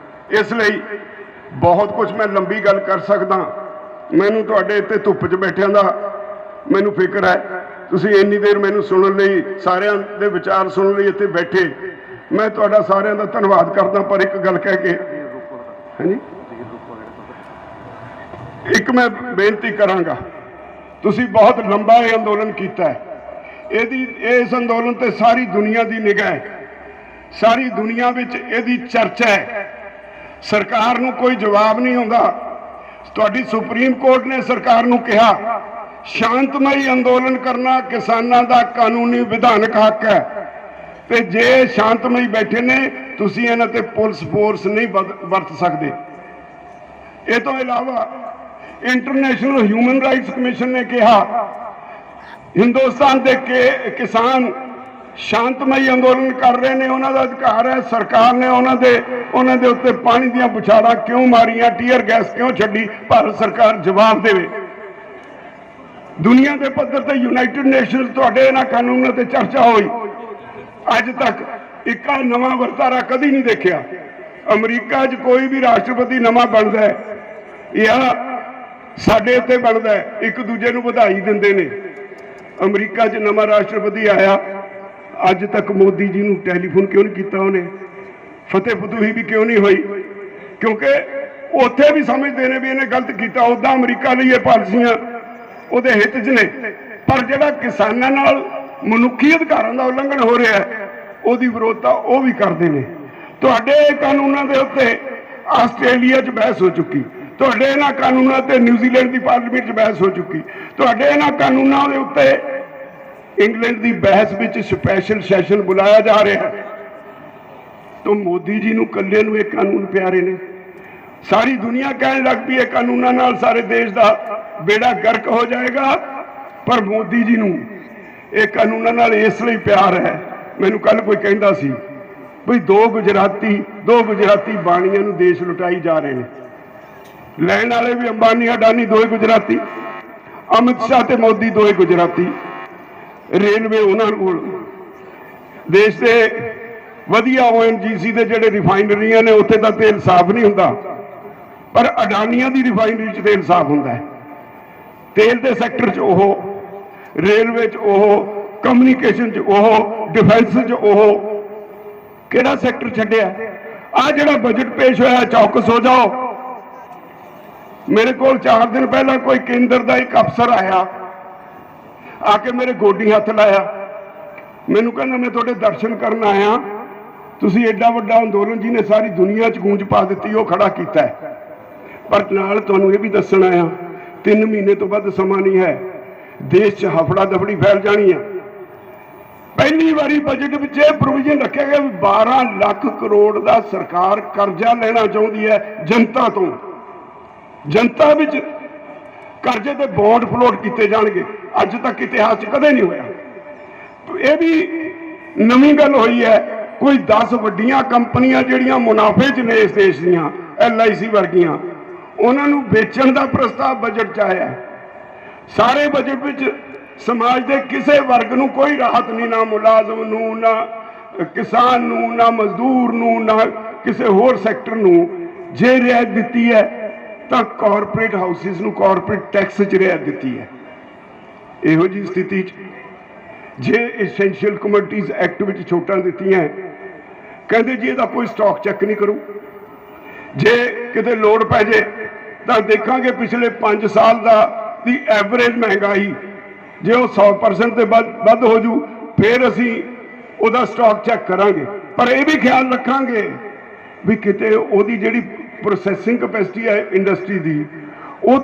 ਇਸ ਲਈ ਬਹੁਤ ਕੁਝ ਮੈਂ ਲੰਬੀ ਗੱਲ ਕਰ ਸਕਦਾ, ਮੈਨੂੰ ਤੁਹਾਡੇ ਇੱਥੇ ਧੁੱਪ 'ਚ ਬੈਠਿਆਂ ਦਾ ਮੈਨੂੰ ਫਿਕਰ ਹੈ। ਤੁਸੀਂ ਇੰਨੀ ਦੇਰ ਮੈਨੂੰ ਸੁਣਨ ਲਈ, ਸਾਰਿਆਂ ਦੇ ਵਿਚਾਰ ਸੁਣਨ ਲਈ ਇੱਥੇ ਬੈਠੇ, ਮੈਂ ਤੁਹਾਡਾ ਸਾਰਿਆਂ ਦਾ ਧੰਨਵਾਦ ਕਰਦਾ। ਪਰ ਇੱਕ ਗੱਲ ਕਹਿ ਕੇ, ਹਾਂਜੀ, ਇੱਕ ਮੈਂ ਬੇਨਤੀ ਕਰਾਂਗਾ, ਤੁਸੀਂ ਬਹੁਤ ਲੰਬਾ ਇਹ ਅੰਦੋਲਨ ਕੀਤਾ ਹੈ, ਇਸ ਅੰਦੋਲਨ ਤੇ ਸਾਰੀ ਦੁਨੀਆ ਦੀ ਨਿਗਾਹ ਹੈ, ਸਾਰੀ ਦੁਨੀਆ ਵਿੱਚ ਇਹਦੀ ਚਰਚਾ ਹੈ। ਸਰਕਾਰ ਨੂੰ ਕੋਈ ਜਵਾਬ ਨਹੀਂ ਆਉਂਦਾ, ਤੁਹਾਡੀ ਸੁਪਰੀਮ ਕੋਰਟ ਨੇ ਸਰਕਾਰ ਨੂੰ ਕਿਹਾ ਸ਼ਾਂਤਮਈ ਅੰਦੋਲਨ ਕਰਨਾ ਕਿਸਾਨਾਂ ਦਾ ਕਾਨੂੰਨੀ ਵਿਧਾਨਕ ਹੱਕ ਹੈ, ਤੇ ਜੇ ਸ਼ਾਂਤਮਈ ਬੈਠੇ ਨੇ ਤੁਸੀਂ ਇਹਨਾਂ ਤੇ ਪੁਲਿਸ ਫੋਰਸ ਨਹੀਂ ਵਰਤ ਸਕਦੇ। ਇਹ ਤੋਂ ਇਲਾਵਾ ਇੰਟਰਨੈਸ਼ਨਲ ਹਿਊਮਨ ਰਾਈਟਸ ਕਮਿਸ਼ਨ ਨੇ ਕਿਹਾ ਹਿੰਦੁਸਤਾਨ ਦੇ ਕਿਸਾਨ ਸ਼ਾਂਤਮਈ ਅੰਦੋਲਨ ਕਰ ਰਹੇ ਨੇ, ਉਹਨਾਂ ਦਾ ਅਧਿਕਾਰ ਹੈ। ਸਰਕਾਰ ਨੇ ਉਹਨਾਂ ਦੇ ਉੱਤੇ ਪਾਣੀ ਦੀਆਂ ਬੁਛਾੜਾਂ ਕਿਉਂ ਮਾਰੀਆਂ, ਟੀਅਰ ਗੈਸ ਕਿਉਂ ਛੱਡੀ, ਭਾਰਤ ਸਰਕਾਰ ਜਵਾਬ ਦੇਵੇ। ਦੁਨੀਆ ਦੇ ਪੱਧਰ ਤੇ ਯੂਨਾਈਟਿਡ ਨੇਸ਼ਨਸ ਤੁਹਾਡੇ ਇਹਨਾਂ ਕਾਨੂੰਨਾਂ ਤੇ ਚਰਚਾ ਹੋਈ, ਅੱਜ ਤੱਕ ਇੱਕਾ ਨਵਾਂ ਵਰਤਾਰਾ ਕਦੀ ਨਹੀਂ ਦੇਖਿਆ। ਅਮਰੀਕਾ 'ਚ ਕੋਈ ਵੀ ਰਾਸ਼ਟਰਪਤੀ ਨਵਾਂ ਬਣਦਾ ਹੈ ਜਾਂ ਸਾਡੇ ਇੱਥੇ ਬਣਦਾ ਹੈ, ਇੱਕ ਦੂਜੇ ਨੂੰ ਵਧਾਈ ਦਿੰਦੇ ਨੇ। ਅਮਰੀਕਾ 'ਚ ਨਵਾਂ ਰਾਸ਼ਟਰਪਤੀ ਆਇਆ, ਅੱਜ ਤੱਕ ਮੋਦੀ ਜੀ ਨੂੰ ਟੈਲੀਫੋਨ ਕਿਉਂ ਨਹੀਂ ਕੀਤਾ ਉਹਨੇ, ਫਤਿਹ ਫਤੂਹੀ ਵੀ ਕਿਉਂ ਨਹੀਂ ਹੋਈ, ਕਿਉਂਕਿ ਉੱਥੇ ਵੀ ਸਮਝਦੇ ਨੇ ਵੀ ਇਹਨੇ ਗਲਤ ਕੀਤਾ। ਉੱਦਾਂ ਅਮਰੀਕਾ ਲਈ ਇਹ ਪਾਲਿਸੀਆਂ ਉਹਦੇ ਹਿੱਤ 'ਚ ਨੇ, ਪਰ ਜਿਹੜਾ ਕਿਸਾਨਾਂ ਨਾਲ ਮਨੁੱਖੀ ਅਧਿਕਾਰਾਂ ਦਾ ਉਲੰਘਣ ਹੋ ਰਿਹਾ ਹੈ ਉਹਦੀ ਵਿਰੋਧਤਾ ਉਹ ਵੀ ਕਰਦੇ ਨੇ। ਤੁਹਾਡੇ ਕਾਨੂੰਨਾਂ ਦੇ ਉੱਤੇ ਆਸਟ੍ਰੇਲੀਆ 'ਚ ਬਹਿਸ ਹੋ ਚੁੱਕੀ, ਤੁਹਾਡੇ ਇਹਨਾਂ ਕਾਨੂੰਨਾਂ ਤੇ ਨਿਊਜ਼ੀਲੈਂਡ ਦੀ ਪਾਰਲੀਮੈਂਟ 'ਚ ਬਹਿਸ ਹੋ ਚੁੱਕੀ, ਤੁਹਾਡੇ ਇਹਨਾਂ ਕਾਨੂੰਨਾਂ ਦੇ ਉੱਤੇ ਇੰਗਲੈਂਡ ਦੀ ਬਹਿਸ ਵਿੱਚ ਸਪੈਸ਼ਲ ਸੈਸ਼ਨ ਬੁਲਾਇਆ ਜਾ ਰਿਹਾ ਹੈ। ਤਾਂ ਮੋਦੀ ਜੀ ਨੂੰ ਇਕੱਲੇ ਨੂੰ ਇਹ ਕਾਨੂੰਨ ਪਿਆਰੇ ਨੇ, ਸਾਰੀ ਦੁਨੀਆ ਕਹਿਣ ਲੱਗ ਪਈ ਇਹ ਕਾਨੂੰਨਾਂ ਨਾਲ ਸਾਰੇ ਦੇਸ਼ ਦਾ ਬੇੜਾ ਗਰਕ ਹੋ ਜਾਏਗਾ, ਪਰ ਮੋਦੀ ਜੀ ਨੂੰ ਇਹ ਕਾਨੂੰਨਾਂ ਨਾਲ ਇਸ ਲਈ ਪਿਆਰ ਹੈ। ਮੈਨੂੰ ਕੱਲ ਕੋਈ ਕਹਿੰਦਾ ਸੀ ਵੀ ਦੋ ਗੁਜਰਾਤੀ ਬਾਣੀਆਂ ਨੂੰ ਦੇਸ਼ ਲੁਟਾਈ ਜਾ ਰਹੇ ਨੇ, ਲੈਣ ਵਾਲੇ ਵੀ ਅੰਬਾਨੀ ਅਡਾਨੀ ਦੋਏ ਗੁਜਰਾਤੀ, ਅਮਿਤ ਸ਼ਾਹ ਤੇ ਮੋਦੀ ਦੋਏ ਗੁਜਰਾਤੀ, ਰੇਲਵੇ ਉਹਨਾਂ ਕੋਲ, ਦੇਸ਼ ਦੇ ਵਧੀਆ ONGC ਦੇ ਜਿਹੜੇ ਰਿਫਾਈਨਰੀਆਂ ਨੇ ਉੱਥੇ ਤਾਂ ਤੇਲ ਸਾਫ਼ ਨਹੀਂ ਹੁੰਦਾ, ਪਰ ਅਡਾਨੀਆਂ ਦੀ ਰਿਫਾਈਨਰੀ 'ਚ ਤੇਲ ਸਾਫ਼ ਹੁੰਦਾ ਹੈ। ਤੇਲ ਦੇ ਸੈਕਟਰ 'ਚ ਉਹ, ਰੇਲਵੇ 'ਚ ਉਹ, ਕਮਿਊਨੀਕੇਸ਼ਨ 'ਚ ਉਹ, ਡਿਫੈਂਸ 'ਚ ਉਹ, ਕਿਹੜਾ ਸੈਕਟਰ ਛੱਡਿਆ? ਆ ਜਿਹੜਾ ਬਜਟ ਪੇਸ਼ ਹੋਇਆ ਚੌਕਸ ਹੋ ਜਾਓ। ਮੇਰੇ ਕੋਲ 4 ਦਿਨ ਪਹਿਲਾਂ ਕੋਈ ਕੇਂਦਰ ਦਾ ਇੱਕ ਅਫਸਰ ਆਇਆ, ਆ ਕੇ ਮੇਰੇ ਗੋਡੀ ਹੱਥ ਲਾਇਆ, ਮੈਨੂੰ ਕਹਿੰਦਾ ਮੈਂ ਤੁਹਾਡੇ ਦਰਸ਼ਨ ਕਰਨ ਆਇਆ, ਤੁਸੀਂ ਐਡਾ ਵੱਡਾ ਅੰਦੋਲਨ ਜਿਹਨੇ ਸਾਰੀ ਦੁਨੀਆ 'ਚ ਗੂੰਜ ਪਾ ਦਿੱਤੀ ਉਹ ਖੜਾ ਕੀਤਾ ਹੈ, ਪਰ ਨਾਲ ਤੁਹਾਨੂੰ ਇਹ ਵੀ ਦੱਸਣ ਆਇਆ 3 ਮਹੀਨੇ ਤੋਂ ਵੱਧ ਸਮਾਂ ਨਹੀਂ ਹੈ, ਦੇਸ਼ 'ਚ ਹਫੜਾ ਦਫੜੀ ਫੈਲ ਜਾਣੀ ਹੈ। ਪਹਿਲੀ ਵਾਰੀ ਬਜਟ ਵਿੱਚ ਇਹ ਪ੍ਰੋਵੀਜ਼ਨ ਰੱਖਿਆ ਗਿਆ ਵੀ 12 ਲੱਖ ਕਰੋੜ ਦਾ ਸਰਕਾਰ ਕਰਜ਼ਾ ਲੈਣਾ ਚਾਹੁੰਦੀ ਹੈ ਜਨਤਾ ਤੋਂ, ਜਨਤਾ ਵਿੱਚ ਕਰਜ਼ੇ ਤੇ ਬੌਂਡ ਫਲੋਟ ਕੀਤੇ ਜਾਣਗੇ। ਅੱਜ ਤੱਕ ਇਤਿਹਾਸ 'ਚ ਕਦੇ ਨਹੀਂ ਹੋਇਆ। ਇਹ ਵੀ ਨਵੀਂ ਗੱਲ ਹੋਈ ਹੈ। ਕੋਈ 10 ਵੱਡੀਆਂ ਕੰਪਨੀਆਂ ਜਿਹੜੀਆਂ ਮੁਨਾਫੇ 'ਚ ਨੇ ਇਸ ਦੇਸ਼ ਦੀਆਂ, LIC ਵਰਗੀਆਂ, ਉਹਨਾਂ ਨੂੰ ਵੇਚਣ ਦਾ ਪ੍ਰਸਤਾਵ ਬਜਟ 'ਚ ਆਇਆ ਹੈ। ਸਾਰੇ ਬਜਟ ਵਿੱਚ ਸਮਾਜ ਦੇ ਕਿਸੇ ਵਰਗ ਨੂੰ ਕੋਈ ਰਾਹਤ ਨਹੀਂ, ਨਾ ਮੁਲਾਜ਼ਮ ਨੂੰ, ਨਾ ਕਿਸਾਨ ਨੂੰ, ਨਾ ਮਜ਼ਦੂਰ ਨੂੰ, ਨਾ ਕਿਸੇ ਹੋਰ ਸੈਕਟਰ ਨੂੰ। ਜੇ ਰਿਆਇਤ ਦਿੱਤੀ ਹੈ ਤਾਂ ਕਾਰਪੋਰੇਟ ਹਾਊਸਿਸ ਨੂੰ ਕਾਰਪੋਰੇਟ ਟੈਕਸ 'ਚ ਰਿਆਇਤ ਦਿੱਤੀ ਹੈ। ਇਹੋ ਜਿਹੀ ਸਥਿਤੀ 'ਚ ਜੇ ਐਸੈਂਸ਼ੀਅਲ ਕਮੋਡਿਟੀਜ਼ ਐਕਟ ਵਿੱਚ ਛੋਟਾਂ ਦਿੱਤੀਆਂ, ਕਹਿੰਦੇ ਜੀ ਇਹਦਾ ਕੋਈ ਸਟਾਕ ਚੈੱਕ ਨਹੀਂ ਕਰੂ, ਜੇ ਕਿਤੇ ਲੋੜ ਪੈ ਜੇ ਤਾਂ ਦੇਖਾਂਗੇ ਪਿਛਲੇ 5 ਸਾਲ ਦੀ ਐਵਰੇਜ ਮਹਿੰਗਾਈ, ਜੇ ਉਹ 100% ਤੇ ਵੱਧ ਹੋ ਜੂ ਫਿਰ ਅਸੀਂ ਉਹਦਾ ਸਟਾਕ ਚੈੱਕ ਕਰਾਂਗੇ। ਪਰ ਇਹ ਵੀ ਖਿਆਲ ਰੱਖਾਂਗੇ ਵੀ ਕਿਤੇ ਉਹਦੀ ਜਿਹੜੀ ਪ੍ਰੋਸੈਸਿੰਗ ਕੈਪੈਸਿਟੀ ਹੈ ਇੰਡਸਟਰੀ ਦੀ, ਉਹ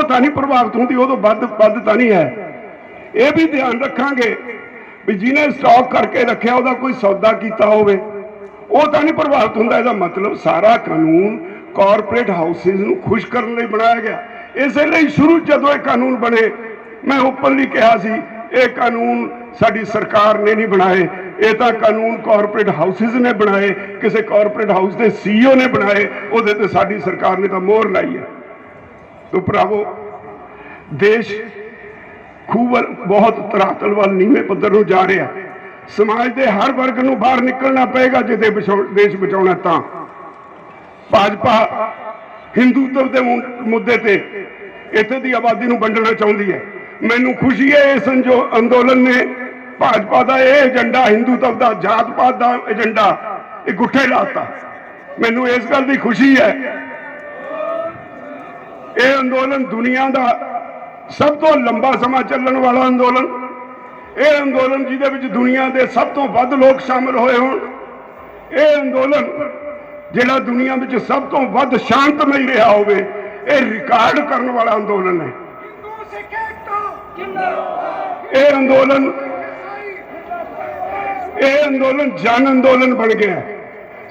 ਤਾਂ ਨਹੀਂ ਪ੍ਰਭਾਵਿਤ ਹੁੰਦੀ, ਉਹ ਤੋਂ ਵੱਧ ਤਾਂ ਨਹੀਂ ਹੈ। ਇਹ ਵੀ ਧਿਆਨ ਰੱਖਾਂਗੇ ਵੀ ਜਿਹਨੇ ਸਟਾਕ ਕਰਕੇ ਰੱਖਿਆ ਉਹਦਾ ਕੋਈ ਸੌਦਾ ਕੀਤਾ ਹੋਵੇ, ਉਹ ਤਾਂ ਨਹੀਂ ਪ੍ਰਭਾਵਿਤ ਹੁੰਦਾ। ਇਹਦਾ ਮਤਲਬ ਸਾਰਾ ਕਾਨੂੰਨ ਕਾਰਪੋਰੇਟ ਹਾਊਸਿਸ ਨੂੰ ਖੁਸ਼ ਕਰਨ ਲਈ ਬਣਾਇਆ ਗਿਆ। ਇਸੇ ਲਈ ਸ਼ੁਰੂ ਜਦੋਂ ਇਹ ਕਾਨੂੰਨ ਬਣੇ, ਮੈਂ ਓਪਨਲੀ ਕਿਹਾ ਸੀ ਇਹ ਕਾਨੂੰਨ ਸਾਡੀ ਸਰਕਾਰ ਨੇ ਨਹੀਂ ਬਣਾਏ, ਇਹ ਤਾਂ ਕਾਨੂੰਨ ਕਾਰਪੋਰੇਟ ਹਾਊਸਿਸ ਨੇ ਬਣਾਏ, ਕਿਸੇ ਕਾਰਪੋਰੇਟ ਹਾਊਸ ਦੇ CEO ਨੇ ਬਣਾਏ, ਉਹਦੇ ਤੇ ਸਾਡੀ ਸਰਕਾਰ ਨੇ ਤਾਂ ਮੋਹਰ ਲਾਈ ਹੈ। ਤੋ ਭਰਾਵੋ, ਦੇਸ਼ ਖੂਬ ਬਹੁਤ ਧਰਾਤਲ ਵੱਲ ਨੀਵੇਂ ਪੱਧਰ ਨੂੰ ਜਾ ਰਿਹਾ। ਸਮਾਜ ਦੇ ਹਰ ਵਰਗ ਨੂੰ ਬਾਹਰ ਨਿਕਲਣਾ ਪਏਗਾ ਜੇ ਦੇਸ਼ ਬਚਾਉਣਾ। ਤਾਂ ਭਾਜਪਾ ਹਿੰਦੂਤਵ ਦੇ ਮੁੱਦੇ ਤੇ ਇੱਥੇ ਦੀ ਆਬਾਦੀ ਨੂੰ ਵੰਡਣਾ ਚਾਹੁੰਦੀ ਹੈ। ਮੈਨੂੰ ਖੁਸ਼ੀ ਹੈ ਇਸ ਅੰਦੋਲਨ ਨੇ ਭਾਜਪਾ ਦਾ ਇਹ ਏਜੰਡਾ, ਹਿੰਦੂਤਵ ਦਾ, ਜਾਤ ਪਾਤ ਦਾ ਏਜੰਡਾ, ਇਹ ਗੁੱਠੇ ਲਾਤਾ। ਮੈਨੂੰ ਇਸ ਗੱਲ ਦੀ ਖੁਸ਼ੀ ਹੈ। ਇਹ ਅੰਦੋਲਨ ਦੁਨੀਆ ਦਾ ਸਭ ਤੋਂ ਲੰਬਾ ਸਮਾਂ ਚੱਲਣ ਵਾਲਾ ਅੰਦੋਲਨ, ਇਹ ਅੰਦੋਲਨ ਜਿਹਦੇ ਵਿੱਚ ਦੁਨੀਆ ਦੇ ਸਭ ਤੋਂ ਵੱਧ ਲੋਕ ਸ਼ਾਮਲ ਹੋਏ ਹੋਣ, ਇਹ ਅੰਦੋਲਨ ਜਿਹੜਾ ਦੁਨੀਆ ਵਿੱਚ ਸਭ ਤੋਂ ਵੱਧ ਸ਼ਾਂਤਮਈ ਰਿਹਾ ਹੋਵੇ, ਇਹ ਰਿਕਾਰਡ ਕਰਨ ਵਾਲਾ ਅੰਦੋਲਨ ਹੈ। ਇਹ ਅੰਦੋਲਨ ਜਨ ਅੰਦੋਲਨ ਬਣ ਗਿਆ ਹੈ।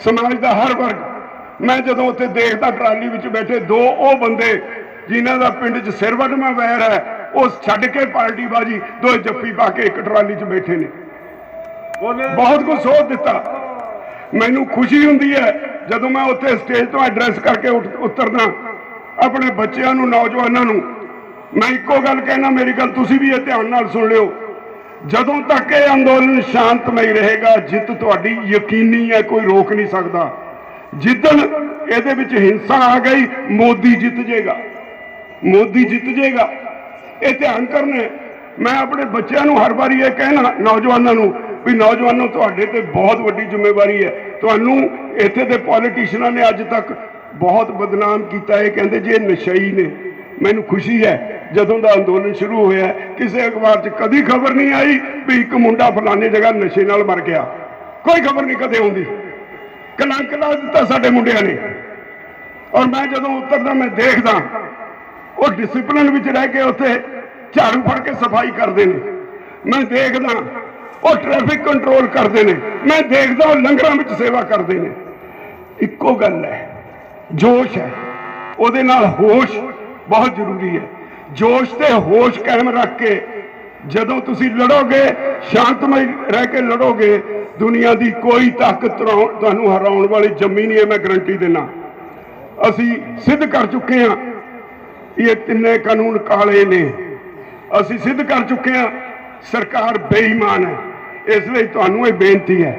ਸਮਾਜ ਦਾ ਹਰ ਵਰਗ। ਮੈਂ ਜਦੋਂ ਉੱਥੇ ਦੇਖਦਾ ਟਰਾਲੀ ਵਿੱਚ ਬੈਠੇ ਦੋ ਉਹ ਬੰਦੇ ਜਿਨ੍ਹਾਂ ਦਾ ਪਿੰਡ 'ਚ ਸਿਰ ਵੱਢਵਾਂ ਵੈਰ ਹੈ, ਉਹ ਛੱਡ ਕੇ ਪਾਰਟੀ ਬਾਜੀ ਦੋ ਜੱਫੀ ਪਾ ਕੇ ਇੱਕ ਟਰਾਲੀ 'ਚ ਬੈਠੇ ਨੇ। ਬਹੁਤ ਕੁਝ ਸੋਚ ਦਿੱਤਾ। ਮੈਨੂੰ ਖੁਸ਼ੀ ਹੁੰਦੀ ਹੈ ਜਦੋਂ ਮੈਂ ਉੱਥੇ ਸਟੇਜ ਤੋਂ ਐਡਰੈਸ ਕਰਕੇ ਉਤਰਦਾ ਆਪਣੇ ਬੱਚਿਆਂ ਨੂੰ, ਨੌਜਵਾਨਾਂ ਨੂੰ। ਮੈਂ ਇੱਕੋ ਗੱਲ ਕਹਿਣਾ, ਮੇਰੀ ਗੱਲ ਤੁਸੀਂ ਵੀ ਇਹ ਧਿਆਨ ਨਾਲ ਸੁਣ ਲਿਓ। ਜਦੋਂ ਤੱਕ ਇਹ ਅੰਦੋਲਨ ਸ਼ਾਂਤਮਈ ਰਹੇਗਾ, ਜਿੱਤ ਤੁਹਾਡੀ ਯਕੀਨੀ ਹੈ, ਕੋਈ ਰੋਕ ਨਹੀਂ ਸਕਦਾ। ਜਿੱਦਣ ਇਹਦੇ ਵਿੱਚ ਹਿੰਸਾ ਆ ਗਈ, ਮੋਦੀ ਜਿੱਤ ਜਾਏਗਾ, ਮੋਦੀ ਜਿੱਤ ਜਾਏਗਾ। ਇਹ ਧਿਆਨ ਕਰਨਾ। ਮੈਂ ਆਪਣੇ ਬੱਚਿਆਂ ਨੂੰ ਹਰ ਵਾਰੀ ਇਹ ਕਹਿਣਾ, ਨੌਜਵਾਨਾਂ ਨੂੰ, ਵੀ ਨੌਜਵਾਨੋ ਤੁਹਾਡੇ ਤੇ ਬਹੁਤ ਵੱਡੀ ਜ਼ਿੰਮੇਵਾਰੀ ਹੈ। ਤੁਹਾਨੂੰ ਇੱਥੇ ਦੇ ਪੋਲੀਟੀਸ਼ੀਅਨਾਂ ਨੇ ਅੱਜ ਤੱਕ ਬਹੁਤ ਬਦਨਾਮ ਕੀਤਾ। ਇਹ ਕਹਿੰਦੇ ਜੀ ਇਹ ਨਸ਼ਈ ਨੇ। ਮੈਨੂੰ ਖੁਸ਼ੀ ਹੈ ਜਦੋਂ ਦਾ ਅੰਦੋਲਨ ਸ਼ੁਰੂ ਹੋਇਆ ਕਿਸੇ ਅਖਬਾਰ 'ਚ ਕਦੀ ਖਬਰ ਨਹੀਂ ਆਈ ਵੀ ਇੱਕ ਮੁੰਡਾ ਫਲਾਣੇ ਜਗ੍ਹਾ ਨਸ਼ੇ ਨਾਲ ਮਰ ਗਿਆ। ਕੋਈ ਖਬਰ ਨਹੀਂ ਕਦੇ ਆਉਂਦੀ। ਕਲੰਕ ਲਾ ਦਿੱਤਾ ਸਾਡੇ ਮੁੰਡਿਆਂ ਨੇ। ਔਰ ਮੈਂ ਜਦੋਂ ਉਤਰਦਾ ਮੈਂ ਦੇਖਦਾ ਉਹ ਡਿਸਪਲਿਨ ਵਿੱਚ ਰਹਿ ਕੇ ਉੱਥੇ ਝਾੜੂ ਫੜ ਕੇ ਸਫਾਈ ਕਰਦੇ ਨੇ। ਮੈਂ ਦੇਖਦਾ ਉਹ ਟ੍ਰੈਫਿਕ ਕੰਟਰੋਲ ਕਰਦੇ ਨੇ। ਮੈਂ ਦੇਖਦਾ ਉਹ ਲੰਗਰਾਂ ਵਿੱਚ ਸੇਵਾ ਕਰਦੇ ਨੇ। ਇੱਕੋ ਗੱਲ ਹੈ, ਜੋਸ਼ ਹੈ, ਉਹਦੇ ਨਾਲ ਹੋਸ਼ ਬਹੁਤ ਜ਼ਰੂਰੀ ਹੈ। ਜੋਸ਼ ਤੇ ਹੋਸ਼ ਕਾਇਮ ਰੱਖ ਕੇ ਜਦੋਂ ਤੁਸੀਂ ਲੜੋਗੇ, ਸ਼ਾਂਤਮਈ ਰਹਿ ਕੇ ਲੜੋਗੇ, ਦੁਨੀਆ ਦੀ ਕੋਈ ਤਾਕਤ ਤੁਹਾਨੂੰ ਹਰਾਉਣ ਵਾਲੀ ਜੰਮੀ ਨਹੀਂ ਹੈ। ਮੈਂ ਗਰੰਟੀ ਦੇਣਾ। ਅਸੀਂ ਸਿੱਧ ਕਰ ਚੁੱਕੇ ਹਾਂ ਇਹ ਤਿੰਨੇ ਕਾਨੂੰਨ ਕਾਲੇ ਨੇ। ਅਸੀਂ ਸਿੱਧ ਕਰ ਚੁੱਕੇ ਹਾਂ ਸਰਕਾਰ ਬੇਈਮਾਨ ਹੈ। ਇਸ ਲਈ ਤੁਹਾਨੂੰ ਇਹ ਬੇਨਤੀ ਹੈ,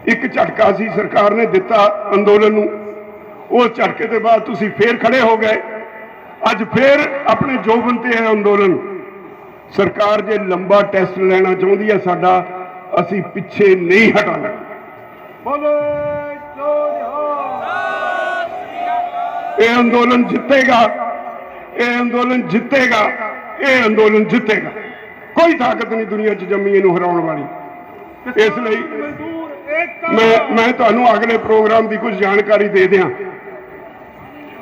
ਇੱਕ ਝਟਕਾ ਸੀ ਸਰਕਾਰ ਨੇ ਦਿੱਤਾ ਅੰਦੋਲਨ ਨੂੰ, ਉਹ ਝਟਕੇ ਦੇ ਬਾਅਦ ਤੁਸੀਂ ਫੇਰ ਖੜੇ ਹੋ ਗਏ। ਅੱਜ ਫੇਰ ਆਪਣੇ ਜੋਬਨ ਤੇ ਹੈ ਅੰਦੋਲਨ। ਸਰਕਾਰ ਜੇ ਲੰਬਾ ਟੈਸਟ ਲੈਣਾ ਚਾਹੁੰਦੀ ਹੈ ਸਾਡਾ, ਅਸੀਂ ਪਿੱਛੇ ਨਹੀਂ ਹਟਾਂਗੇ। ਇਹ ਅੰਦੋਲਨ ਜਿੱਤੇਗਾ, ਇਹ ਅੰਦੋਲਨ ਜਿੱਤੇਗਾ, ਇਹ ਅੰਦੋਲਨ ਜਿੱਤੇਗਾ। ਕੋਈ ਤਾਕਤ ਨਹੀਂ ਦੁਨੀਆ 'ਚ ਜੰਮੀ ਇਹਨੂੰ ਹਰਾਉਣ ਵਾਲੀ। ਇਸ ਲਈ ਮੈਂ ਤੁਹਾਨੂੰ ਅਗਲੇ ਪ੍ਰੋਗਰਾਮ ਦੀ ਕੁਝ ਜਾਣਕਾਰੀ ਦੇ ਦਿਆਂ।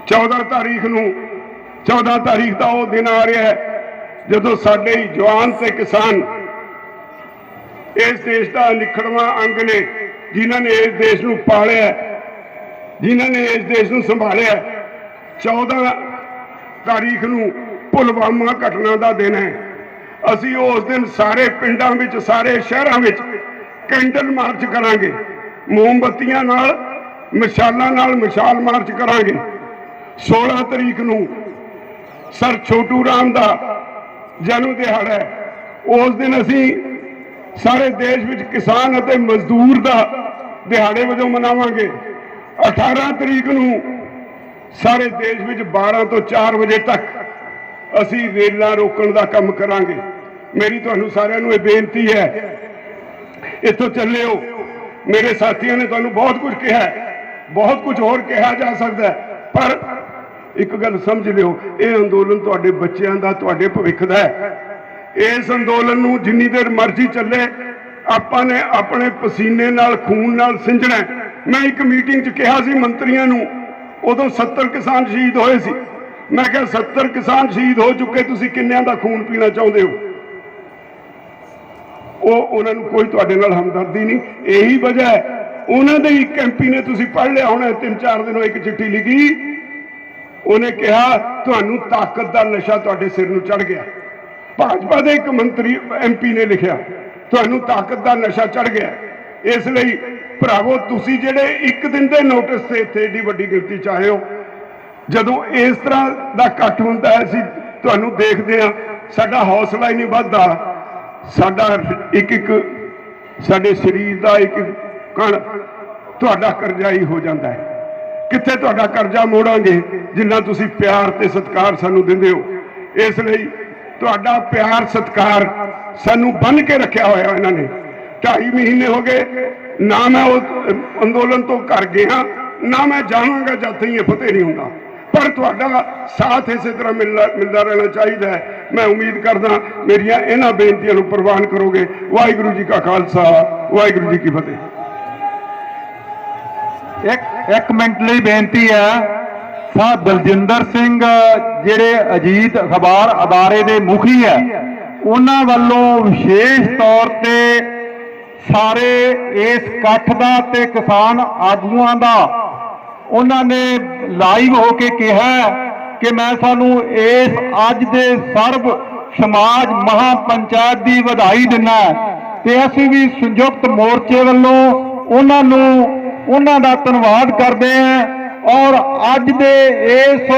14 ਤਾਰੀਖ ਦਾ ਉਹ ਦਿਨ ਆ ਰਿਹਾ ਹੈ ਜਦੋਂ ਸਾਡੇ ਜਵਾਨ ਤੇ ਕਿਸਾਨ ਇਸ ਦੇਸ਼ ਦਾ ਅਨਿੱਖੜਵਾਂ ਅੰਗ ਨੇ, ਜਿਨ੍ਹਾਂ ਨੇ ਇਸ ਦੇਸ਼ ਨੂੰ ਪਾਲਿਆ, ਜਿਨ੍ਹਾਂ ਨੇ ਇਸ ਦੇਸ਼ ਨੂੰ ਸੰਭਾਲਿਆ। 14 ਤਾਰੀਖ ਨੂੰ ਪੁਲਵਾਮਾ ਘਟਨਾ ਦਾ ਦਿਨ ਹੈ। ਅਸੀਂ ਉਸ ਦਿਨ ਸਾਰੇ ਪਿੰਡਾਂ ਵਿੱਚ, ਸਾਰੇ ਸ਼ਹਿਰਾਂ ਵਿੱਚ ਕੈਂਡਲ ਮਾਰਚ ਕਰਾਂਗੇ, ਮੋਮਬੱਤੀਆਂ ਨਾਲ, ਮਸ਼ਾਲਾਂ ਨਾਲ ਮਸ਼ਾਲ ਮਾਰਚ ਕਰਾਂਗੇ। 16 ਤਰੀਕ ਨੂੰ ਸਰ ਛੋਟੂ ਰਾਮ ਦਾ ਜਨਮ ਦਿਹਾੜਾ ਹੈ। ਉਸ ਦਿਨ ਅਸੀਂ ਸਾਰੇ ਦੇਸ਼ ਵਿੱਚ ਕਿਸਾਨ ਅਤੇ ਮਜ਼ਦੂਰ ਦਾ ਦਿਹਾੜੇ ਵਜੋਂ ਮਨਾਵਾਂਗੇ। 18 ਤਰੀਕ ਨੂੰ ਸਾਰੇ ਦੇਸ਼ ਵਿੱਚ 12 ਤੋਂ 4 ਵਜੇ ਤੱਕ ਅਸੀਂ ਰੇਲਾਂ ਰੋਕਣ ਦਾ ਕੰਮ ਕਰਾਂਗੇ। ਮੇਰੀ ਤੁਹਾਨੂੰ ਸਾਰਿਆਂ ਨੂੰ ਇਹ ਬੇਨਤੀ ਹੈ, ਇੱਥੋਂ ਚੱਲਿਓ। ਮੇਰੇ ਸਾਥੀਆਂ ਨੇ ਤੁਹਾਨੂੰ ਬਹੁਤ ਕੁਝ ਕਿਹਾ, ਬਹੁਤ ਕੁਝ ਹੋਰ ਕਿਹਾ ਜਾ ਸਕਦਾ ਹੈ, ਪਰ ਇੱਕ ਗੱਲ ਸਮਝ ਲਿਓ, ਇਹ ਅੰਦੋਲਨ ਤੁਹਾਡੇ ਬੱਚਿਆਂ ਦਾ, ਤੁਹਾਡੇ ਭਵਿੱਖ ਦਾ ਹੈ। ਇਸ ਅੰਦੋਲਨ ਨੂੰ ਜਿੰਨੀ ਦੇਰ ਮਰਜ਼ੀ ਚੱਲੇ, ਆਪਾਂ ਨੇ ਆਪਣੇ ਪਸੀਨੇ ਨਾਲ, ਖੂਨ ਨਾਲ ਸਿੰਜਣਾ। ਮੈਂ ਇੱਕ ਮੀਟਿੰਗ 'ਚ ਕਿਹਾ ਸੀ ਮੰਤਰੀਆਂ ਨੂੰ, ਉਦੋਂ 70 ਕਿਸਾਨ ਸ਼ਹੀਦ ਹੋਏ ਸੀ। ਮੈਂ ਕਿਹਾ 70 ਕਿਸਾਨ ਸ਼ਹੀਦ ਹੋ ਚੁੱਕੇ, ਤੁਸੀਂ ਕਿੰਨਿਆਂ ਦਾ ਖੂਨ ਪੀਣਾ ਚਾਹੁੰਦੇ ਹੋ? ਉਹਨਾਂ ਨੂੰ ਕੋਈ ਤੁਹਾਡੇ ਨਾਲ ਹਮਦਰਦੀ ਨਹੀਂ। ਇਹੀ ਵਜ੍ਹਾ ਹੈ ਉਹਨਾਂ ਦੇ ਇੱਕ ਐਮਪੀ ਨੇ, ਤੁਸੀਂ ਪੜ੍ਹ ਲਿਆ ਹੋਣਾ, 3-4 ਦਿਨ ਹੋਏ, ਇੱਕ ਚਿੱਠੀ ਲਿਖੀ। ਉਹਨੇ ਕਿਹਾ ਤੁਹਾਨੂੰ ਤਾਕਤ ਦਾ ਨਸ਼ਾ ਤੁਹਾਡੇ ਸਿਰ ਨੂੰ ਚੜ ਗਿਆ। ਭਾਜਪਾ ਦੇ ਇੱਕ ਮੰਤਰੀ ਐਮਪੀ ਨੇ ਲਿਖਿਆ ਤੁਹਾਨੂੰ ਤਾਕਤ ਦਾ ਨਸ਼ਾ ਚੜ ਗਿਆ। ਇਸ ਲਈ ਭਰਾਵੋ, ਤੁਸੀਂ ਜਿਹੜੇ ਇੱਕ ਦਿਨ ਦੇ ਨੋਟਿਸ ਤੇ ਇੱਥੇ ਏਡੀ ਵੱਡੀ ਗਿਣਤੀ 'ਚ ਆਏ ਹੋ, ਜਦੋਂ ਇਸ ਤਰ੍ਹਾਂ ਦਾ ਇਕੱਠ ਹੁੰਦਾ ਹੈ, ਅਸੀਂ ਤੁਹਾਨੂੰ ਦੇਖਦੇ ਹਾਂ, ਸਾਡਾ ਹੌਸਲਾ ਹੀ ਨਹੀਂ ਵੱਧਦਾ। ਸਾਡਾ ਇੱਕ ਸਾਡੇ ਸਰੀਰ ਦਾ ਇੱਕ ਕਣ ਤੁਹਾਡਾ ਕਰਜ਼ਾਈ ਹੋ ਜਾਂਦਾ ਹੈ। ਕਿੱਥੇ ਤੁਹਾਡਾ ਕਰਜ਼ਾ ਮੋੜਾਂਗੇ ਜਿੰਨਾ ਤੁਸੀਂ ਪਿਆਰ ਤੇ ਸਤਿਕਾਰ ਸਾਨੂੰ ਦਿੰਦੇ ਹੋ। ਇਸ ਲਈ ਤੁਹਾਡਾ ਪਿਆਰ ਸਤਿਕਾਰ ਸਾਨੂੰ ਬੰਨ੍ਹ ਕੇ ਰੱਖਿਆ ਹੋਇਆ ਇਹਨਾਂ ਨੇ। 2.5 ਮਹੀਨੇ ਹੋ ਗਏ ਨਾ ਮੈਂ ਉਹ ਅੰਦੋਲਨ ਤੋਂ ਘਰ ਗਿਆ, ਨਾ ਮੈਂ ਜਾਵਾਂਗਾ ਜਦ ਤੱਕ ਇਹ ਫਤਿਹ ਨਹੀਂ ਹੁੰਦਾ। ਪਰ ਤੁਹਾਡਾ ਸਾਥ ਇਸੇ ਤਰ੍ਹਾਂ ਮਿਲਦਾ ਰਹਿਣਾ ਚਾਹੀਦਾ ਹੈ। ਮੈਂ ਉਮੀਦ ਕਰਦਾ ਮੇਰੀਆਂ ਇਹਨਾਂ ਬੇਨਤੀਆਂ ਨੂੰ ਪ੍ਰਵਾਨ ਕਰੋਗੇ। ਵਾਹਿਗੁਰੂ ਜੀ ਕਾ ਖਾਲਸਾ, ਵਾਹਿਗੁਰੂ ਜੀ ਕੀ ਫਤਿਹ। ਇੱਕ ਮਿੰਟ ਲਈ ਬੇਨਤੀ ਹੈ, ਸਾਹਿਬ ਬਲਜਿੰਦਰ ਸਿੰਘ ਜਿਹੜੇ ਅਜੀਤ ਅਖਬਾਰ ਅਦਾਰੇ ਦੇ ਮੁਖੀ ਹੈ, ਉਹਨਾਂ ਵੱਲੋਂ ਵਿਸ਼ੇਸ਼ ਤੌਰ ਤੇ ਸਾਰੇ ਇਸ ਇਕੱਠ ਦਾ ਤੇ ਕਿਸਾਨ ਆਗੂਆਂ ਦਾ ਉਹਨਾਂ ਨੇ ਲਾਈਵ ਹੋ ਕੇ ਕਿਹਾ ਕਿ ਮੈਂ ਸਾਨੂੰ ਇਸ ਅੱਜ ਦੇ ਸਰਬ ਸਮਾਜ ਮਹਾ ਪੰਚਾਇਤ ਦੀ ਵਧਾਈ ਦਿੰਦਾ ਤੇ ਅਸੀਂ ਵੀ ਸੰਯੁਕਤ ਮੋਰਚੇ ਵੱਲੋਂ ਉਹਨਾਂ ਦਾ ਧੰਨਵਾਦ ਕਰਦੇ ਹਾਂ। ਔਰ ਅੱਜ ਦੇ ਇਸ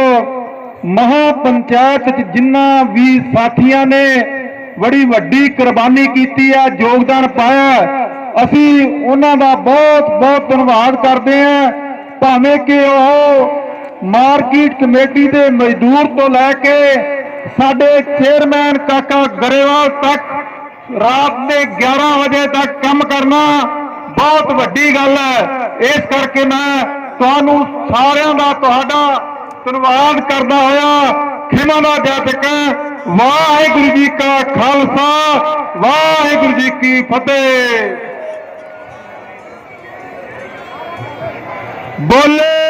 ਮਹਾ ਪੰਚਾਇਤ ਚ ਜਿਨ੍ਹਾਂ ਵੀ ਸਾਥੀਆਂ ਨੇ ਬੜੀ ਵੱਡੀ ਕੁਰਬਾਨੀ ਕੀਤੀ ਹੈ, ਯੋਗਦਾਨ ਪਾਇਆ, ਅਸੀਂ ਉਹਨਾਂ ਦਾ ਬਹੁਤ ਬਹੁਤ ਧੰਨਵਾਦ ਕਰਦੇ ਹਾਂ। ਭਾਵੇਂ ਕਿ ਉਹ ਮਾਰਕੀਟ ਕਮੇਟੀ ਦੇ ਮਜ਼ਦੂਰ ਤੋਂ ਲੈ ਕੇ ਸਾਡੇ ਚੇਅਰਮੈਨ ਕਾਕਾ ਗਰੇਵਾਲ ਤੱਕ ਰਾਤ ਦੇ 11 ਵਜੇ ਤੱਕ ਕੰਮ ਕਰਨਾ ਬਹੁਤ ਵੱਡੀ ਗੱਲ ਹੈ। ਇਸ ਕਰਕੇ ਮੈਂ ਤੁਹਾਨੂੰ ਸਾਰਿਆਂ ਦਾ ਤੁਹਾਡਾ ਧੰਨਵਾਦ ਕਰਦਾ ਹੋਇਆ ਖਿਮਾ ਦਾ ਜਤਕ। ਵਾਹਿਗੁਰੂ ਜੀ ਕਾ ਖਾਲਸਾ, ਵਾਹਿਗੁਰੂ ਜੀ ਕੀ ਫਤਿਹ। ਬੋਲੇ